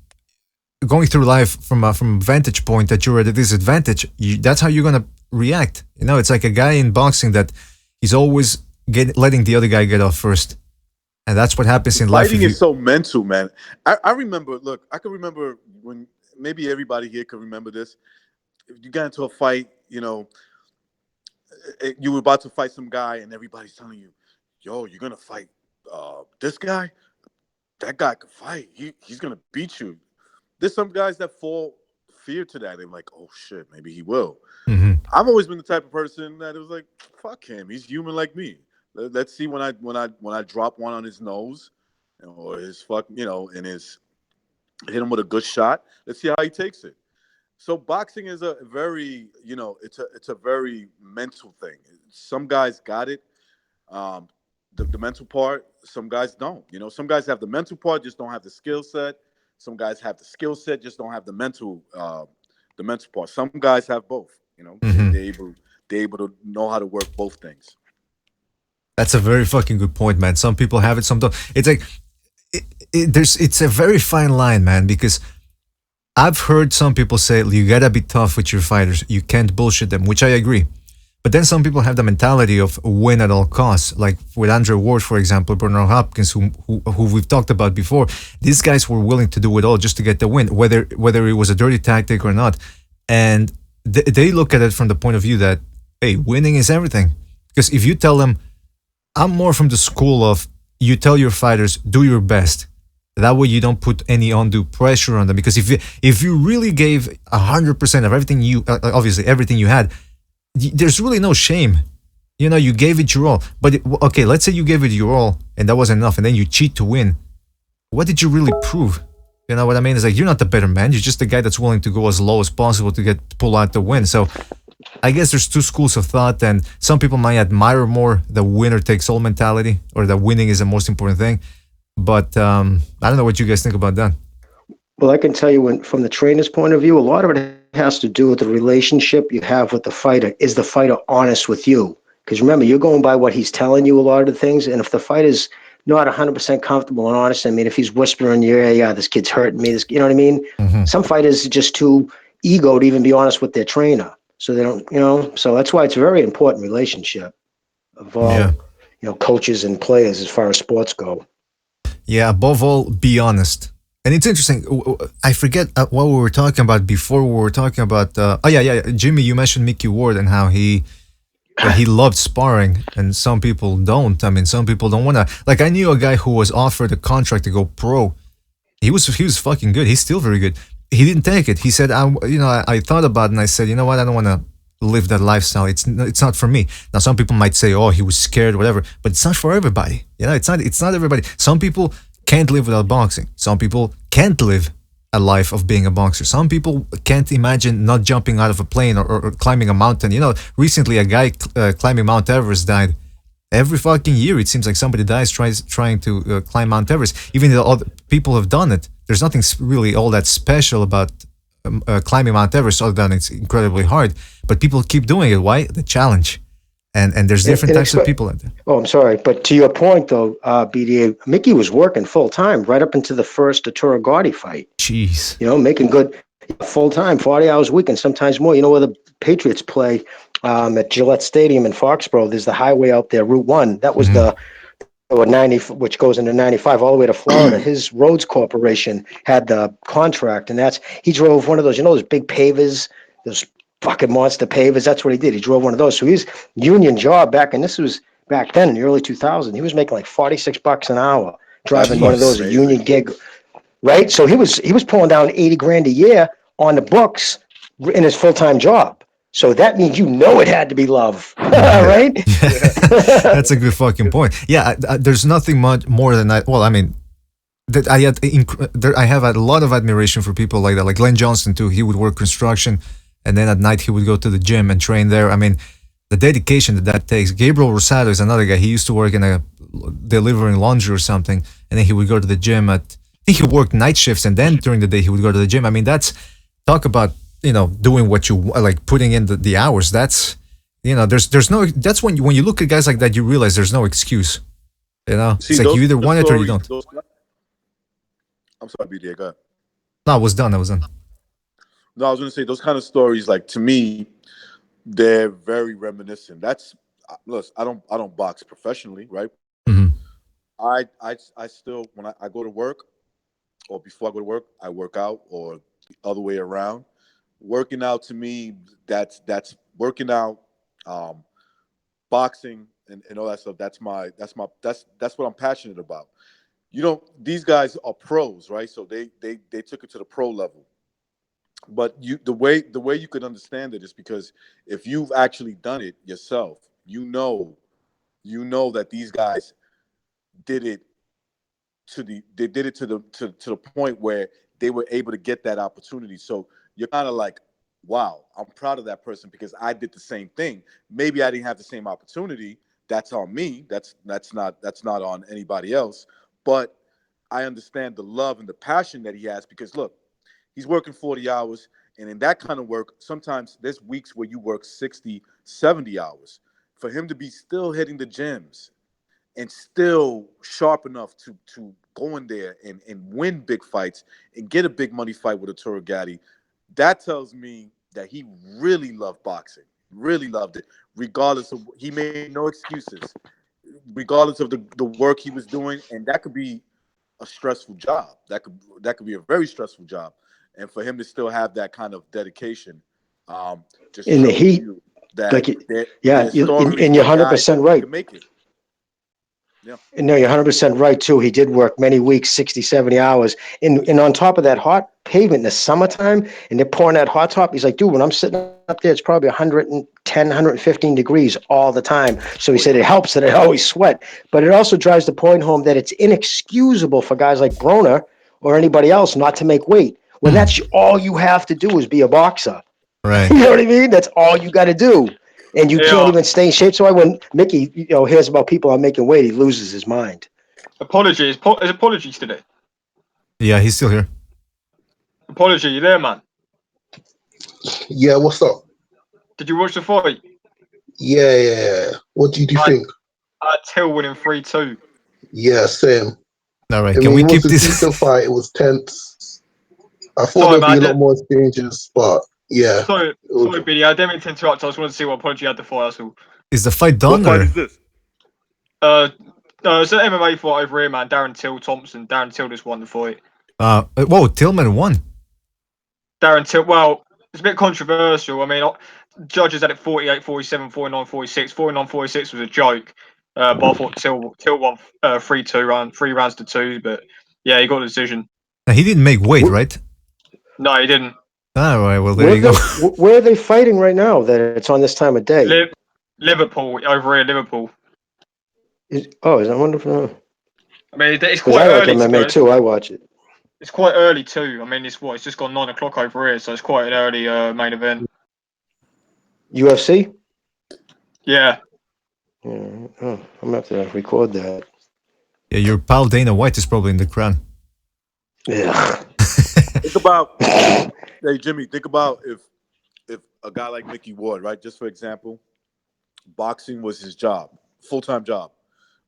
going through life from a vantage point that you're at a disadvantage, that's how you're gonna react. You know, it's like a guy in boxing that he's always letting the other guy get off first, and that's what happens in life. Fighting is so mental, man. I remember. Look, I can remember when maybe everybody here can remember this. If you got into a fight, you know, you were about to fight some guy, and everybody's telling you, "Yo, you're gonna fight this guy. That guy can fight. He's gonna beat you." There's some guys that fall fear to that. They're like, "Oh shit, maybe he will." Mm-hmm. I've always been the type of person that was like, "Fuck him. He's human like me. Let's see when I drop one on his nose, or his and hit him with a good shot. Let's see how he takes it." So boxing is a very, it's a very mental thing. Some guys got it, the mental part. Some guys don't. You know, some guys have the mental part, just don't have the skill set. Some guys have the skill set, just don't have the mental part. Some guys have both. You know, mm-hmm. they're able to know how to work both things. That's a very fucking good point, man. Some people have it, some don't. It's like it's a very fine line, man, because I've heard some people say you gotta be tough with your fighters. You can't bullshit them, which I agree. But then some people have the mentality of win at all costs, like with Andre Ward, for example, Bernard Hopkins, who we've talked about before. These guys were willing to do it all just to get the win, whether it was a dirty tactic or not. And they look at it from the point of view that, hey, winning is everything. Because if you tell them, I'm more from the school of, you tell your fighters, do your best. That way you don't put any undue pressure on them. Because if you really gave 100% of everything obviously everything you had, there's really no shame. You know, you gave it your all. But okay, let's say you gave it your all and that wasn't enough, and then you cheat to win. What did you really prove? You know what I mean? It's like, you're not the better man. You're just the guy that's willing to go as low as possible to pull out the win. So I guess there's two schools of thought, and some people might admire more the winner takes all mentality, or the winning is the most important thing. But I don't know what you guys think about that. Well, I can tell you, from the trainer's point of view, a lot of it has to do with the relationship you have with the fighter. Is the fighter honest with you? Because remember, you're going by what he's telling you a lot of the things. And if the fighter's not 100% comfortable and honest, I mean, if he's whispering in your ear, yeah, this kid's hurting me, you know what I mean? Mm-hmm. Some fighters are just too ego to even be honest with their trainer. So they don't, so that's why it's a very important relationship of all, coaches and players as far as sports go. Yeah, above all, be honest. And it's interesting. I forget what we were talking about before. We were talking about. Jimmy, you mentioned Mickey Ward and how he loved sparring, and some people don't. I mean, some people don't want to. Like, I knew a guy who was offered a contract to go pro. He was fucking good. He's still very good. He didn't take it. He said, I thought about it, and I said, you know what? I don't want to live that lifestyle. It's not for me. Now, some people might say, oh, he was scared, whatever, but it's not for everybody. You know, it's not everybody. Some people can't live without boxing. Some people can't live a life of being a boxer. Some people can't imagine not jumping out of a plane or climbing a mountain. You know, recently a guy climbing Mount Everest died. Every fucking year it seems like somebody dies trying to climb Mount Everest. Even though other people have done it, there's nothing really all that special about climbing Mount Everest, other than it's incredibly hard. But people keep doing it. Why? The challenge. And there's different types of people out there. Oh, I'm sorry. But to your point, though, BDA, Mickey was working full time right up into the first Arturo Gotti fight. Jeez. You know, making good full time, 40 hours a week, and sometimes more. You know where the Patriots play at Gillette Stadium in Foxborough? There's the highway out there, Route 1. That was the 90, which goes into 95 all the way to Florida. His Roads Corporation had the contract, and he drove one of those, those big pavers, those fucking monster pavers. That's what he did. He drove one of those. So his union job this was back then in the early 2000s. He was making like $46 an hour driving one of those, a union gig, right? So he was pulling down $80,000 a year on the books in his full-time job. So that means it had to be love, right? That's a good fucking point. Yeah, there's nothing much more than that. Well, I mean, that I have a lot of admiration for people like that, like Glenn Johnson too. He would work construction, and then at night he would go to the gym and train there. I mean, the dedication that takes. Gabriel Rosado is another guy. He used to work in a delivering laundry or something, and then he would go to the gym I think he worked night shifts, and then during the day he would go to the gym. I mean, that's talk about doing what you like, putting in the hours. That's there's no. That's when you look at guys like that, you realize there's no excuse. See, it's like you either want it or you don't. I'm sorry, BDA, go ahead. No, I was done. No, I was going to say those kind of stories, like, to me, they're very reminiscent. Look, I don't box professionally, right? Mm-hmm. I still, when I go to work, or before I go to work, I work out, or the other way around. Working out, to me, that's working out. Boxing and all that stuff. That's what I'm passionate about. These guys are pros, right? So they took it to the pro level. But the way you could understand it is because if you've actually done it yourself, you know that these guys did it to the point where they were able to get that opportunity. So you're kind of like, wow, I'm proud of that person because I did the same thing. Maybe I didn't have the same opportunity. That's on me. That's not on anybody else. But I understand the love and the passion that he has because, look, he's working 40 hours. And in that kind of work, sometimes there's weeks where you work 60, 70 hours. For him to be still hitting the gyms and still sharp enough to go in there and win big fights and get a big money fight with Arturo Gatti, that tells me that he really loved boxing, really loved it, regardless of, he made no excuses, regardless of the work he was doing. And that could be a stressful job. That could be a very stressful job. And for him to still have that kind of dedication, just In the shows heat, you that like, there's stories and you're where guys 100% right. can make it. Yeah. No, you're 100% right, too. He did work many weeks, 60, 70 hours. And on top of that hot pavement in the summertime, and they're pouring that hot top, he's like, dude, when I'm sitting up there, it's probably 110, 115 degrees all the time. So he said it helps that I always sweat. But it also drives the point home that it's inexcusable for guys like Broner or anybody else not to make weight. When that's all you have to do is be a boxer. Right. You know what I mean? That's all you got to do. And you can't even stay in shape. So when Mickey, hears about people not making weight, he loses his mind. Apologies. Is Apologies today? Yeah, he's still here. Apology, you there, man? Yeah, what's up? Did you watch the fight? Yeah. What did you think? Till winning 3-2. Yeah, same. All right, I can mean, we it keep was a this? decent fight. It was tense. I thought there'd be a lot more exchanges, but yeah. Sorry, Billy. I didn't mean to interrupt. I just wanted to see what Apology had to fight. That's all. Is the fight done? What fight is this? No, it's an MMA fight over here, man. Darren Till Thompson. Darren Till just won the fight. Whoa, Tillman won. Darren Till. Well, it's a bit controversial. I mean, judges had it 48, 47, 49, 46. 49, 46 was a joke. But I thought Till won 3-2 3 rounds to 2. But yeah, he got a decision. Now, he didn't make weight, right? No, he didn't. All right, well, there you go. Where are they fighting right now that it's on this time of day? Liverpool, over here, Liverpool. Is that wonderful? I mean, it's quite early. I early. like MMA too. I watch it. It's quite early too. I mean, it's just gone 9 o'clock over here, so it's quite an early main event. UFC? Yeah. I'm gonna have to record that. Yeah, your pal Dana White is probably in the crowd. Yeah. Think about, hey Jimmy. Think about if a guy like Mickey Ward, right? Just for example, boxing was his job, full-time job.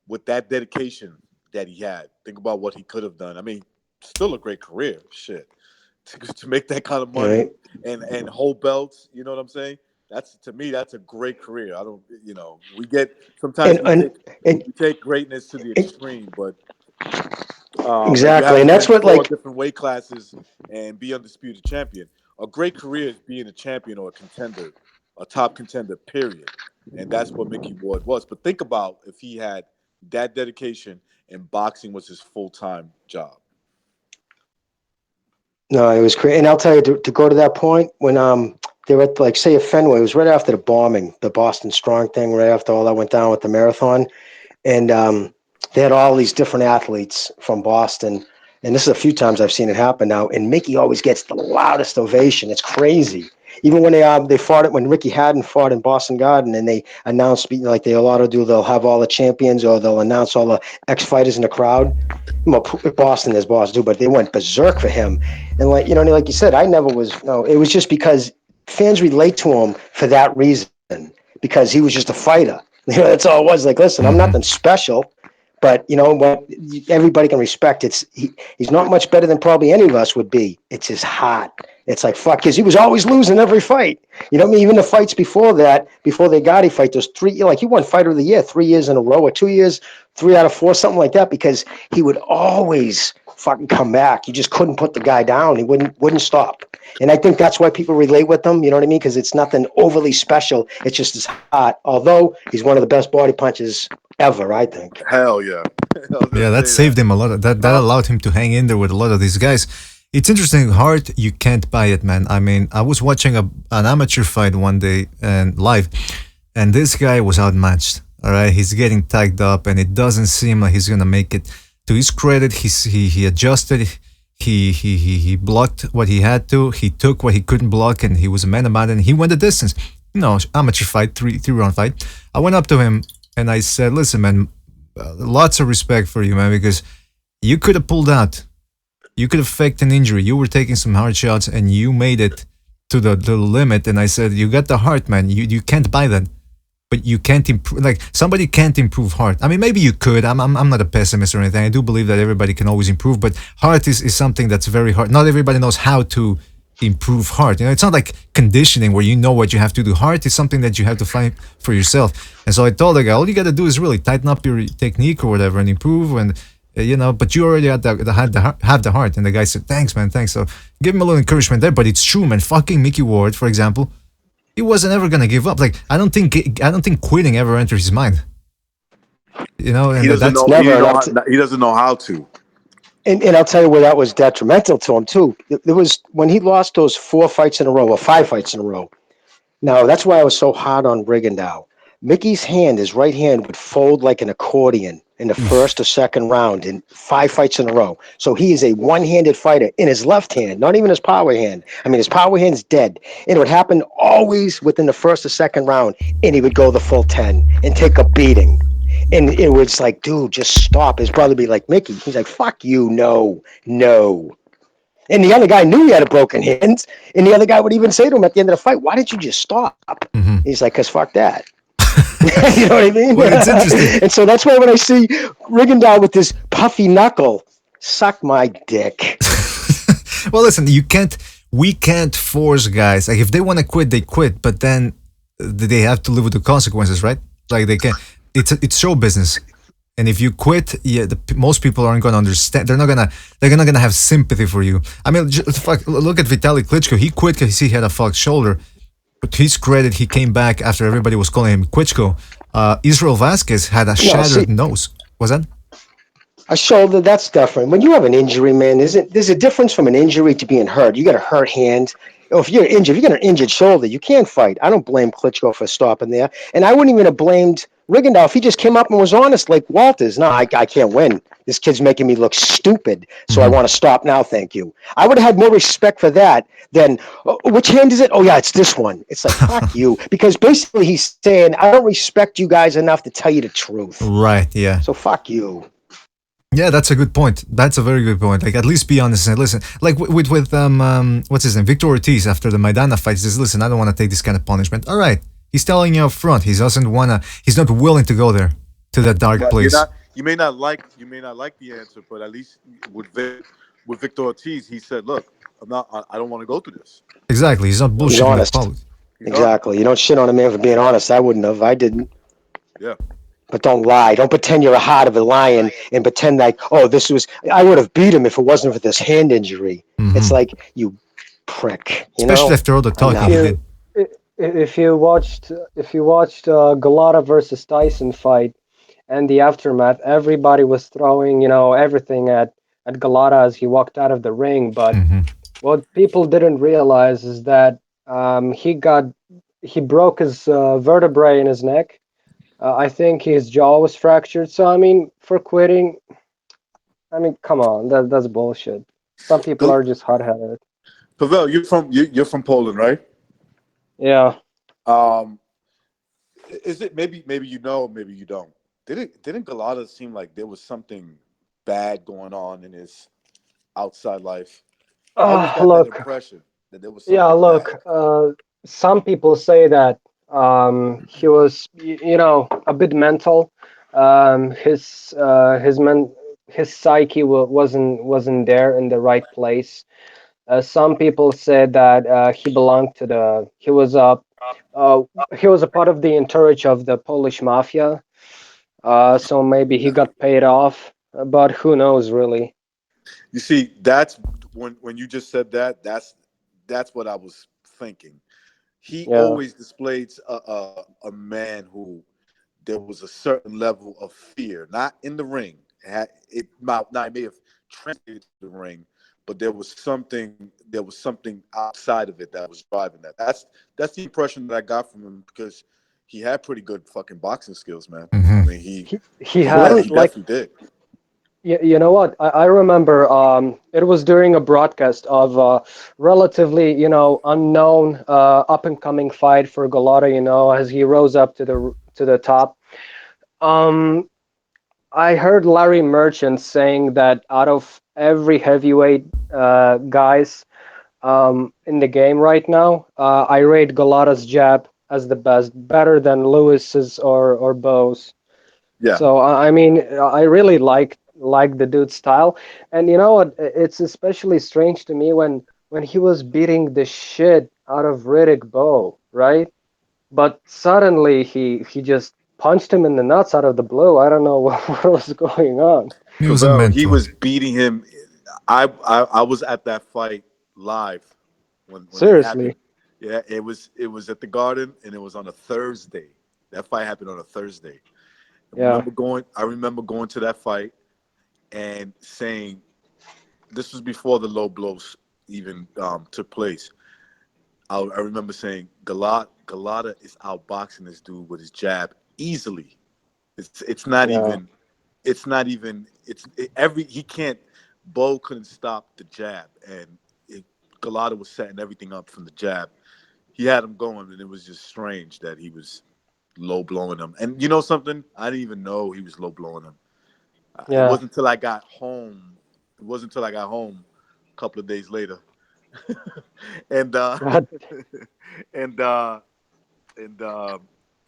With that dedication that he had, think about what he could have done. I mean, still a great career. Shit, to make that kind of money and hold belts. You know what I'm saying? To me, that's a great career. I don't, we get sometimes we take greatness to the extreme, but exactly, and that's what different weight classes and be undisputed champion. A great career is being a champion or a contender, a top contender. Period. And that's what Mickey Ward was. But think about if he had that dedication and boxing was his full-time job. No, it was crazy. And I'll tell you, to go to that point, when they were at, like, say, a Fenway, it was right after the bombing, the Boston Strong thing, right after all that went down with the marathon. And they had all these different athletes from Boston. And this is a few times I've seen it happen now. And Mickey always gets the loudest ovation. It's crazy. Even when they fought it, when Ricky Haddon fought in Boston Garden, and they announced, like they a lot of do, they'll have all the champions, or they'll announce all the ex-fighters in the crowd. Well, Boston is Boston too, but they went berserk for him. And like you said, I never was. No, it was just because fans relate to him for that reason, because he was just a fighter. That's all it was. Like, listen, I'm nothing special, but what everybody can respect. He's not much better than probably any of us would be. It's his heart. It's like, fuck, because he was always losing every fight. You know what I mean? Even the fights before that, before they got, he fight those 3, like he won Fighter of the Year 3 years in a row, or 2 years, 3 out of 4, something like that, because he would always fucking come back. You just couldn't put the guy down. He wouldn't stop. And I think that's why people relate with him. You know what I mean? Because it's nothing overly special. It's just his heart. Although he's one of the best body punchers ever, I think. Hell yeah. Yeah, that saved him a lot. That allowed him to hang in there with a lot of these guys. It's interesting. Heart, you can't buy it, man. I mean, I was watching an amateur fight one day and live, and this guy was outmatched. All right, he's getting tagged up, and it doesn't seem like he's gonna make it. To his credit, he adjusted. He blocked what he had to. He took what he couldn't block, and he was a man about it. And he went the distance. Amateur fight, three round fight. I went up to him and I said, "Listen, man, lots of respect for you, man, because you could have pulled out. You could have faked an injury. You were taking some hard shots, and you made it to the limit." And I said, "You got the heart, man. You can't buy that." But you can't improve, like, somebody can't improve heart. I mean, maybe you could. I'm not a pessimist or anything. I do believe that everybody can always improve, but heart is something that's very hard. Not everybody knows how to improve heart. It's not like conditioning where you know what you have to do. Heart is something that you have to find for yourself. And so I told the guy, all you got to do is really tighten up your technique or whatever and improve. And but you already have the heart. And the guy said, "Thanks, man, thanks." So give him a little encouragement there. But it's true, man. Fucking Mickey Ward, for example. He wasn't ever gonna give up. Like, I don't think quitting ever entered his mind. And he doesn't know. He doesn't know how to. And I'll tell you where that was detrimental to him too. There was when he lost those 4 fights in a row, or 5 fights in a row. Now that's why I was so hard on Rigondeaux. Mickey's hand, his right hand, would fold like an accordion in the first or second round in 5 fights in a row. So he is a one-handed fighter in his left hand, not even his power hand. I mean, his power hand's dead. And it would happen always within the first or second round, and he would go the full 10 and take a beating. And it was like, dude, just stop. His brother would be like, Mickey. He's like, fuck you, no. And the other guy knew he had a broken hand, and the other guy would even say to him at the end of the fight, "Why did you just stop?" Mm-hmm. He's like, "'Cause fuck that." You know what I mean? Well, it's interesting. And so that's why when I see Rigondeaux with this puffy knuckle, suck my dick. Well, listen, we can't force guys. Like, if they want to quit, they quit, but then they have to live with the consequences, right? Like, they can't. It's show business. And if you quit, most people aren't going to understand. They're not going to have sympathy for you. I mean, look at Vitaly Klitschko. He quit because he had a fucked shoulder. But to his credit, he came back after everybody was calling him Klitschko. Israel Vasquez had a shattered nose. Was that? A shoulder, that's different. When you have an injury, man, there's a difference from an injury to being hurt. You got a hurt hand. If you're injured, if you got an injured shoulder, you can't fight. I don't blame Klitschko for stopping there. And I wouldn't even have blamed Rigondeaux if he just came up and was honest like Walters. No, I can't win. This kid's making me look stupid, so I want to stop now, thank you. I would have had more respect for that than, which hand is it? Oh, yeah, it's this one. It's like, fuck you. Because basically he's saying, I don't respect you guys enough to tell you the truth. Right, yeah. So fuck you. Yeah, that's a good point. That's a very good point. Like, at least be honest and listen. Like with what's his name, Victor Ortiz, after the Maidana fight, he says, "Listen, I don't want to take this kind of punishment." All right, he's telling you up front. He doesn't wanna. He's not willing to go there to that dark place. You may not like the answer, but at least with Victor Ortiz, he said, "Look, I don't want to go through this." Exactly. He's not bullshitting. He's honest. Exactly. You don't shit on a man for being honest. I wouldn't have. I didn't. Yeah. But don't lie. Don't pretend you're a heart of a lion and pretend like, I would have beat him if it wasn't for this hand injury. Mm-hmm. It's like, you prick. Especially after all the talking he did. If you watched Galata versus Tyson fight and the aftermath, everybody was throwing, everything at Galata as he walked out of the ring. But What people didn't realize is that he broke his vertebrae in his neck. I think his jaw was fractured. So I mean, for quitting, I mean, come on, that's bullshit. Some people are just hot-headed. Pavel, you're from Poland, right? Yeah. Um, is it maybe you know, maybe you don't? Didn't Galata seem like there was something bad going on in his outside life? I always got that Look, impression that there was yeah, something bad. look. Some people say that he was, a bit mental. His psyche wasn't there in the right place. Some people said that uh, he was a part of the entourage of the Polish mafia. So maybe he got paid off, but who knows really? You see, that's when you just said that. That's what I was thinking. He Yeah, always displayed a man who there was a certain level of fear, not in the ring. It may have translated to the ring, but there was something outside of it that was driving that. That's the impression that I got from him because he had pretty good fucking boxing skills, man. I Hmm. mean, he he he de- he had like. definitely did. You know what? I remember it was during a broadcast of a relatively, unknown up and coming fight for Galata, as he rose up to the top. Um, I heard Larry Merchant saying that out of every heavyweight guys in the game right now, I rate Galata's jab as the best, better than Lewis's or Bo's. Yeah. So I mean, I really like the dude's style, and you know what? It's especially strange to me when he was beating the shit out of Riddick Bowe, right? But suddenly he just punched him in the nuts out of the blue. I don't know what was going on. It was a Pavel, he mental. was beating him. I was at that fight live when it happened. Seriously, Yeah, it was at the Garden and it was on a Thursday. That fight happened on a Thursday. yeah, I remember going to that fight and saying this was before the low blows even took place. I remember saying Galata is outboxing this dude with his jab easily. It's not yeah, even it's not even it's it, every he can't Bo couldn't stop the jab and Galata was setting everything up from the jab. He had him going and it was just strange that he was low blowing him. And you know something? I didn't even know he was low blowing him. It yeah. wasn't until I got home. It wasn't until I got home a couple of days later. and God. and uh and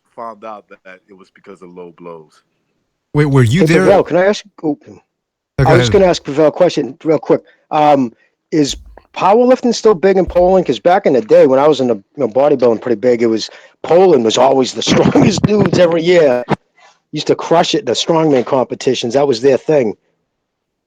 found out that it was because of low blows. Wait, were you Hey, there? Pavel, can I ask? Oh, Go I was ahead. going to ask Pavel a question real quick. Is powerlifting still big in Poland? Because back in the day when I was in the bodybuilding pretty big, it was Poland was always the strongest dudes every year. Used to crush it in the strongman competitions. That was their thing.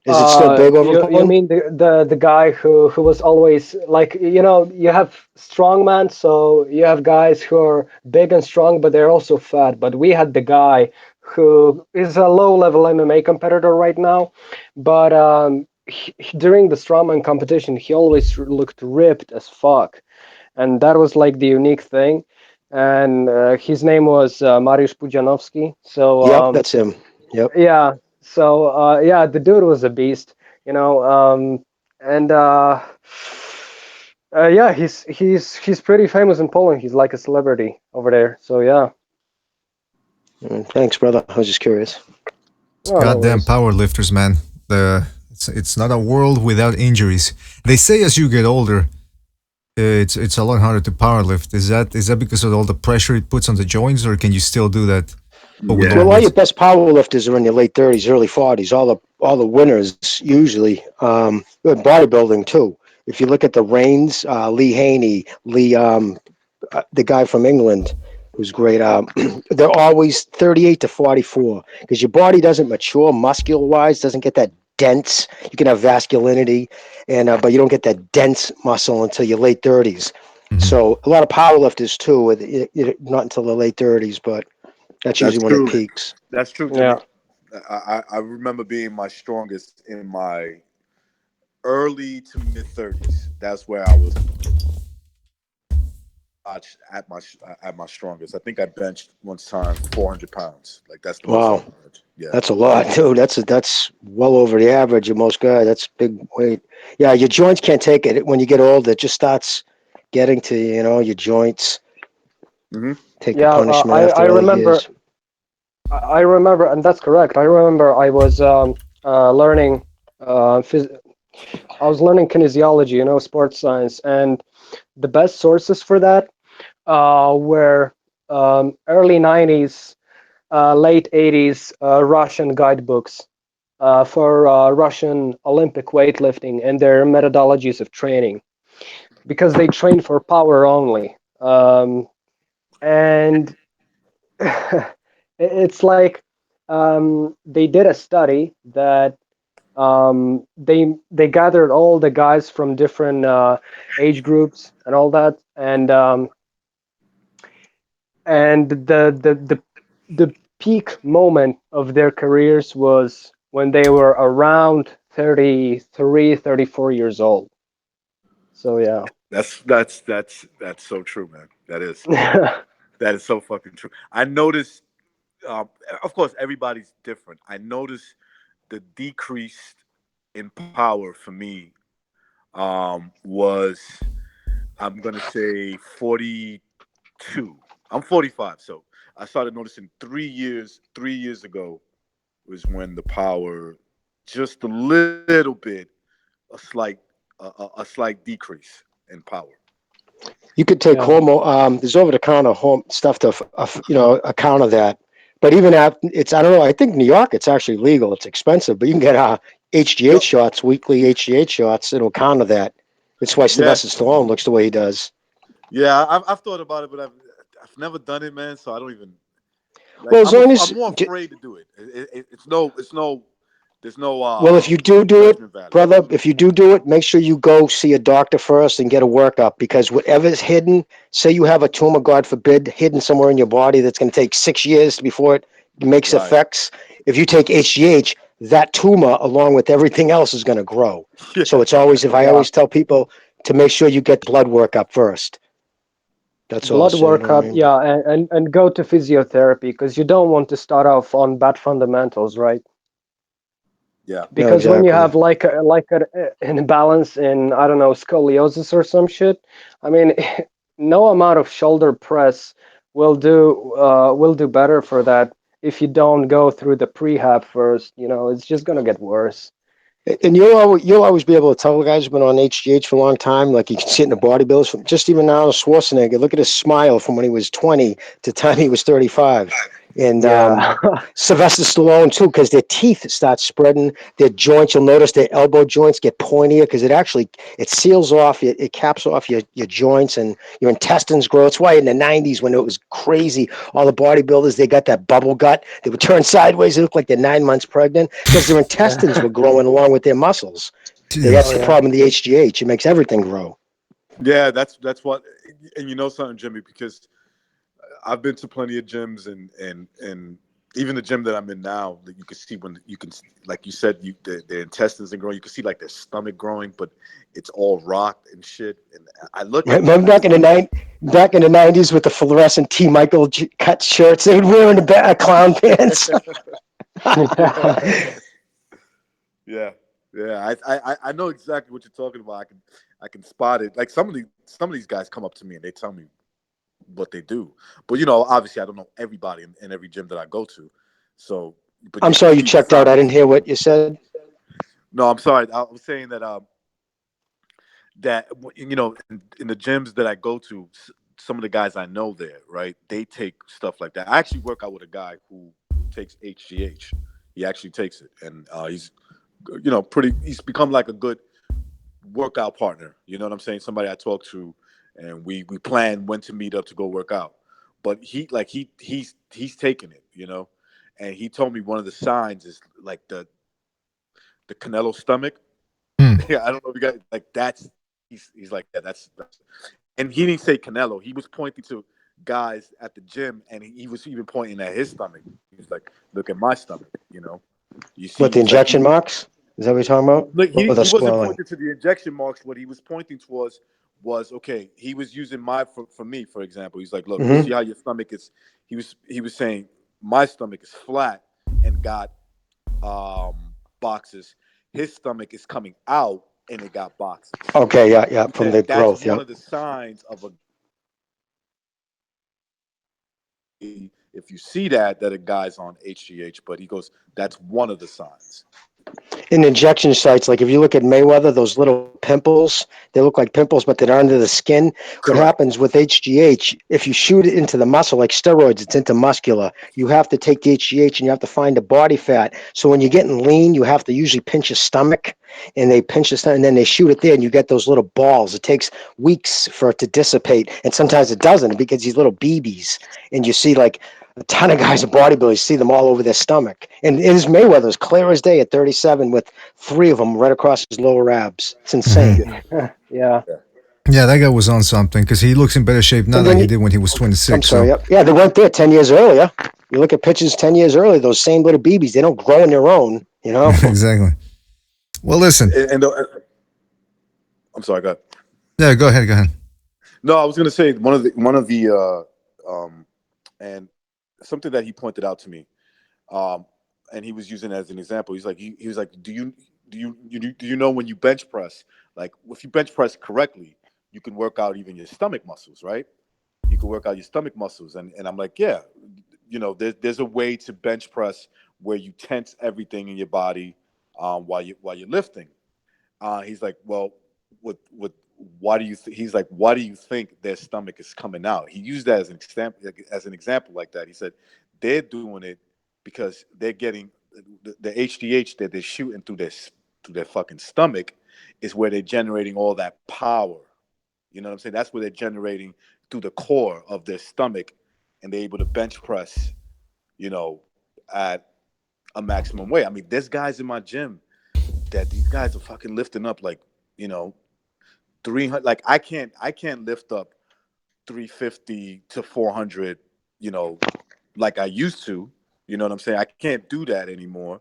Is it still big over in You Poland? mean the guy who was always like, you have strongman, so you have guys who are big and strong, but they're also fat. But we had the guy who is a low level MMA competitor right now, but during the strongman competition, he always looked ripped as fuck, and that was like the unique thing. And his name was Mariusz Pudzianowski. So Yep, that's him. Yep. yeah, so yeah, the dude was a beast, you know, and yeah, he's pretty famous in Poland. He's like a celebrity over there. So yeah, Thanks, brother. I was just curious. no, no Goddamn worries. power lifters, man. It's not a world without injuries. They say as you get older, it's a lot harder to power lift. Is that because of all the pressure it puts on the joints, or can you still do that? But with Well, low Yeah. all your weights. best power lifters are in your late 30s, early 40s. All the winners usually. With bodybuilding too. If you look at the reigns, Lee Haney, the guy from England, who's great. They're always 38 to 44 because your body doesn't mature muscular wise, doesn't get that dense. You can have vasculinity, and but you don't get that dense muscle until your late 30s. Mhm. So a lot of powerlifters too, not until the late 30s, but that's That's usually when it true. peaks. That's true, Yeah, Jimmy. I remember being my strongest in my early to mid 30s. That's where I was at my strongest. I think I benched one time 400 pounds. Like that's the most I Wow, ever benched. Yeah. that's a lot, dude. That's well over the average of most guys. That's big weight. Yeah, your joints can't take it when you get older. It just starts getting to your joints. Hmm. Take the Yeah, punishment I after all the remember. years. I remember, and that's correct. I remember I was learning. I was learning kinesiology, sports science, and the best sources for that were early '90s, late '80s Russian guidebooks for Russian Olympic weightlifting and their methodologies of training, because they train for power only. And it's like they did a study that they gathered all the guys from different age groups and all that, and the peak moment of their careers was when they were around 33, 34 years old. So yeah. That's so true, man. That is so fucking true. I noticed. Of course, everybody's different. I noticed the decrease in power for me was, I'm gonna say, 42. I'm 45, so I started noticing 3 years. 3 years ago was when the power just a little bit, a slight, a slight decrease in power. You could take Yeah. hormone. There's over-the-counter home stuff to account of that. But even at it's I don't know. I think New York it's actually legal. It's expensive, but you can get HGH Yep. shots, weekly HGH shots. It'll counter that. That's why Yeah. Sylvester Stallone looks the way he does. Yeah. I've thought about it, but I've never done it, man. So I don't even like. Well, as long I'm as more afraid to do it. It's no. It's no. There's no Well, if you do it, judgment value. brother, if you do it, make sure you go see a doctor first and get a workup because whatever's hidden, say you have a tumor, God forbid, hidden somewhere in your body that's going to take 6 years before it makes Right. effects. If you take HGH, that tumor, along with everything else, is going to grow. So Yeah. it's always, if I Yeah. always tell people to make sure you get blood workup first. That's all, Blood so you know what I workup, mean? yeah, and go to physiotherapy because you don't want to start off on bad fundamentals, right? Yeah. No, Because when you exactly. have an imbalance in, I don't know, scoliosis or some shit, I mean, no amount of shoulder press will do better for that if you don't go through the prehab first. It's just gonna get worse. And you'll always be able to tell guys who've been on HGH for a long time, like you can see it in the bodybuilders, from just even now Schwarzenegger. Look at his smile from when he was 20 to the time he was 35. And Yeah. Sylvester Stallone too, because their teeth start spreading, their joints. You'll notice their elbow joints get pointier because it seals off, it caps off your joints and your intestines grow. It's why in the 90s when it was crazy, all the bodybuilders they got that bubble gut. They would turn sideways. They look like they're 9 months pregnant because their intestines Yeah. were growing along with their muscles. Damn. That's Oh the yeah. problem with the HGH. It makes everything grow. Yeah. That's what. And you know something, Jimmy, because I've been to plenty of gyms and even the gym that I'm in now, that you can see when you can, like you said, their intestines are growing. You can see like their stomach growing, but it's all rocked and shit. And I look at Remember them and it's like, back in the 90s with the fluorescent T. Michael cut shirts they would wear in the clown pants. yeah, yeah, yeah. I know exactly what you're talking about. I can spot it. Like some of these guys come up to me and they tell me what they do. But obviously I don't know everybody in every gym that I go to. So, but I'm you can sorry you see the checked out. I signs. didn't hear what you said. No, I'm sorry. I was saying that in the gyms that I go to, some of the guys I know there, right? They take stuff like that. I actually work out with a guy who takes HGH. He actually takes it, and he's pretty. He's become like a good workout partner. You know what I'm saying? Somebody I talk to, and we plan when to meet up to go work out. But he's taking it, and he told me one of the signs is like the Canelo stomach. Hmm. Yeah, I don't know if you guys like that's he's like, yeah, that's and he didn't say Canelo. He was pointing to guys at the gym, and he was even pointing at his stomach. He was like, "Look at my stomach." You What, the he's like, injection marks? Is that what you're talking about? Look, Or the he wasn't swelling? pointing to the injection marks. What he was pointing towards was okay. He was using for me, for example. He's like, look, you Mm-hmm. see how your stomach is. He was saying my stomach is flat and got boxes. His stomach is coming out and it got boxes. Okay, yeah, He from said the that's growth, one yeah. of the signs of a. If you see that a guy's on HGH, but he goes, that's one of the signs. In injection sites, like if you look at Mayweather, those little pimples, they look like pimples, but they're under the skin. What Correct. happens with HGH, if you shoot it into the muscle, like steroids, it's intermuscular. You have to take the HGH and you have to find the body fat. So when you're getting lean, you have to usually pinch your stomach, and they pinch your stomach, and then they shoot it there, and you get those little balls. It takes weeks for it to dissipate, and sometimes it doesn't because these little BBs, and you see like a ton of guys in bodybuilders, see them all over their stomach. And it is Mayweather's clear as day at 37 with 3 of them right across his lower abs. It's insane. Yeah. Yeah. Yeah, that guy was on something because he looks in better shape now And than then he did when he was 26. I'm sorry. So Yep. Yeah, they weren't there 10 years earlier. You look at pictures 10 years earlier, those same little BBs, they don't grow on their own, you know? exactly. Well, listen. And I'm sorry, go ahead. Yeah, go ahead. Go ahead. No, I was going to say one of the and something that he pointed out to me, and he was using it as an example. He's like, he was like, do you know when you bench press, like if you bench press correctly, you can work out even your stomach muscles, right? You can work out your stomach muscles, and I'm like, yeah, you know, there's a way to bench press where you tense everything in your body while you're lifting. He's like, well, what? Why do you? He's like, why do you think their stomach is coming out? He used that as an example like that. He said they're doing it because they're getting the HDH that they're shooting through their fucking stomach is where they're generating all that power. You know what I'm saying? That's where they're generating through the core of their stomach, and they're able to bench press, you know, at a maximum weight. I mean, there's guys in my gym that these guys are fucking lifting up like, you know, 300. Like I can't lift up 350 to 400, you know, like I used to. You know what I'm saying? I can't do that anymore.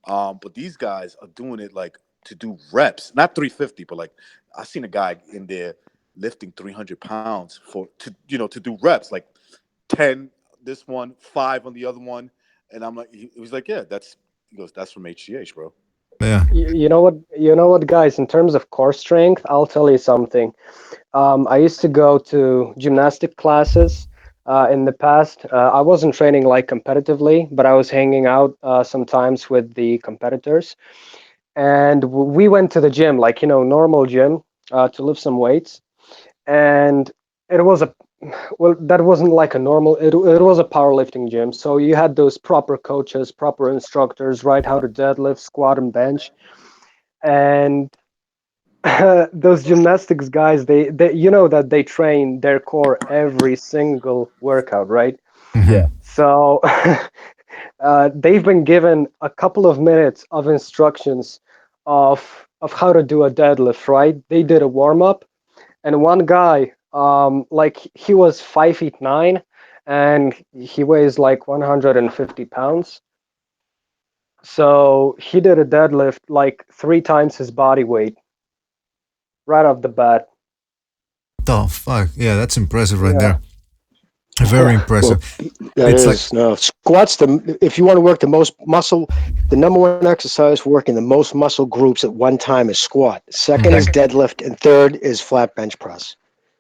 But these guys are doing it like to do reps, not 350, but like I seen a guy in there lifting 300 pounds to do reps, like 10 this one, 5 on the other one, and I'm like, he was like, yeah, he goes, that's from HGH, bro. Yeah. You know what? You know what, guys? In terms of core strength, I'll tell you something. I used to go to gymnastic classes in the past. I wasn't training like competitively, but I was hanging out sometimes with the competitors. And we went to the gym, like, normal gym, to lift some weights. And it was that wasn't like a normal, it was a powerlifting gym. So you had those proper coaches, proper instructors, right? How to deadlift, squat, and bench. And those gymnastics guys, they that they train their core every single workout, right? Mhm. So they've been given a couple of minutes of instructions of how to do a deadlift, right? They did a warm up, and one guy, like he was 5'9", and he weighs like 150 pounds. So he did a deadlift like 3 times his body weight right off the bat. The fuck? Yeah, that's impressive right Yeah, there. Very yeah. impressive. Well, that It's like is no squats. If you want to work the most muscle, the number one exercise for working the most muscle groups at one time is squat. Second Mhm. is deadlift, and third is flat bench press.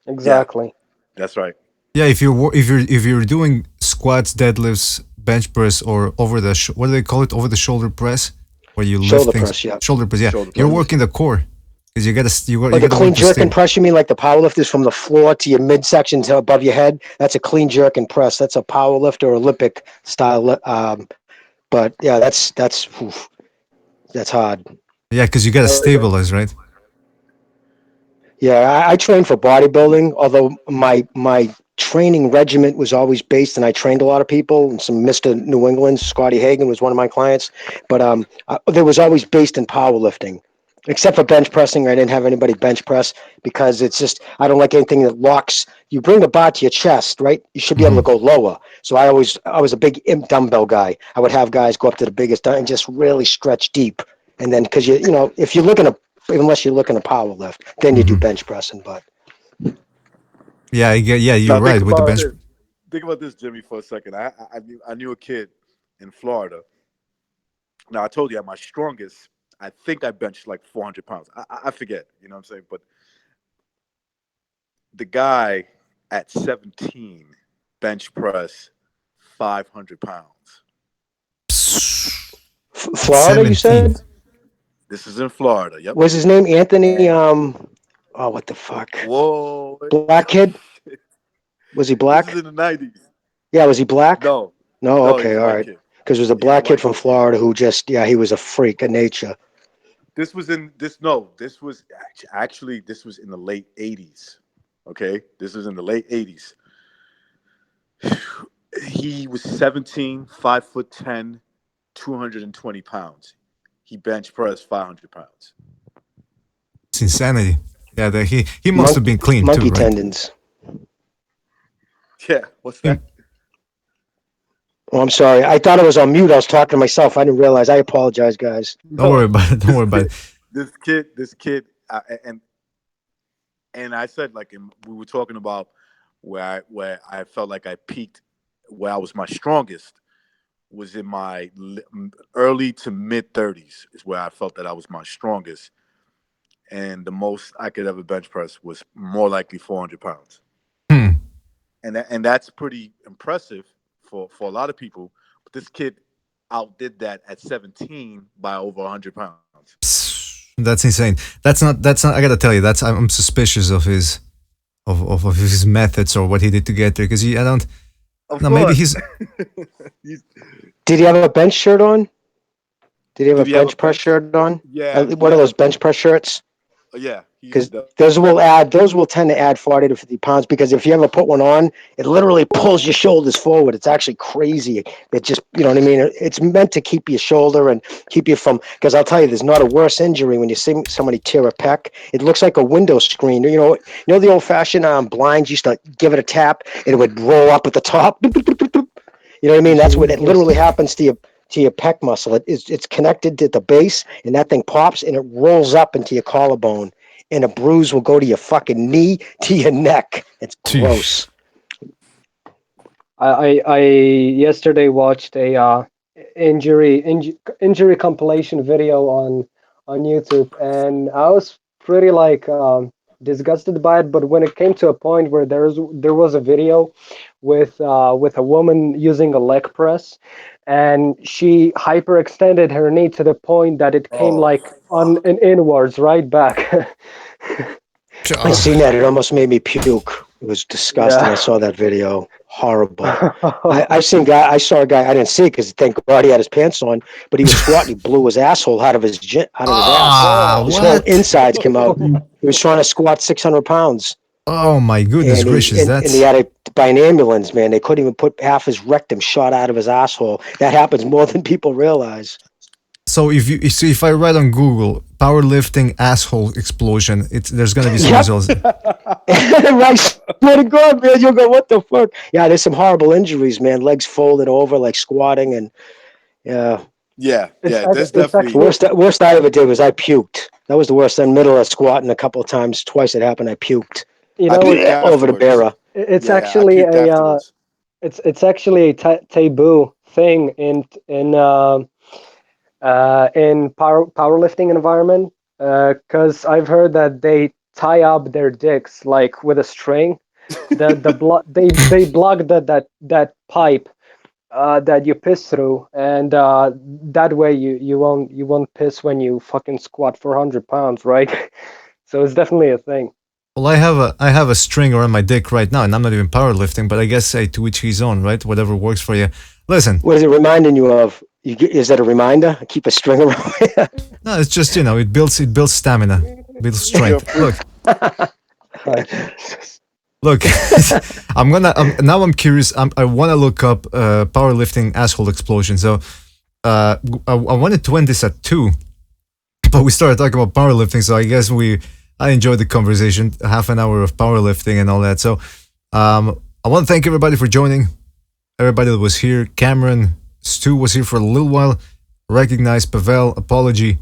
Yeah, Exactly. that's right. yeah, if you're doing squats, deadlifts, bench press, or over the what do they call it? Over the shoulder press, where you lift Shoulder things. press, yeah. Shoulder press. Yeah, Shoulder you're press. working the core because you Like a got to clean work the jerk and stable. press, you mean like the power lifters from the floor to your midsection to above your head? That's a clean jerk and press. That's a power lift or Olympic style. But yeah, that's hard. Yeah, because you got to stabilize, right? Yeah, I trained for bodybuilding, although my training regiment was always based, and I trained a lot of people, and some Mr. New England, Scotty Hagan was one of my clients, but there was always based in powerlifting, except for bench pressing. I didn't have anybody bench press because it's just, I don't like anything that locks. You bring the bar to your chest, right? You should be able to go lower. So I was a big dumbbell guy. I would have guys go up to the biggest and just really stretch deep and then because you know if you're looking to unless you're looking to power lift, then you do bench pressing. But Yeah, you're Now right with the bench. think about this, Jimmy, for a second. I knew a kid in Florida. Now I told you at my strongest, I think I benched like 400 pounds. I forget, you know what I'm saying? But the guy at 17 bench press 500 pounds. Florida, you 17. said? This is in Florida. Yep. Was his name Anthony? Oh, what the fuck? Whoa. Black kid? Was he black? This is in the 90s. Yeah, was he black? No. No, No, okay, he's a all white right. kid. Because it was a He's a black kid white from kid. Florida who just, he was a freak of nature. This was in this was actually this was in the late 80s. Okay? This was in the late 80s. He was 17, 5'10", 220 pounds. He bench pressed 500 pounds. It's insanity. Yeah, he must have been clean monkey too, right? tendons. Yeah, what's that? Oh, I'm sorry. I thought I was on mute. I was talking to myself. I didn't realize. I apologize, guys. Don't worry about it. Don't worry about it. This kid, and I said we were talking about where I felt like I peaked, where I was my strongest, was in my early to mid 30s is where I felt that I was my strongest, and the most I could ever bench press was more likely 400 pounds, and that's pretty impressive for a lot of people. But this kid outdid that at 17 by over 100 pounds. That's insane. That's not. I gotta tell you, I'm suspicious of his methods or what he did to get there because I don't. No, maybe he's. Did he have a bench shirt on? Did he have a bench press shirt on? Yeah. What are those bench press shirts? Yeah. Because those will tend to add 40 to 50 pounds. Because if you ever put one on, it literally pulls your shoulders forward. It's actually crazy. It just, you know what I mean? It's meant to keep your shoulder and keep you from. Because I'll tell you, there's not a worse injury when you see somebody tear a pec. It looks like a window screen. You know the old-fashioned blinds used to give it a tap and it would roll up at the top. You know what I mean? That's what it literally happens to your pec muscle. It's connected to the base, and that thing pops and it rolls up into your collarbone. And a bruise will go to your fucking knee to your neck. It's gross. I yesterday watched a injury compilation video on YouTube, and I was pretty disgusted by it. But when it came to a point where there was a video with a woman using a leg press, and she hyperextended her knee to the point that it came on and inwards right back. I seen that. It almost made me puke. It was disgusting. Yeah. I saw that video. Horrible. I saw a guy. I didn't see it because thank God he had his pants on. But he was squatting. He blew his asshole out of his ass. His whole insides came out. He was trying to squat 600 pounds. Oh my goodness gracious! And he had it by an ambulance. Man, they couldn't even put half his rectum shot out of his asshole. That happens more than people realize. So if I write on Google powerlifting asshole explosion, there's gonna be some results. Right, swear to God, man, you'll go, what the fuck? Yeah, there's some horrible injuries, man. Legs folded over, like squatting, and yeah. There's definitely worst I ever did was I puked. That was the worst. In the middle of squatting a couple of times, twice it happened. I puked. Over the barrel. It's actually it's actually a taboo thing in powerlifting environment, because I've heard that they tie up their dicks like with a string. They block that pipe that you piss through, and that way you won't piss when you fucking squat 400 pounds, right? So it's definitely a thing. Well, I have a string around my dick right now, and I'm not even powerlifting, but I guess to each his own, right? Whatever works for you. Listen. What is it reminding you of? Is that a reminder? Keep a string around. No, it's just it builds stamina, builds strength. Look, I'm curious. I want to look up powerlifting asshole explosion. So I wanted to end this at 2, but we started talking about powerlifting. So I guess I enjoyed the conversation, half an hour of powerlifting and all that. So I want to thank everybody for joining. Everybody that was here. Cameron, Stu was here for a little while. Recognize Pavel, apology.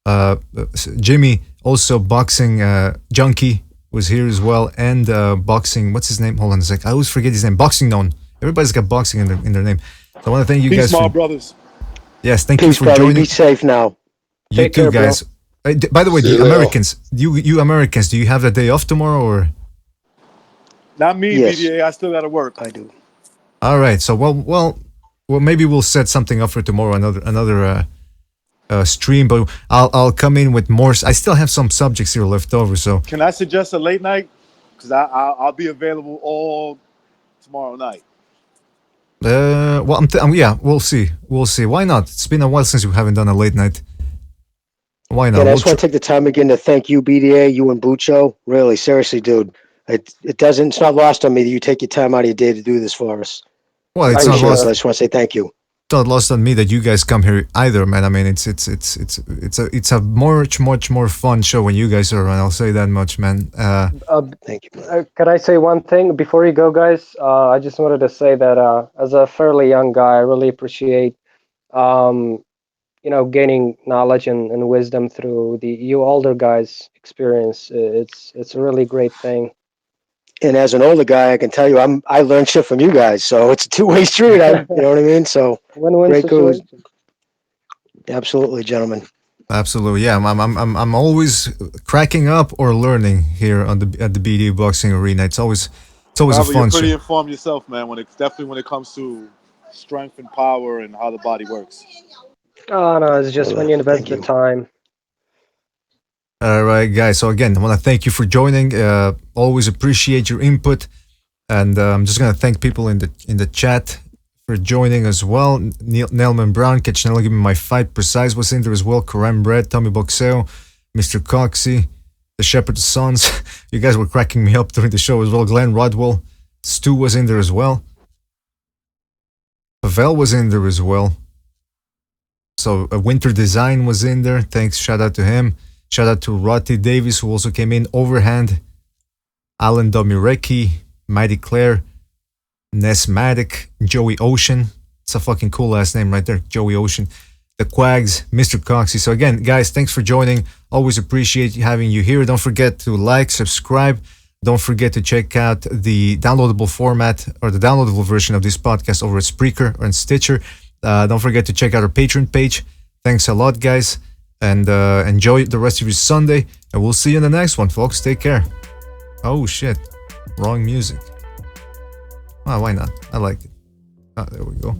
Jimmy, also Boxing Junkie was here as well, and Boxing, what's his name? Hold on a sec. I always forget his name. Boxing Known. Everybody's got boxing in their name. So I want to thank you Peace, guys my for. brothers. Yes, thank you Peace, for brother. joining. Be safe now. You Take too, care, bro. guys. By the way, See the you later. Americans, you Americans, do you have the day off tomorrow or? Not me, Yes. BDA. I still got to work. I do. All right, so well, maybe we'll set something up for tomorrow, another stream, but I'll come in with more. I still have some subjects here left over, so Can I suggest a late night? Because I'll be available all tomorrow night. well, yeah, we'll see. Why not? It's been a while since we haven't done a late night. Why not? And I We'll just want to take the time again to thank you, BDA, you and Bucho. Really, seriously, dude. It's not lost on me that you take your time out of your day to do this for us. well, I it's not appreciate it, lost. but I just want to say thank you. Not lost on me that you guys come here either, man. I mean, it's a much more fun show when you guys are around. I'll say that much, man. Thank you. Can I say one thing before you go, guys? I just wanted to say that as a fairly young guy, I really appreciate, gaining knowledge and wisdom through you older guys' experience. It's a really great thing. And as an older guy, I can tell you, I learned shit from you guys. So it's a two-way street. You know what I mean? So Win-win great goes. situation. Absolutely, gentlemen. Absolutely, yeah. I'm always cracking up or learning here at the BDA Boxing Arena. It's always a However, fun you're pretty show. informed yourself, man. When it comes to strength and power and how the body works. Oh no, it's just when you invest Thank the you. time. All right, guys. So again, I want to thank you for joining. Always appreciate your input, and I'm just gonna thank people in the chat for joining as well. Nelman Brown, Catch Nell, give me my fight. Precise was in there as well. Karam Bread, Tommy Boxeo, Mr. Coxey, the Shepherd's Sons. You guys were cracking me up during the show as well. Glenn Rodwell, Stu was in there as well. Pavel was in there as well. So Winter Design was in there. Thanks, shout out to him. Shout out to Roddy Davis, who also came in. Overhand, Alan Domirecki, Mighty Claire, Nesmatic, Joey Ocean. It's a fucking cool last name right there, Joey Ocean. The Quags, Mr. Coxey. So again, guys, thanks for joining. Always appreciate having you here. Don't forget to like, subscribe. Don't forget to check out the downloadable format or the downloadable version of this podcast over at Spreaker or in Stitcher. Don't forget to check out our Patreon page. Thanks a lot, guys. And enjoy the rest of your Sunday. And we'll see you in the next one, folks. Take care. Oh, shit. Wrong music. Oh, why not? I like it. Oh, there we go.